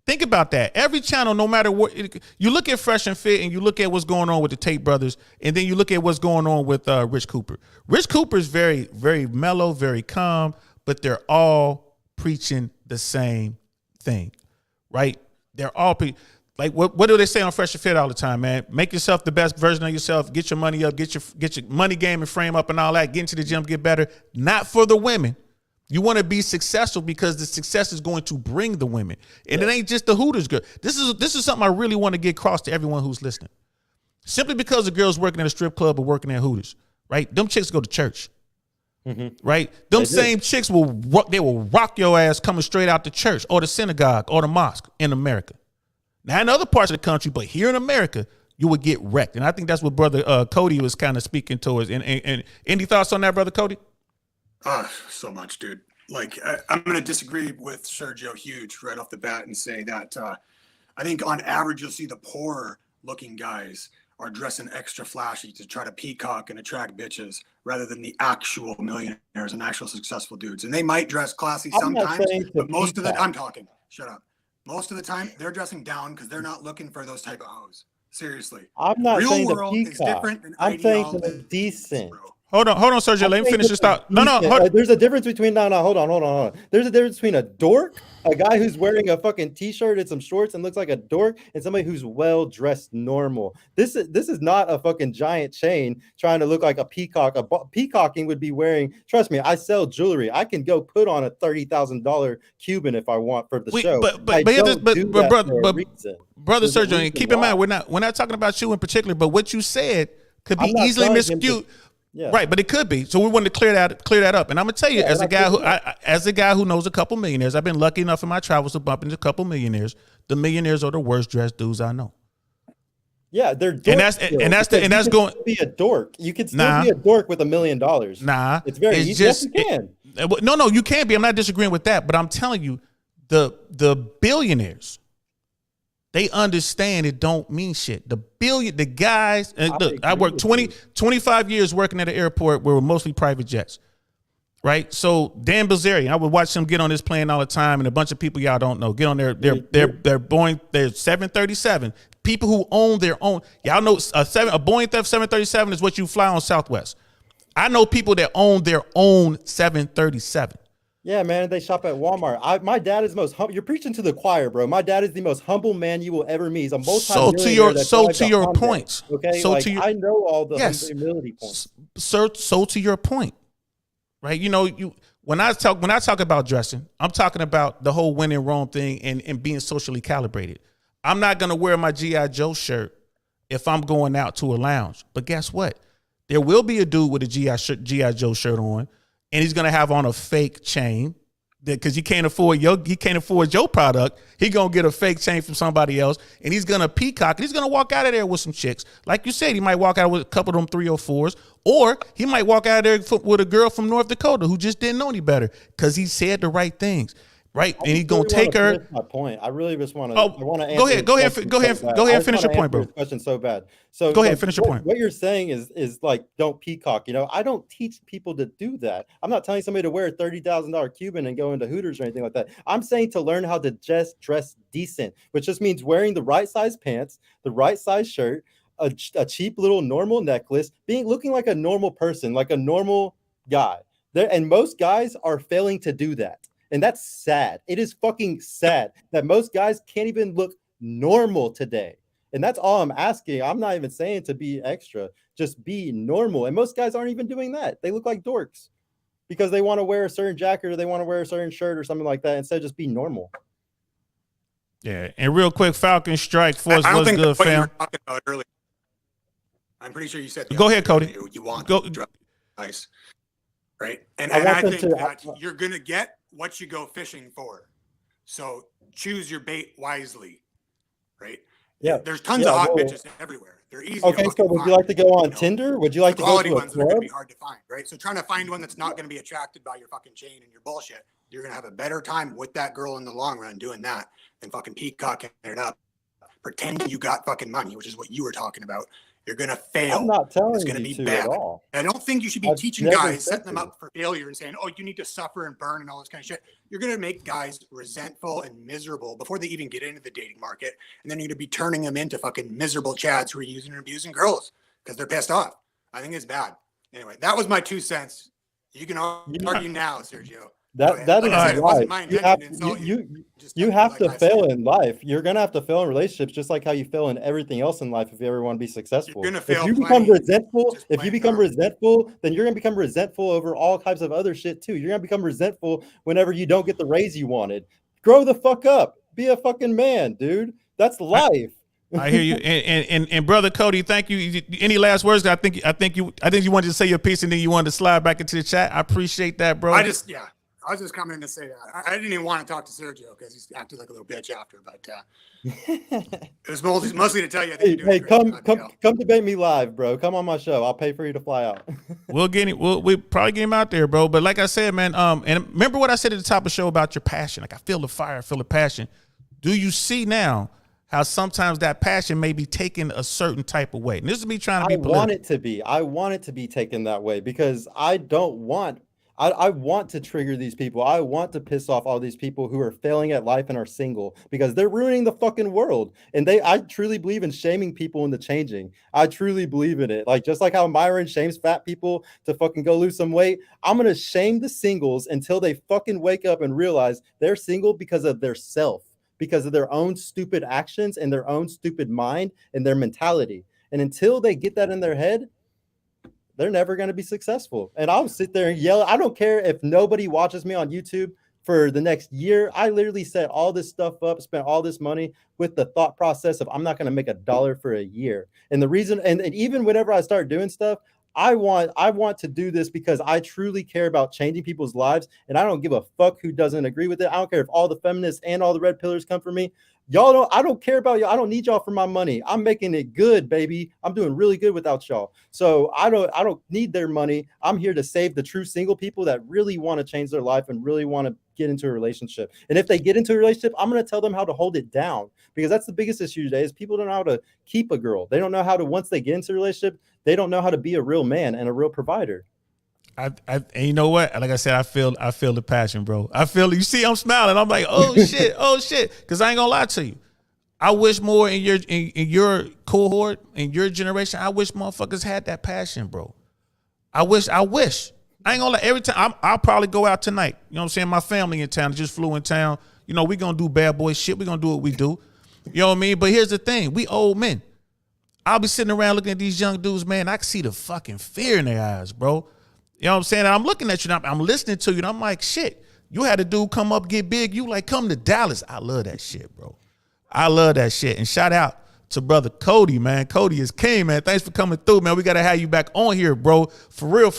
think about that. Every channel, no matter what, you look at Fresh and Fit, and you look at what's going on with the Tate brothers, and then you look at what's going on with Rich Cooper. Rich Cooper is very, very mellow, very calm, but they're all preaching the same thing, right? They're all like what do they say on Fresh and Fit all the time, man? Make yourself the best version of yourself. Get your money up. Get your money game and frame up and all that. Get into the gym, get better. Not for the women. You want to be successful because the success is going to bring the women, and it ain't just the Hooters girl. This is something I really want to get across to everyone who's listening. Simply because a girl's working at a strip club or working at Hooters, right? Them chicks go to church. Mm-hmm. Right? Them same chicks will rock your ass coming straight out the church or the synagogue or the mosque in America. Now in other parts of the country, but here in America, you would get wrecked. And I think that's what brother Cody was kind of speaking towards. And any thoughts on that, brother Cody? So much, dude. Like I'm going to disagree with Sergio huge right off the bat and say that I think on average you'll see the poorer looking guys are dressing extra flashy to try to peacock and attract bitches rather than the actual millionaires and actual successful dudes. And they might dress classy sometimes, but most of the time, shut up. Most of the time they're dressing down because they're not looking for those type of hoes. Seriously. I'm not Real saying world the is different than I'm saying the decent. Bro. Hold on, Sergio. Let me finish this thought. No. There's a difference between hold on. There's a difference between a dork, a guy who's wearing a fucking t-shirt and some shorts and looks like a dork, and somebody who's well dressed normal. This is not a fucking giant chain trying to look like a peacock. Peacocking would be wearing. Trust me, I sell jewelry. I can go put on a $30,000 Cuban if I want for the show. But brother Sergio, keep in mind we're not talking about you in particular, but what you said could be easily miscued. Yeah. Right, but it could be. So we wanted to clear that up. And I'm gonna tell you, as a guy who knows a couple millionaires, I've been lucky enough in my travels to bump into a couple millionaires. The millionaires are the worst dressed dudes I know. Yeah, they're dorks, and that's going to be a dork. You can still be a dork with $1 million. Nah, it's very easy. Yes, you can. No, you can't be. I'm not disagreeing with that, but I'm telling you, the billionaires, they understand it don't mean shit. The guys, look, I agree worked with 25 years working at an airport where we're mostly private jets. Right, so Dan Bilzerian, I would watch him get on this plane all the time, and a bunch of people y'all don't know get on their Boeing, their 737. People who own their own, y'all know a Boeing 737 is what you fly on Southwest. I know people that own their own 737. Yeah, man, they shop at Walmart. My dad is the most humble. You're preaching to the choir, bro. My dad is the most humble man you will ever meet. He's a multi-millionaire. So to your points, okay, so like, to your, I know all the yes, humility points. So to your point. Right, you know, when I talk about dressing, I'm talking about the whole when in Rome thing and being socially calibrated. I'm not gonna wear my G.I. Joe shirt if I'm going out to a lounge. But guess what? There will be a dude with a G.I. Joe shirt on, and he's gonna have on a fake chain because he can't afford your product. He gonna get a fake chain from somebody else, and he's gonna peacock. And he's gonna walk out of there with some chicks, like you said. He might walk out with a couple of them 304s, or he might walk out of there with a girl from North Dakota who just didn't know any better because he said the right things, right? And he's gonna take her. My point. I really just want to. Oh, go ahead. Finish your point, bro. Question so bad. So go ahead. Finish your point. What you're saying is like don't peacock. You know, I don't teach people to do that. I'm not telling somebody to wear a $30,000 Cuban and go into Hooters or anything like that. I'm saying to learn how to just dress decent, which just means wearing the right size pants, the right size shirt, a cheap little normal necklace, looking like a normal person, like a normal guy. And most guys are failing to do that. And that's sad. It is fucking sad that most guys can't even look normal today. And that's all I'm asking. I'm not even saying to be extra, just be normal. And most guys aren't even doing that. They look like dorks because they want to wear a certain jacket or they want to wear a certain shirt or something like that instead of just be normal. Yeah. And real quick, Falcon Strike Force, I don't what's think good, that's what you fam? were talking about earlier. I'm pretty sure you said. Go ahead, Cody. You want Go. Nice. Right. And I I want them think to- that you're going to get what you go fishing for. So choose your bait wisely. Right. Yeah. There's tons of hot well- bitches everywhere. They're easy. Okay, to so fucking would find, you like to go on know? Tinder? Would you like The to go quality to a ones that are going club? to be hard to find, right? So trying to find one that's not going to be attracted by your fucking chain and your bullshit, you're going to have a better time with that girl in the long run doing that than fucking peacocking it up, pretending you got fucking money, which is what you were talking about. You're going to fail. I'm not telling It's going you to be to bad. at all. And I don't think you should be I've teaching never guys, said setting them to. up for failure and saying, oh, you need to suffer and burn and all this kind of shit. You're going to make guys resentful and miserable before they even get into the dating market. And then you're going to be turning them into fucking miserable chads who are using and abusing girls because they're pissed off. I think it's bad. Anyway, that was my 2 cents. You can argue now, Sergio. That is Like I said, it wasn't life. my You intention have to insult you have like to I fail said. in life. You're gonna have to fail in relationships, just like how you fail in everything else in life if you ever want to be successful. gonna If fail you become plenty, resentful, just if you plain become normal. resentful, then you're gonna become resentful over all types of other shit too. You're gonna become resentful whenever you don't get the raise you wanted. Grow the fuck up. Be a fucking man, dude. That's life. I hear you, and brother Cody, thank you. Any last words? I think you wanted to say your piece, and then you wanted to slide back into the chat. I appreciate that, bro. I was just coming to say that. I didn't even want to talk to Sergio because he's acted like a little bitch after, but it was mostly to tell you. I think you're doing Hey, a great job, come debate me live, bro. Come on my show. I'll pay for you to fly out. We'll probably get him out there, bro. But like I said, man, and remember what I said at the top of the show about your passion. Like I feel the fire, I feel the passion. Do you see now how sometimes that passion may be taken a certain type of way? And this is me trying to be I political. want it to be. I want it to be taken that way because I don't want. I want to trigger these people. I want to piss off all these people who are failing at life and are single because they're ruining the fucking world. And I truly believe in shaming people into changing. I truly believe in it. Like just like how Myron shames fat people to fucking go lose some weight, I'm gonna shame the singles until they fucking wake up and realize they're single because of their self, because of their own stupid actions and their own stupid mind and their mentality. And until they get that in their head, they're never going to be successful. And I'll sit there and yell. I don't care if nobody watches me on YouTube for the next year. I literally set all this stuff up, spent all this money with the thought process of I'm not going to make $1 for a year. And the reason, and even whenever I start doing stuff, I want to do this because I truly care about changing people's lives, and I don't give a fuck who doesn't agree with it. I don't care if all the feminists and all the red pillars come for me. I don't care about y'all. I don't need y'all for my money. I'm making it good, baby. I'm doing really good without y'all. So I don't need their money. I'm here to save the true single people that really want to change their life and really want to get into a relationship. And if they get into a relationship, I'm going to tell them how to hold it down, because that's the biggest issue today is people don't know how to keep a girl. They don't know how to, once they get into a relationship, they don't know how to be a real man and a real provider. And you know what? Like I said, I feel the passion, bro. I feel it. You see, I'm smiling. I'm like, oh shit. Because I ain't gonna lie to you. I wish more in your cohort, in your generation. I wish motherfuckers had that passion, bro. I wish. I ain't gonna lie. Every time I'll probably go out tonight. You know what I'm saying? My family in town just flew in town. You know, we gonna do bad boy shit. We gonna do what we do. You know what I mean? But here's the thing: we old men. I'll be sitting around looking at these young dudes, man. I can see the fucking fear in their eyes, bro. You know what I'm saying? And I'm looking at you, and I'm listening to you, and I'm like, shit, you had a dude come up, get big. You like, come to Dallas. I love that shit, bro. I love that shit. And shout out to brother Cody, man. Cody is king, man. Thanks for coming through, man. We got to have you back on here, bro. For real.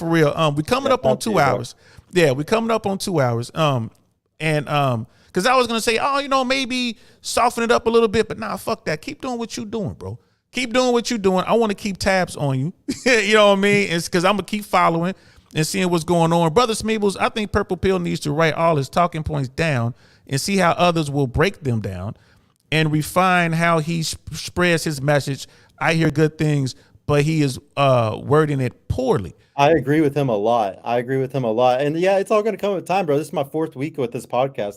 We coming up on 2 hours. Yeah, we coming up on 2 hours. Because I was going to say, oh, you know, maybe soften it up a little bit, but nah, fuck that. Keep doing what you doing, bro. Keep doing what you're doing. I want to keep tabs on you. You know what I mean? It's because I'm going to keep following and seeing what's going on. Brother Smeebles, I think Purple Pill needs to write all his talking points down and see how others will break them down and refine how he spreads his message. I hear good things, but he is wording it poorly. I agree with him a lot. And yeah, it's all going to come with time, bro. This is my 4th week with this podcast.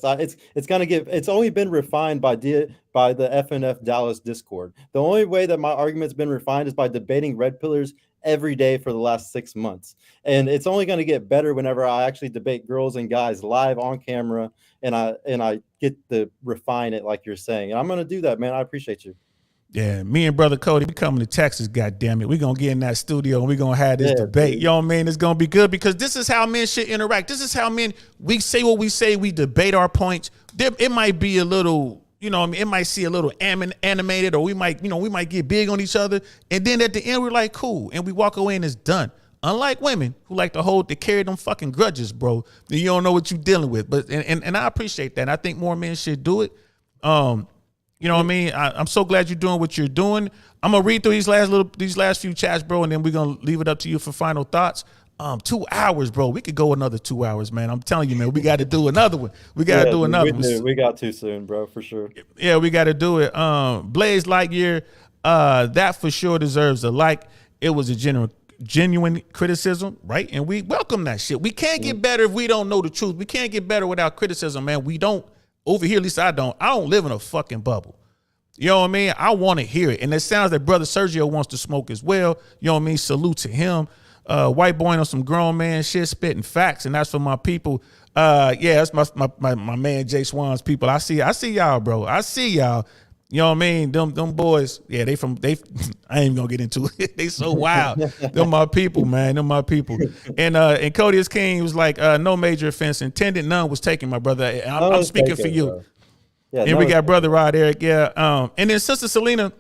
It's only been refined by the FNF Dallas Discord. The only way that my argument's been refined is by debating red pillars every day for the last 6 months. And it's only going to get better whenever I actually debate girls and guys live on camera, and I get to refine it like you're saying. And I'm going to do that, man. I appreciate you. Yeah, me and brother Cody, we coming to Texas, goddammit. We're going to get in that studio and we're going to have this debate. Dude. You know what I mean? It's going to be good because this is how men should interact. This is how men, we say what we say, we debate our points. It might be a little, you know what I mean? It might see a little animated, or we might get big on each other. And then at the end, we're like, cool. And we walk away and it's done. Unlike women who like to carry them fucking grudges, bro. You don't know what you're dealing with. But and I appreciate that. And I think more men should do it. You know what I mean? I'm so glad you're doing what you're doing. I'm gonna read through these last few chats, bro, and then we're gonna leave it up to you for final thoughts. 2 hours, bro. We could go another 2 hours, man. I'm telling you, man. We got to do another one. We got to do another one. We got to soon, bro, for sure. Yeah, we got to do it. Blaze Lightyear, that for sure deserves a like. It was a genuine criticism, right? And we welcome that shit. We can't get better if we don't know the truth. We can't get better without criticism, man. We don't. Over here, at least I don't live in a fucking bubble. You know what I mean? I want to hear it. And it sounds like brother Sergio wants to smoke as well. You know what I mean? Salute to him. White boy on some grown man shit, spitting facts. And that's for my people. Yeah, that's my man Jay Swan's people. I see y'all, bro. I see y'all. You know what I mean? Them boys, yeah, I ain't even gonna get into it. They so wild. Them my people, man. Them my people. And Cody is King was like, no major offense intended. None was taken, my brother. I'm speaking for you. Yeah, and we got brother Rod Eric, yeah. And then Sister Selena,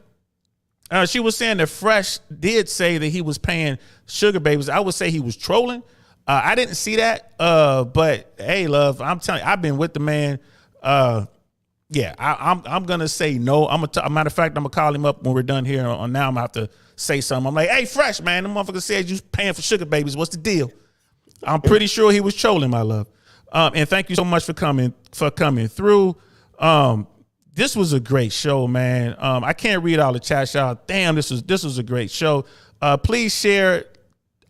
she was saying that Fresh did say that he was paying sugar babies. I would say he was trolling. I didn't see that. But hey, love, I'm telling you, I've been with the man. Yeah, I'm gonna say no. Matter of fact, I'm gonna call him up when we're done here. On now, I'm gonna have to say something. I'm like, hey, Fresh, man, the motherfucker said you paying for sugar babies. What's the deal? I'm pretty sure he was trolling, my love. And thank you so much for coming through. This was a great show, man. I can't read all the chat, y'all. Damn, this was a great show. Please share.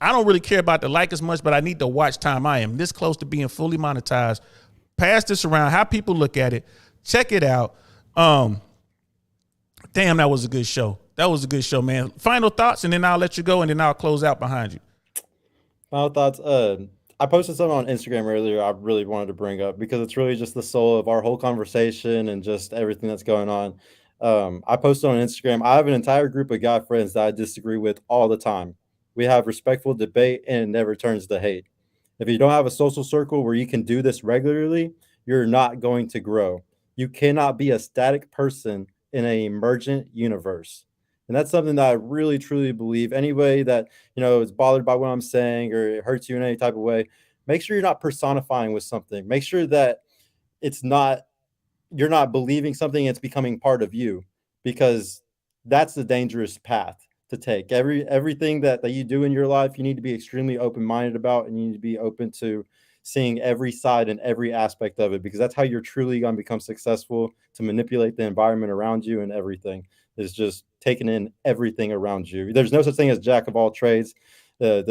I don't really care about the like as much, but I need the watch time. I am this close to being fully monetized. Pass this around. How people look at it. Check it out. Damn, that was a good show. That was a good show, man. Final thoughts, and then I'll let you go, and then I'll close out behind you. Final thoughts. I posted something on Instagram earlier I really wanted to bring up because it's really just the soul of our whole conversation and just everything that's going on. I posted on Instagram. I have an entire group of guy friends that I disagree with all the time. We have respectful debate, and it never turns to hate. If you don't have a social circle where you can do this regularly, you're not going to grow. You cannot be a static person in an emergent universe. And that's something that I really, truly believe. Anybody that, is bothered by what I'm saying or it hurts you in any type of way, make sure you're not personifying with something. Make sure that you're not believing something, it's becoming part of you, because that's the dangerous path to take. Everything that you do in your life, you need to be extremely open-minded about, and you need to be open to seeing every side and every aspect of it, because that's how you're truly going to become successful, to manipulate the environment around you. And everything is just taking in everything around you. There's no such thing as jack of all trades. Wait,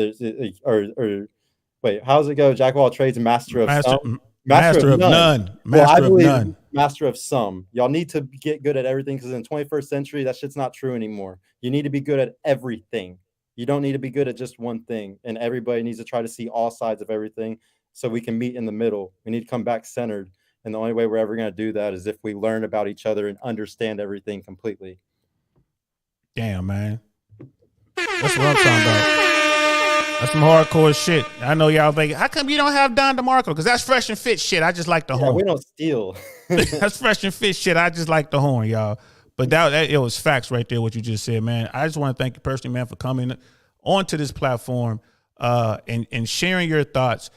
how does it go? Jack of all trades, master of some. Master of none. Master of none. Master of some. Y'all need to get good at everything, because in the 21st century, that shit's not true anymore. You need to be good at everything. You don't need to be good at just one thing. And everybody needs to try to see all sides of everything, so we can meet in the middle. We need to come back centered. And the only way we're ever going to do that is if we learn about each other and understand everything completely. Damn, man. That's what I'm talking about. That's some hardcore shit. I know y'all think, how come you don't have Don DeMarco? Because that's fresh and fit shit. I just like the horn. We don't steal. That's fresh and fit shit. I just like the horn, y'all. But that it was facts right there, what you just said, man. I just want to thank you personally, man, for coming onto this platform and sharing your thoughts,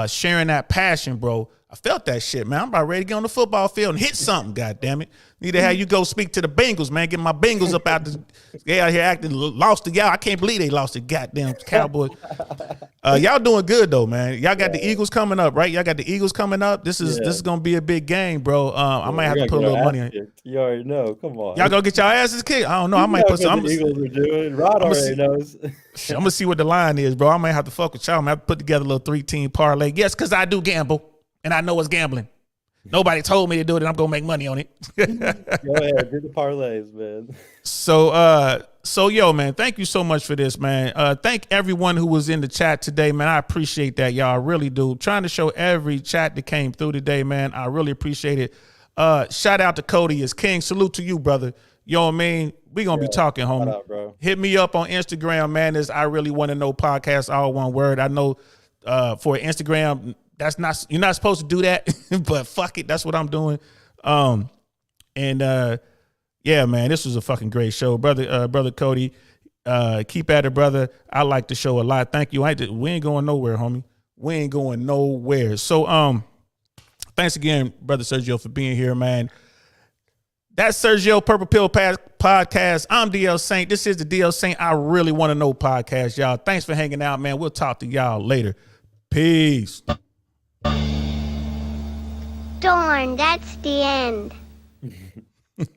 sharing that passion, bro. I felt that shit, man. I'm about ready to get on the football field and hit something, goddamn it. Need to have you go speak to the Bengals, man. Get my Bengals up out they out here acting lost to y'all. I can't believe they lost to goddamn Cowboys. Y'all doing good though, man. Y'all got the Eagles coming up, right? Y'all got the Eagles coming up. This is gonna be a big game, bro. I might have to put a little money on it. You already know. Come on. Y'all gonna get y'all asses kicked? I don't know. I might put some. The Eagles are doing. Rod already knows. I'm gonna see what the line is, bro. I might have to fuck with y'all. I'm gonna have to put together a little 3-team parlay. Yes, because I do gamble. And I know it's gambling. Nobody told me to do it, and I'm gonna make money on it. Go ahead, do the parlays, man. So yo, man, thank you so much for this, man. Thank everyone who was in the chat today, man. I appreciate that, y'all. I really do. Trying to show every chat that came through today, man. I really appreciate it. Shout out to Cody as King. Salute to you, brother. You know what I mean? We gonna be talking, homie. Out, bro. Hit me up on Instagram, man. I really want to know podcast, all one word. I know for Instagram. You're not supposed to do that, but fuck it, that's what I'm doing. Yeah, man, this was a fucking great show, brother Cody. Keep at it, brother. I like the show a lot. Thank you. We ain't going nowhere, homie. We ain't going nowhere. So, thanks again, brother Sergio, for being here, man. That's Sergio Purple Pill Podcast. I'm DL Saint. This is the DL Saint I Really Want to Know podcast, y'all. Thanks for hanging out, man. We'll talk to y'all later. Peace. Darn, that's the end.